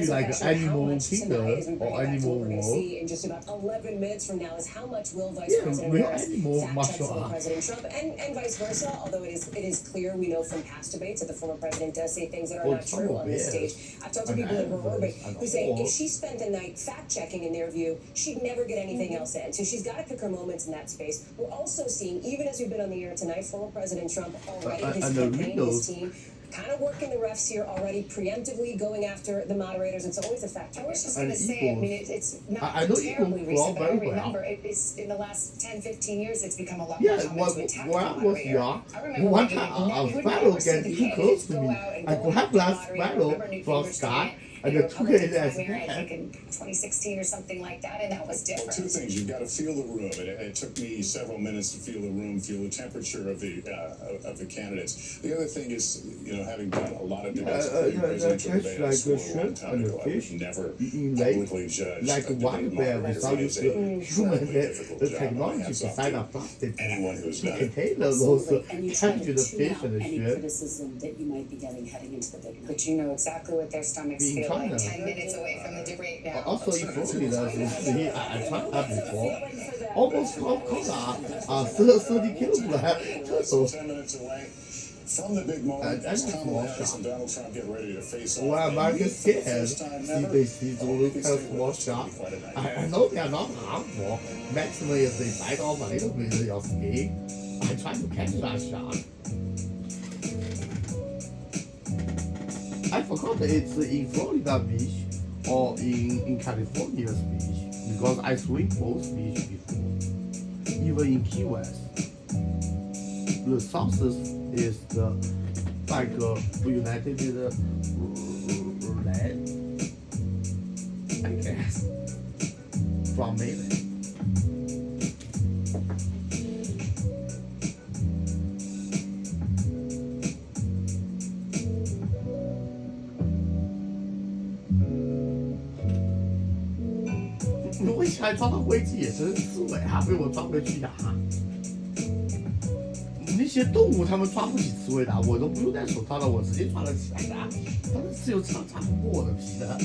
like Animal Kingdom or Animal We're going to World. see in just about 11 minutes from now is how much will Vice Yeah, President real Harris animal fact check martial former arts. President Trump and vice versa. Although it is clear, we know from past debates that the former president does say things that are Oh, not true on this yeah. stage. I've talked to And people in her orbit and who say all. if she spent the night fact checking in their view, she'd never get anything else in. So she's got to pick her moments in that space. We're also seeing, even as we've been on the air tonight, former President Trump already, his and the campaign, windows. his team, kind of working the refs here already, preemptively going after the moderators. It's always a factor. I was just And going to say, I Eagles. mean, it's not I know terribly Eagles recent, well, but I very well. remember it's in the last 10, 15 years, it's become a lot Yeah, more common to attack the when I was moderator. young, I remember one when time you a would sparrow never see get the too close candidates to go me. out and I go grabbed after the that moderator. I sparrow remember Newt from Gingrich Scott doing it and in I the took it Republican as primary, I that. think in 2016 or something like that, and that was Well, different. two things. You've got to feel the room. It took me several minutes to feel the room, feel the temperature of the candidates. The other thing is, having done a lot of debates, presidential debates like for a a long shrimp time and a ago, I fish would never eating lake, publicly judge like a debate water bear moderators. without It is a human incredibly difficult the job. technology Hats off beside to a plastic anyone who's to done it. contain those And you try capture to the tune fish out and the any shrimp. criticism that you might be getting heading into the big night. But you know exactly what their stomachs Being feel like China. 10 minutes away from the debate now. Also, in Florida, I tried that before. Almost 12 color, 30 kilogram turtle. 10 minutes away from the big moment I as was Kamala small Harris shot. and Donald Trump get ready to face off. Well, And American meet for the scared. first time See, ever. they see the All you little can kind of say small was it's gonna shot. be quite a night. I know they are not harmful. Maximally, if they bite off a little bit of your skin, I try to catch that shot. I forgot that it's in Florida beach or in California's beach because I swim both beach before, even in Key West. The southeast is the like United land, I guess, from mainland.我以前抓到灰鸡也是刺猬啊，被我抓回去打。那些动物它们抓不起刺猬的，我都不用戴手套的，我直接抓得起来的。它的刺又擦不过我的皮的。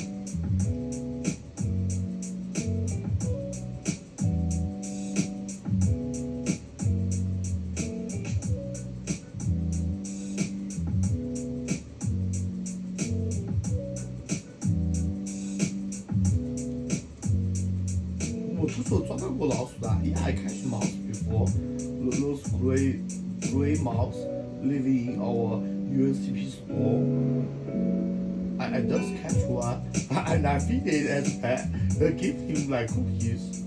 我出去抓到过老鼠的，Yeah, I catch mouse before. Those gray mouse living in our UNCP store. I just catch one and I feed it as pet. I give him like cookies.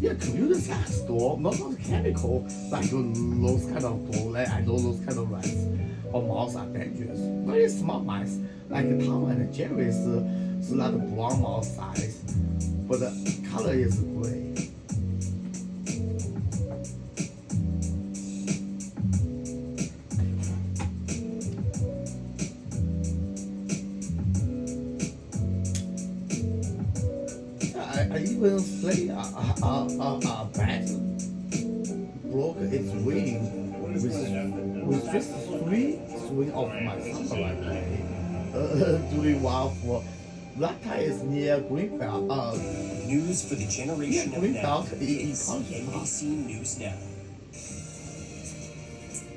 Yeah, computer science store, not chemical, like those kind of store. Like I know those kind of rats or mouse are dangerous. Very small mice, like Tom and Jerry is not brown mouse size, but the color is gray. I even say a bat broke its wing with just 3 swing of my satellite blade doing well for that time is near Greenbelt. News for the generation Yeah, of Greenbelt now. in It's NBC News Now.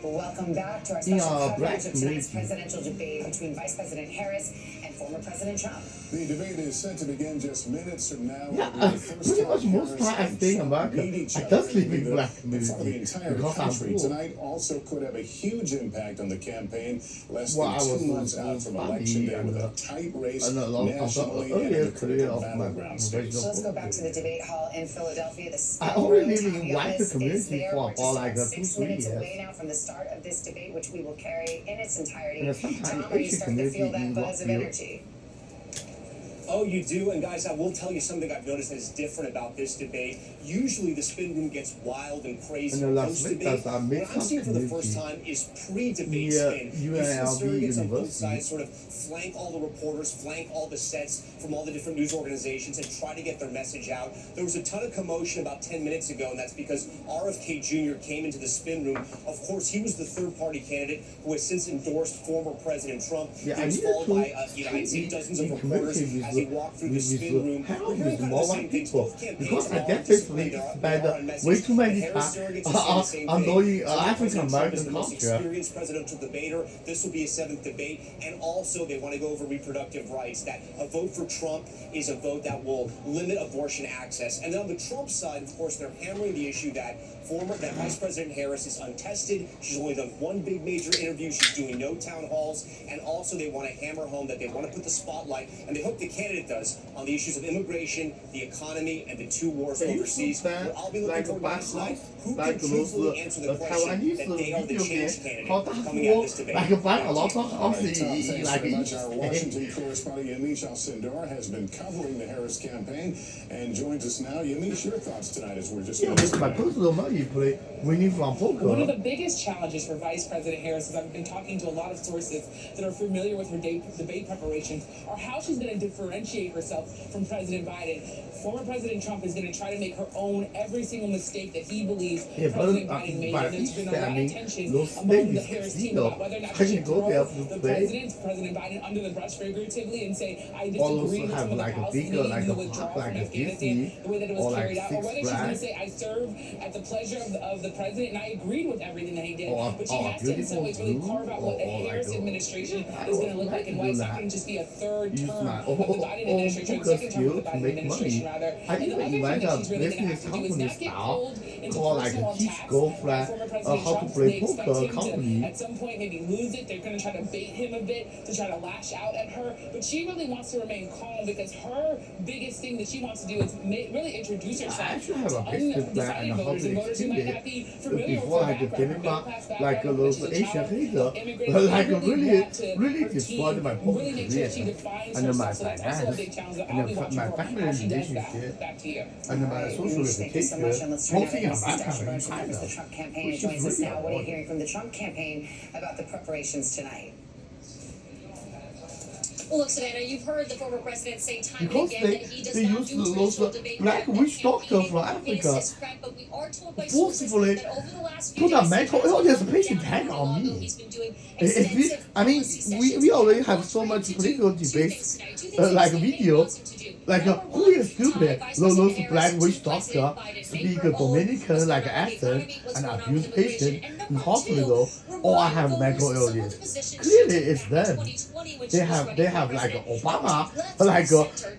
Welcome back to our In special our coverage black of tonight's community. presidential debate between Vice President Harris and former President Trump. The debate is set to begin just minutes from now. Yeah, It'll be the first pretty much time most Harris time I and stay in Trump America. meet each I other just live in the- black in front of the community entire because I'm country. poor. Tonight also could have a huge impact on the campaign. Less Well, I than was 2 months out from funny election day and, with a tight race and a lot of nationally the and in earlier the career critical of my battleground states. So let's go back to the debate hall in Philadelphia. The I Spin only Room. live in Tommy white Ellis is community there. for We're just like 6 2-3 minutes years. away now from the start of this debate, which we will carry in its entirety. And sometimes Tom, are you Asian starting to feel community that in buzz of Rockville. energy? Oh, you do? And guys, I will tell you something I've noticed that is different about this debate. Usually the spin room gets wild and crazy And the Las post-debate. Vegas are What mixed I'm up seeing for the first community. time is pre-debate Yeah, spin. You see UNLV surrogates on both University. sides sort of flank all the reporters, flank all the sets from all the different news organizations and try to get their message out. There was a ton of commotion about 10 minutes ago, and that's because RFK Jr. came into the spin room. Of course, he was the third-party candidate who has since endorsed former President Trump. Yeah, He I was needed followed to by, I'd say dozens of in reporters community with as he walked through the spin room. We're hearing with kind of more the white same things. people Both campaigns because I are definitely are spend on message. way too many Harris time surrogates are saying the same on thing. knowing So African President Trump is American the most culture. experienced presidential debater. This will be his 7th debate, and also they want to go over reproductive rights. That a vote for Trump is a vote that will limit abortion access. And then on the Trump side, of course, they're hammering the issue that Vice President Harris is untested. She's only done one big major interview. She's doing no town halls. And also they want to hammer home that they want to put the spotlight, and they hope the candidate does, on the issues of immigration, the economy, and the 2 wars overseas. What I'll be looking for last night, who can truthfully answer the question that they are the change candidate coming out of this debate. A lot of Thanks very much. Our Washington correspondent Yamiche Alcindor has been covering the Harris campaign and joins us now. Yamiche, your thoughts tonight as we're just my personal money play winning from poker. One of the biggest challenges for Vice President Harris is I've been talking to a lot of sources that are familiar with her debate preparations are how she's going to differentiate herself from President Biden. Former President Trump is going to try to make her own every single mistake that he believes President Biden made. And there's been a lot of tension among the Harris team about whether or not she should throw the President Biden, under the bus figuratively and say, I disagree with some of the policies made in the withdrawal from Afghanistan, the way that it was carried out, or whether she's going to say, I serve at the pleasure of the president and I agreed with everything that he did. But she has to in some ways really carve out what the Harris administration is going to look like and why it's not going to just be a third term of the Biden administration, or the second term of the Biden administration, rather. And the other thing that she's really going to have to do is not get pulled into personal attacks by former President Trump. They expect him to, at some point, maybe lose it. They're going to try to bait him a bit to try to lash out at her. But she really wants to remain calm because her biggest thing that she wants to do is really introduce herself to undecided voters and voters who might not be familiar with her background, like a little Asian hater, like really destroyed my whole career and my finance and my family relationship and my social reputation. Mostly in my country, China. The Trump campaign joins us now. What are you hearing from the Trump campaign about the preparations tonight? Well, look, Savannah, you've heard the former president say time and again that he does they not use do traditional debate black witch doctor from Africa forcefully put a mental illness patient tag on me. We already have so much political debates, like video. Like, who is stupid? Those black witch doctor speak Dominican like accent and abuse patient in hospital, or I have mental illness. Clearly, it's them. They have like Obama, like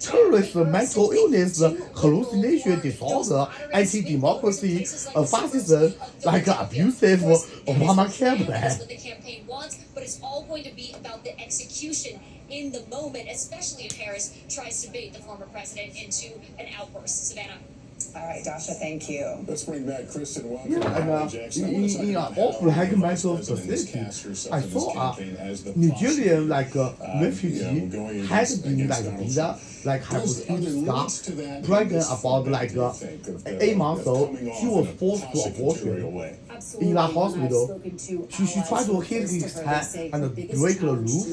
terrorist mental illness, hallucination disorder, anti-democracy, fascism, like abusive Obamacare plan. What the campaign wants, but it's all going to be about the execution in the moment, especially if Harris tries to bait the former president into an outburst. Savannah. All right, Dasha, thank you. Let's bring back Kristen. Welcome. In all black mental facility, I saw a Nigerian refugee had been beat up, have huge scar, pregnant about 8 months old. She was forced to abortion in that hospital. She tried to hit his head and break the roof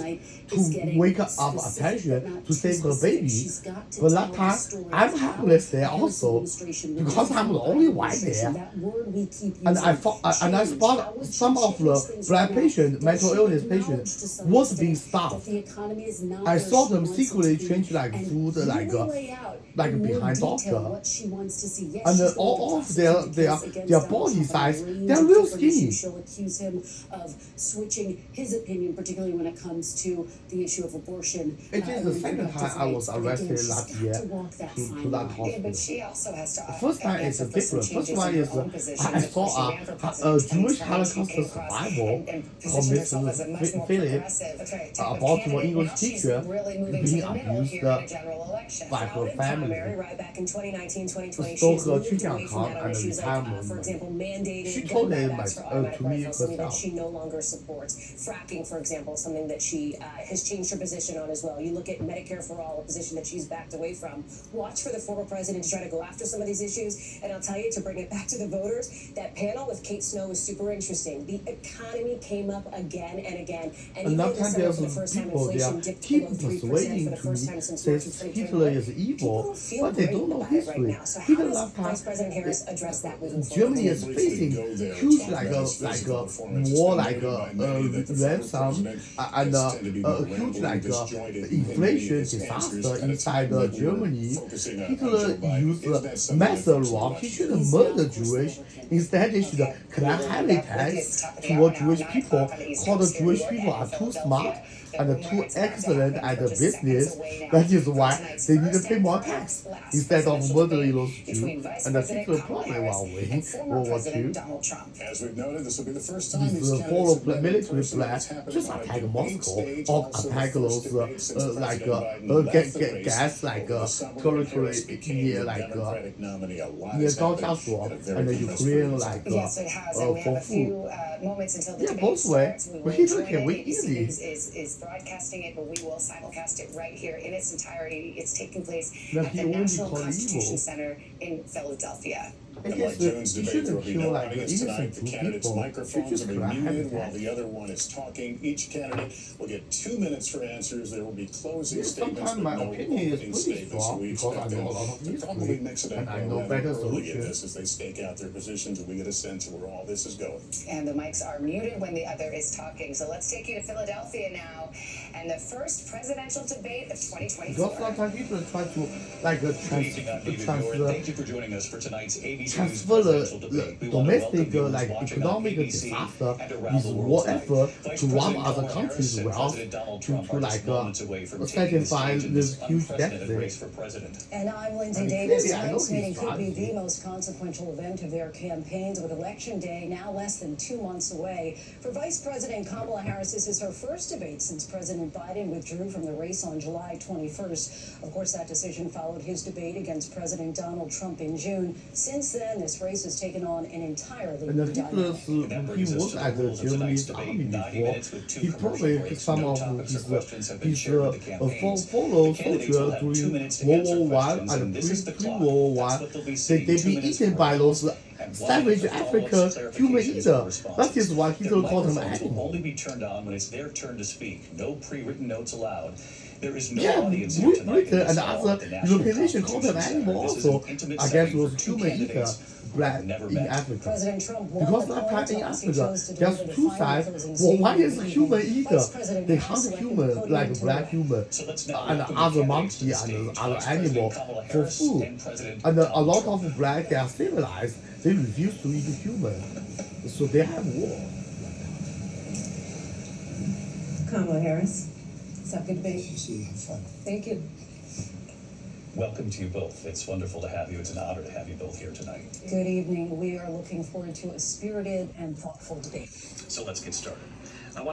to wake up attention to save her baby. But that time, I'm helpless there also because I'm the only white there. And I spot some of the black patients, mental illness patients, was being starved. I saw them secretly change food behind doctor. And all of their body size, they're real skinny. She'll accuse him of switching his opinion, particularly when it comes to the issue of abortion. It is the second time I was arrested last year to that hospital. But she also has to First time is different. First one is I saw a Jewish Holocaust survivor called Mr. Philip, a Baltimore English teacher, being abused by her family. Stole her 去健康 and retirement. For example, mandated She told him to me something that herself. she no longer supports. Fracking, for example, something that she has changed her position on as well. You look at Medicare for All, a position that she's backed away from. Watch for the former president to try to go after some of these issues. And I'll tell you, to bring it back to the voters, that panel with Kate Snow was super interesting. The economy came up again and again. And even Another time for there's the first time people they inflation are dipped keep below 3% persuading for the to first me time since that March of 2021. Hitler is evil, but they don't know Right history. now. So how Even does last time, Vice President Harris address that moving forward? Germany is facing huge Democrats like physical a performance more has like been noted by many that the former ransom president and has tended to be more a huge rambling, like disjointed in many of inflation his answers disaster at a inside time when we're Germany. focusing on Hitler Joe Biden. used Is that something mass that folks will law. watch? He should murder Jewish. Instead, he should collect heavy tax toward Jewish people. Called the Jewish people are too smart and too excellent at the business. That is why they need to pay more tax instead of murdering those Jews. And Hitler probably will win World War II. As we've noted, this will be the first time These these follow candidates have met in military person. plan, It's happened just on a attack debate Moscow stage, or also the attack first those debate since like President Biden left the race gas like over the summer. territory Harris became near the like Democratic nominee. A lot near has happened Gaojiasuo in a very and the compressed Ukraine period of like time. Yes, it has, and we have for a few moments until the Yeah, debate both ways. starts. We But will Hitler join can it. win ABC easy. News is broadcasting it, but we will simulcast it right here in its entirety. It's taking place But at he the only National called Constitution evil. Center in Philadelphia. I The guess Mike Jones you debate, there shouldn't will be kill no like audience tonight. innocent The two candidates' people. microphones Just will be grab muted them. while the other one is talking. Each candidate will get 2 minutes for answers. There will be closing statements, Sometimes but my no opinion is opening pretty statements. So strong we because I expect know them a lot of to probably history mix it up and I a know little better early in solutions. this as they stake out their positions, and we get a sense of where all this is going. And the mics are muted when the other is talking. So let's take you to Philadelphia now. And the first presidential debate of 2024. Because sometimes people try to like Thank you for joining us for tonight's ABC News transfer presidential the debate. We want to domestic welcome like viewers watching on economic ABC disaster and around with the world war tonight. effort Vice to rob President other Kamala countries' Harris and wealth President Donald Trump to are just moments away from taking the satisfy stage in this this huge unprecedented deficit. race for president. And I'm Lindsay I mean, Davis. clearly, I know Tonight's meeting he's could be strategy. the most consequential event of their campaigns, with Election Day now less than 2 months away. For Vice President Kamala Harris, this is her first debate since President Biden withdrew from the race on July 21st. Of course, that decision followed his debate against President Donald Trump in June. Since then, this race has taken on an entirely And new the Hitler, dynamic. he was at the Germany's army before. He probably took some of his follow soldiers during World War I and pre-World War I. They be eaten by those savage African human eaters. That is why Hitler called them Will animals. only be turned on when it's their turn to speak. No pre-written notes allowed. There is no Yeah, audience here tonight. Britain and other European nations call them animals also. I guess those human eaters black in Africa. President Trump won Because the that coin part in toss. He Africa, chose to there's deliver the two final sides. closing Well, one statement is in the human evening. eater. Vice President They Harris hunt selected human, the podium like to black human, So let's now and welcome other the monkey candidates to the and stage. other Vice animal President Kamala for Harris food. and President And a Donald lot Trump. of black, they are civilized. They refuse to eat human. So they have war. Kamala Harris. It's a good debate. Thank you. Welcome to you both. It's wonderful to have you. It's an honor to have you both here tonight. Good evening. We are looking forward to a spirited and thoughtful debate. So let's get started.